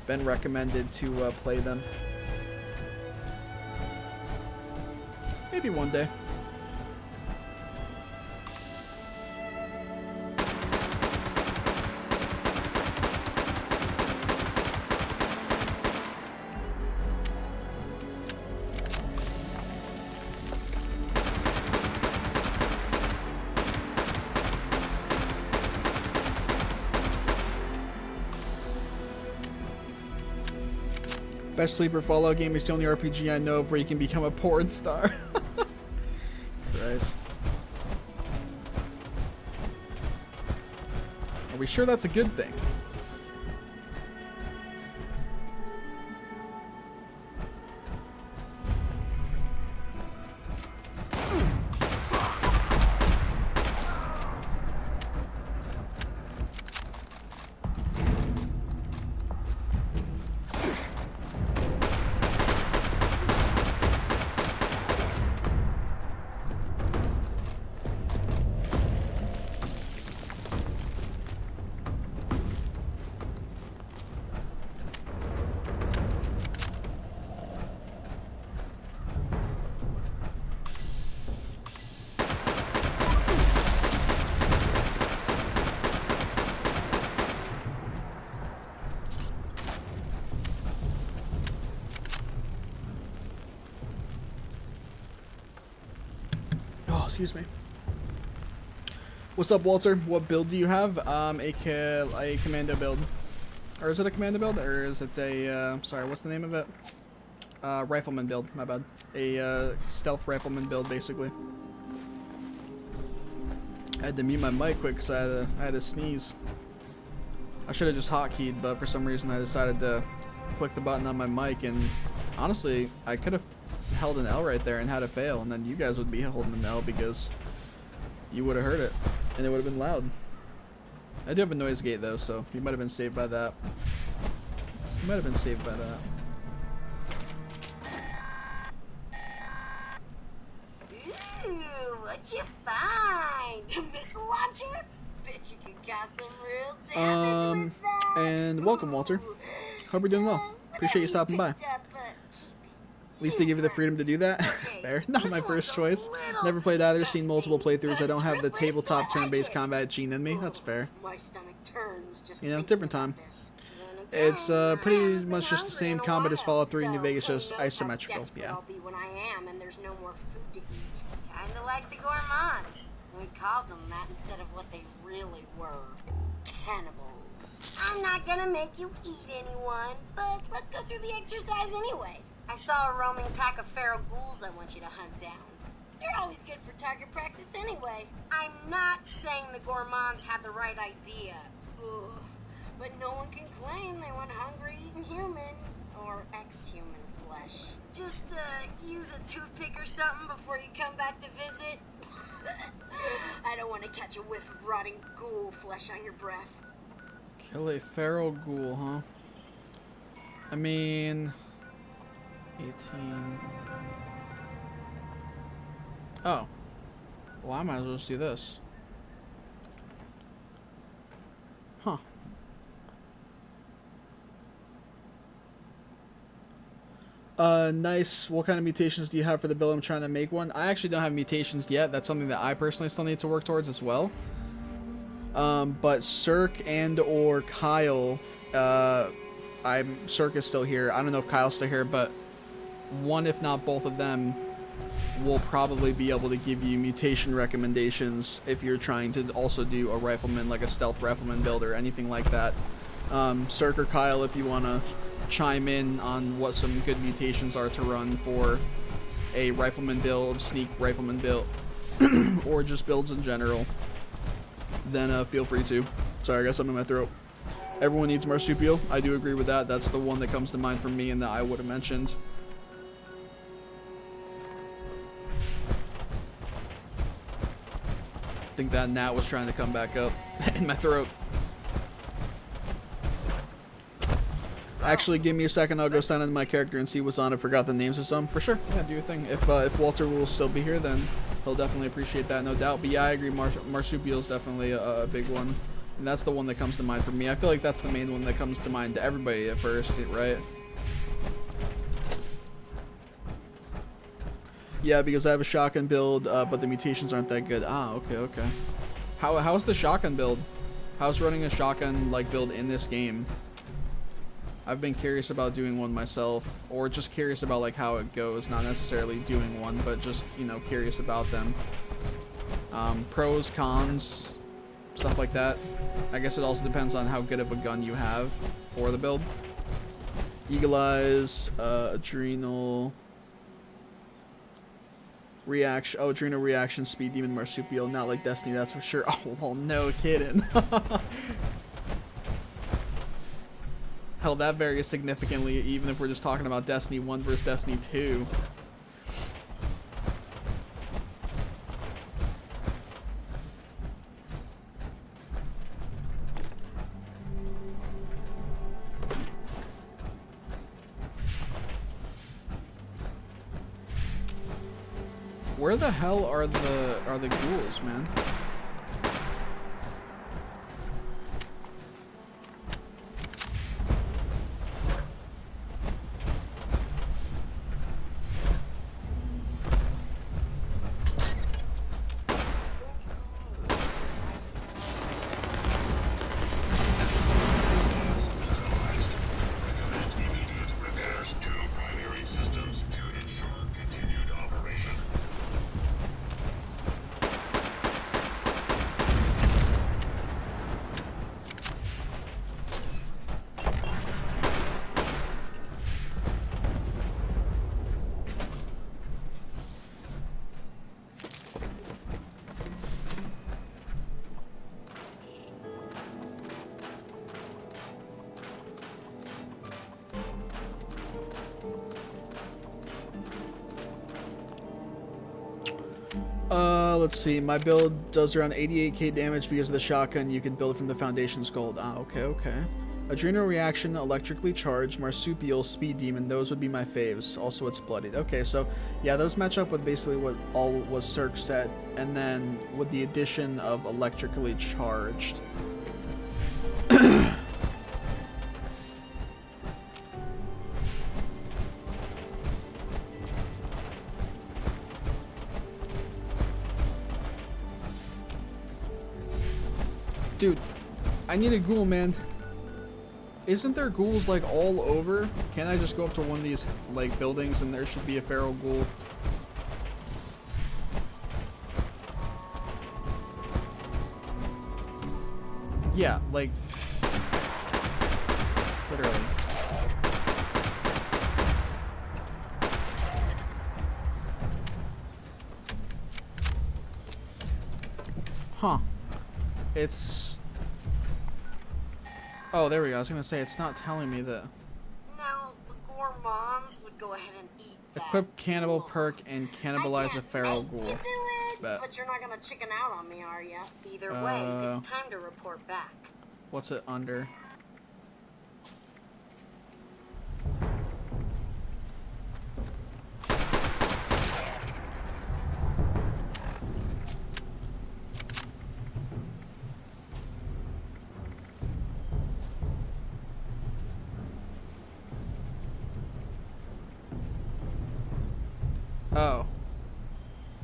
S1: been recommended to play them. Maybe one day. Best sleeper Fallout game is the only RPG I know of where you can become a porn star. Christ. Are we sure that's a good thing? Excuse me. What's up, Walter? What build do you have? A commando build. Or is it a commando build? Or is it a, sorry, what's the name of it? Rifleman build, my bad. A stealth rifleman build, basically. I had to mute my mic quick because I had to sneeze. I should have just hotkeyed, but for some reason I decided to click the button on my mic, and honestly, I could have held an L right there and had it fail, and then you guys would be holding an L because you would have heard it and it would have been loud. I do have a noise gate though, so you might have been saved by that. You might have been saved by that.
S7: Ooh, what'd you find? A missile launcher? Bet you could got some real damage with that.
S1: And welcome, Walter. Hope you're doing well. Appreciate you stopping by. At least they give you the freedom to do that. Fair. Not my first choice. Never played either. Seen multiple playthroughs. I don't have the tabletop turn-based combat gene in me. That's fair. You know, different time. It's pretty much just the same combat as Fallout 3 New Vegas, just isometrical. Yeah.
S7: Kinda like the gourmands. We called them that instead of what they really were. Cannibals. I'm not gonna make you eat anyone, but let's go through the exercise anyway. I saw a roaming pack of feral ghouls I want you to hunt down. They're always good for target practice anyway. I'm not saying the gourmands had the right idea. Ugh. But no one can claim they went hungry eating human or ex-human flesh. Just use a toothpick or something before you come back to visit. I don't want to catch a whiff of rotting ghoul flesh on your breath.
S1: Kill a feral ghoul, huh? I mean... 18... Oh. Well, I might as well just do this. Huh. Nice. What kind of mutations do you have for the build? I'm trying to make one. I actually don't have mutations yet. That's something that I personally still need to work towards as well. But Cirque and or Kyle, Cirque is still here. I don't know if Kyle's still here, but one, if not both of them, will probably be able to give you mutation recommendations if you're trying to also do a rifleman, like a stealth rifleman build or anything like that. Cirque or Kyle, if you want to chime in on what some good mutations are to run for a rifleman build, sneak rifleman build, or just builds in general, then feel free to. Sorry, I got something in my throat. Everyone needs marsupial. I do agree with that. That's the one that comes to mind for me and that I would have mentioned. I think that gnat was trying to come back up in my throat. Actually, give me a second. I'll go sign in my character and see what's on it. Forgot the names of some. For sure. Yeah, do your thing. If Walter will still be here, then he'll definitely appreciate that, no doubt. But yeah, I agree. Marsupial is definitely a big one. And that's the one that comes to mind for me. I feel like that's the main one that comes to mind to everybody at first, right? Yeah, because I have a shotgun build, but the mutations aren't that good. Ah, okay. How's the shotgun build? How's running a shotgun like build in this game? I've been curious about doing one myself, or just curious about like how it goes, not necessarily doing one, but just, you know, curious about them. Pros, cons, stuff like that. I guess it also depends on how good of a gun you have for the build. Eagle Eyes, Adrenal Reaction. Oh, Adrenal Reaction, Speed Demon, Marsupial. Not like Destiny, that's for sure. Oh, well, no kidding. Hell, that varies significantly, even if we're just talking about Destiny 1 versus Destiny 2. Where the hell are the ghouls, man? Let's see. My build does around 88k damage because of the shotgun. You can build from the Foundation's gold. Ah, okay. Adrenal Reaction, Electrically Charged, Marsupial, Speed Demon. Those would be my faves. Also, it's Bloodied. Okay, so yeah, those match up with basically what all was Cirque said, and then with the addition of Electrically Charged. Dude, I need a ghoul, man. Isn't there ghouls like all over? Can't I just go up to one of these like buildings and there should be a feral ghoul? Yeah, like literally. Huh. It's... Oh, there we go. I was going to say, it's not telling me that.
S7: Now, the gourmands would go ahead and eat that.
S1: Equip cannibal perk and cannibalize a feral ghoul.
S7: You do it, but you're not going to chicken out on me, are ya? Either way, it's time to report back.
S1: What's it under?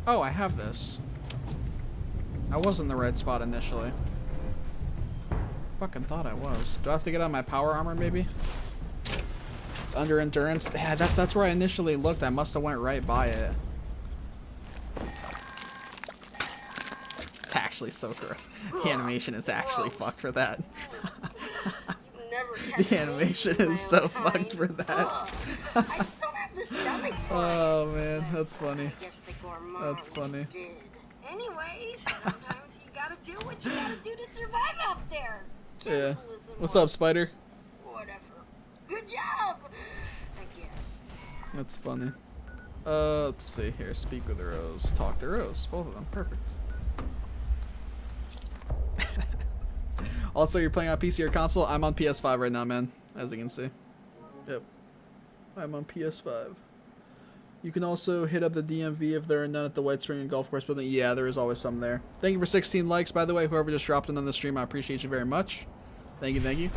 S1: Oh, I have this. I was in the right spot initially. Fucking thought I was. Do I have to get on my power armor, maybe? Under endurance? Yeah, that's where I initially looked. I must have went right by it. It's actually so gross. The animation is actually fucked for that. The animation is so fucked for that.
S7: I just don't have the stomach for it.
S1: Oh man, that's funny.
S7: I guess the gourmand
S1: That's funny.
S7: did. Anyways, sometimes you gotta do what you gotta do to survive out there.
S1: Yeah. What's up, Spider?
S7: Whatever. Good job, I guess.
S1: That's funny. Let's see here. Speak with Rose. Talk to Rose. Both of them. Perfect. Also, you're playing on PC or console? I'm on PS5 right now, man. As you can see. Yep. I'm on PS5. You can also hit up the DMV if there are none at the White Spring and Golf Course building. Yeah, there is always some there. Thank you for 16 likes, by the way. Whoever just dropped in on the stream, I appreciate you very much. Thank you, thank you.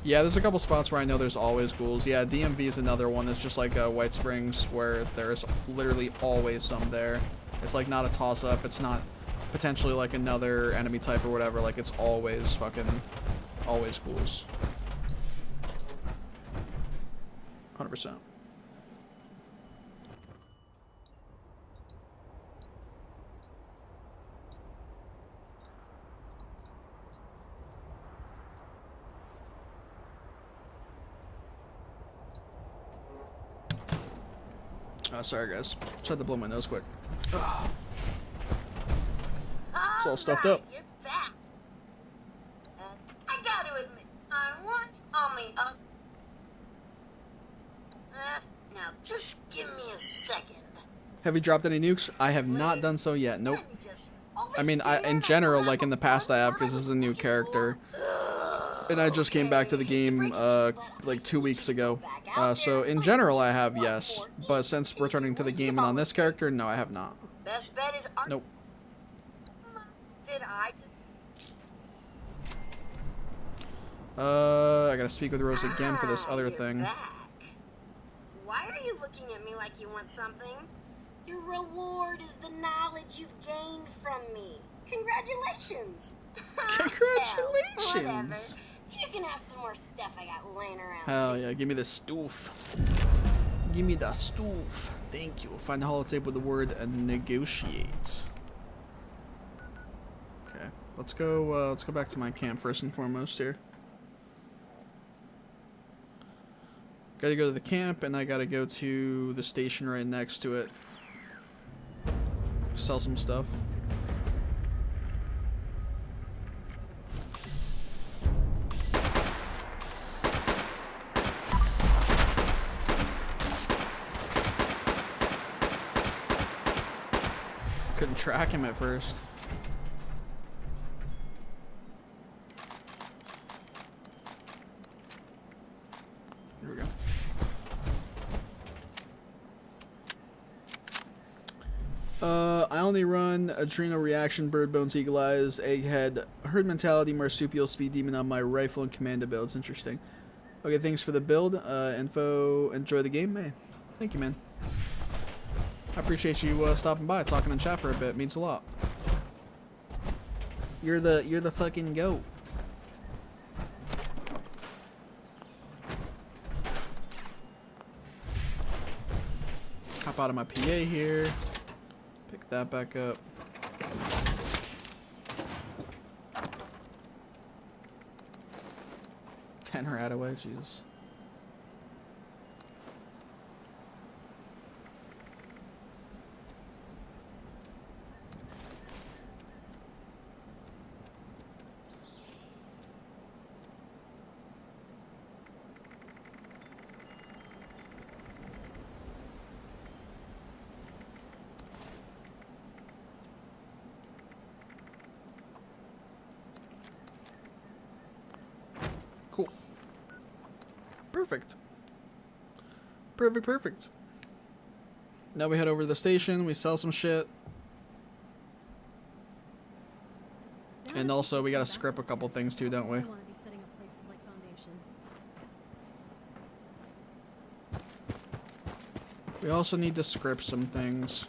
S1: Yeah, there's a couple spots where I know there's always ghouls. Yeah, DMV is another one that's just like White Springs, where there's literally always some there. It's like not a toss-up. It's not potentially like another enemy type or whatever. Like, it's always fucking always ghouls. 100%. Sorry guys, just had to blow my nose quick. Ugh. It's all stuffed up.
S7: You're back. I gotta admit, on the other. Now just give me a second.
S1: Have you dropped any nukes? I have not done so yet. Nope. I mean, in general, like in the past I have, because this is a new character. And I just came back to the game like 2 weeks ago. So in general I have, yes. But since returning to the game and on this character, no, I have not.
S7: Best bet is
S1: nope.
S7: Did I
S1: gotta speak with Rose again for this other thing.
S7: Back. Why are you looking at me like you want something? Your reward is the knowledge you've gained from me. Congratulations!
S1: Congratulations!
S7: Hell, you can have some more stuff I got laying around.
S1: Hell yeah, give me the stoof. Give me the stoof. Thank you. Find the holotape with the word negotiate. Okay, let's go back to my camp first and foremost here. Gotta go to the camp, and I gotta go to the station right next to it. Sell some stuff. Couldn't track him at first. Here we go. I only run Adrenal Reaction, Bird Bones, Eagle Eyes, Egghead, Herd Mentality, Marsupial, Speed Demon on my rifle and Commando builds. Interesting. Okay, thanks for the build. Info, enjoy the game, man. Thank you, man. I appreciate you stopping by, talking in chat for a bit. It means a lot. You're the fucking goat. Hop out of my PA here. Pick that back up. Tenor out away, Jesus. Cool. Perfect. Perfect, perfect. Now we head over to the station, we sell some shit. And also we gotta script a couple things too, don't we? We also need to script some things.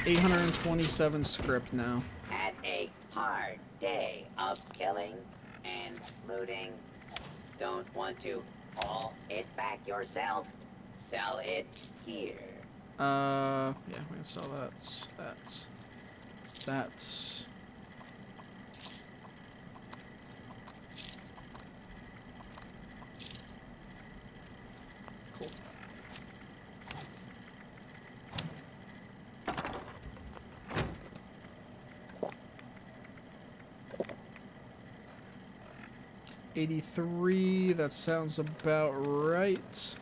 S1: $827 script now.
S4: Had a hard day of killing and looting. Don't want to haul it back yourself? Sell it here.
S1: Yeah, we can sell that. That's. Cool. $83, that sounds about right.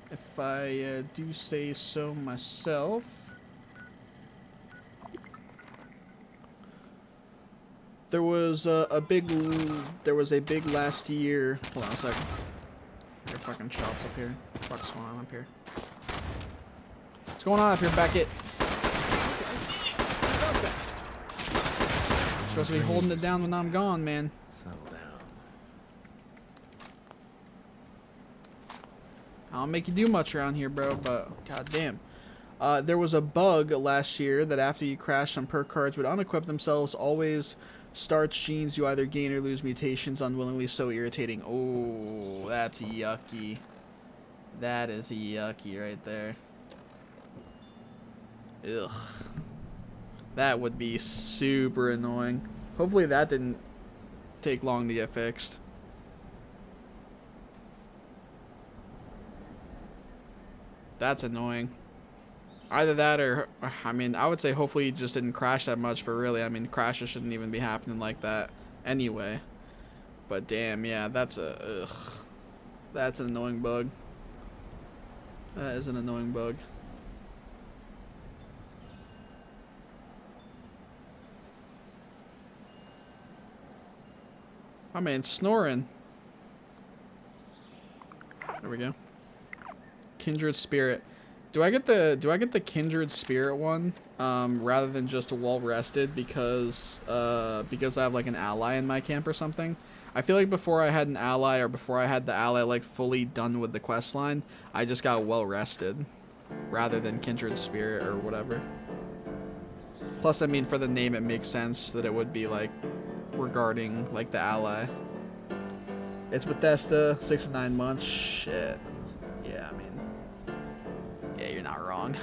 S1: If I do say so myself. There was a big last year. Hold on a second. There are fucking shots up here. What the fuck's going on up here? What's going on up here, Beckett? You're supposed to be holding it down when I'm gone, man.
S2: Settle down.
S1: I don't make you do much around here, bro, but goddamn. There was a bug last year that after you crash, some perk cards would unequip themselves. Always starts genes you either gain or lose mutations unwillingly. So irritating. Oh, that's yucky. That is yucky right there. Ugh. That would be super annoying. Hopefully that didn't take long to get fixed. That's annoying. Either that or, I mean, I would say hopefully it just didn't crash that much, but really, I mean, crashes shouldn't even be happening like that anyway. But damn, yeah, that's a, ugh. That's an annoying bug. That is an annoying bug. My man's snoring. There we go. Kindred Spirit. Do I get the Kindred Spirit one rather than just a Well Rested because I have like an ally in my camp or something? I feel like before I had an ally or before I had the ally like fully done with the quest line, I just got Well Rested rather than Kindred Spirit or whatever. Plus, I mean, for the name, it makes sense that it would be like regarding like the ally. It's Bethesda, 6 to 9 months. Shit. Yeah, I mean. Yeah, you're not wrong.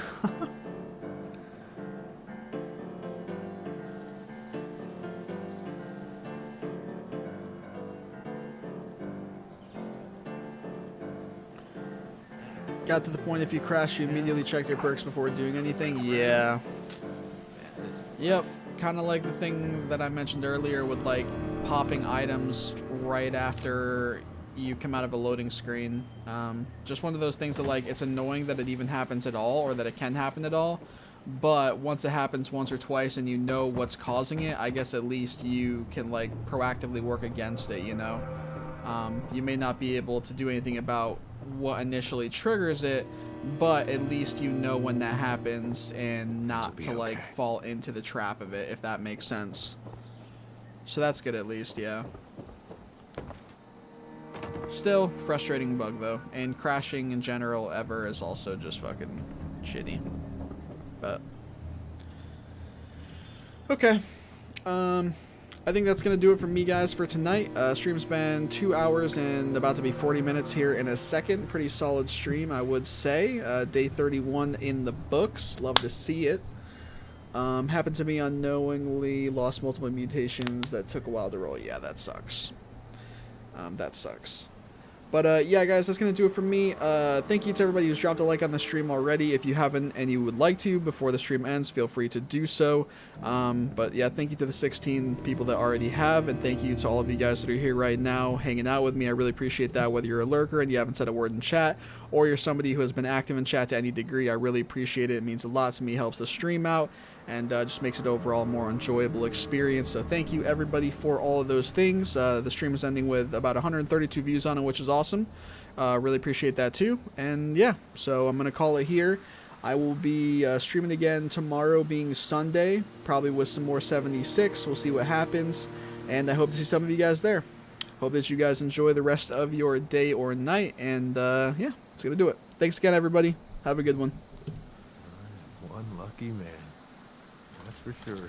S1: Got to the point if you crash, you immediately check your perks before doing anything. Yeah. Yep. Kind of like the thing that I mentioned earlier with like popping items right after you come out of a loading screen. Just one of those things that like it's annoying that it even happens at all or that it can happen at all, but once it happens once or twice and you know what's causing it, I guess at least you can like proactively work against it, you know. You may not be able to do anything about what initially triggers it, but at least you know when that happens and not to like fall into the trap of it, if that makes sense. So that's good at least, yeah. Still, frustrating bug though, and crashing in general ever is also just fucking shitty. But okay, I think that's gonna do it for me, guys, for tonight. Stream's been 2 hours and about to be 40 minutes here in a second. Pretty solid stream, I would say. Day 31 in the books. Love to see it. Happened to me unknowingly. Lost multiple mutations that took a while to roll. Yeah, that sucks. That sucks. But yeah, guys, that's going to do it for me. Thank you to everybody who's dropped a like on the stream already. If you haven't and you would like to before the stream ends, feel free to do so. But yeah, thank you to the 16 people that already have, and thank you to all of you guys that are here right now hanging out with me. I really appreciate that, whether you're a lurker and you haven't said a word in chat, or you're somebody who has been active in chat to any degree. I really appreciate it. It means a lot to me, helps the stream out, and just makes it overall a more enjoyable experience. So thank you everybody for all of those things. The stream is ending with about 132 views on it, which is awesome. Really appreciate that too. And yeah, so I'm gonna call it here. I will be streaming again tomorrow, being Sunday, probably with some more 76. We'll see what happens, and I hope to see some of you guys there. Hope that you guys enjoy the rest of your day or night, and yeah, that's gonna do it. Thanks again, everybody. Have a good one.
S2: One lucky man. That's for sure.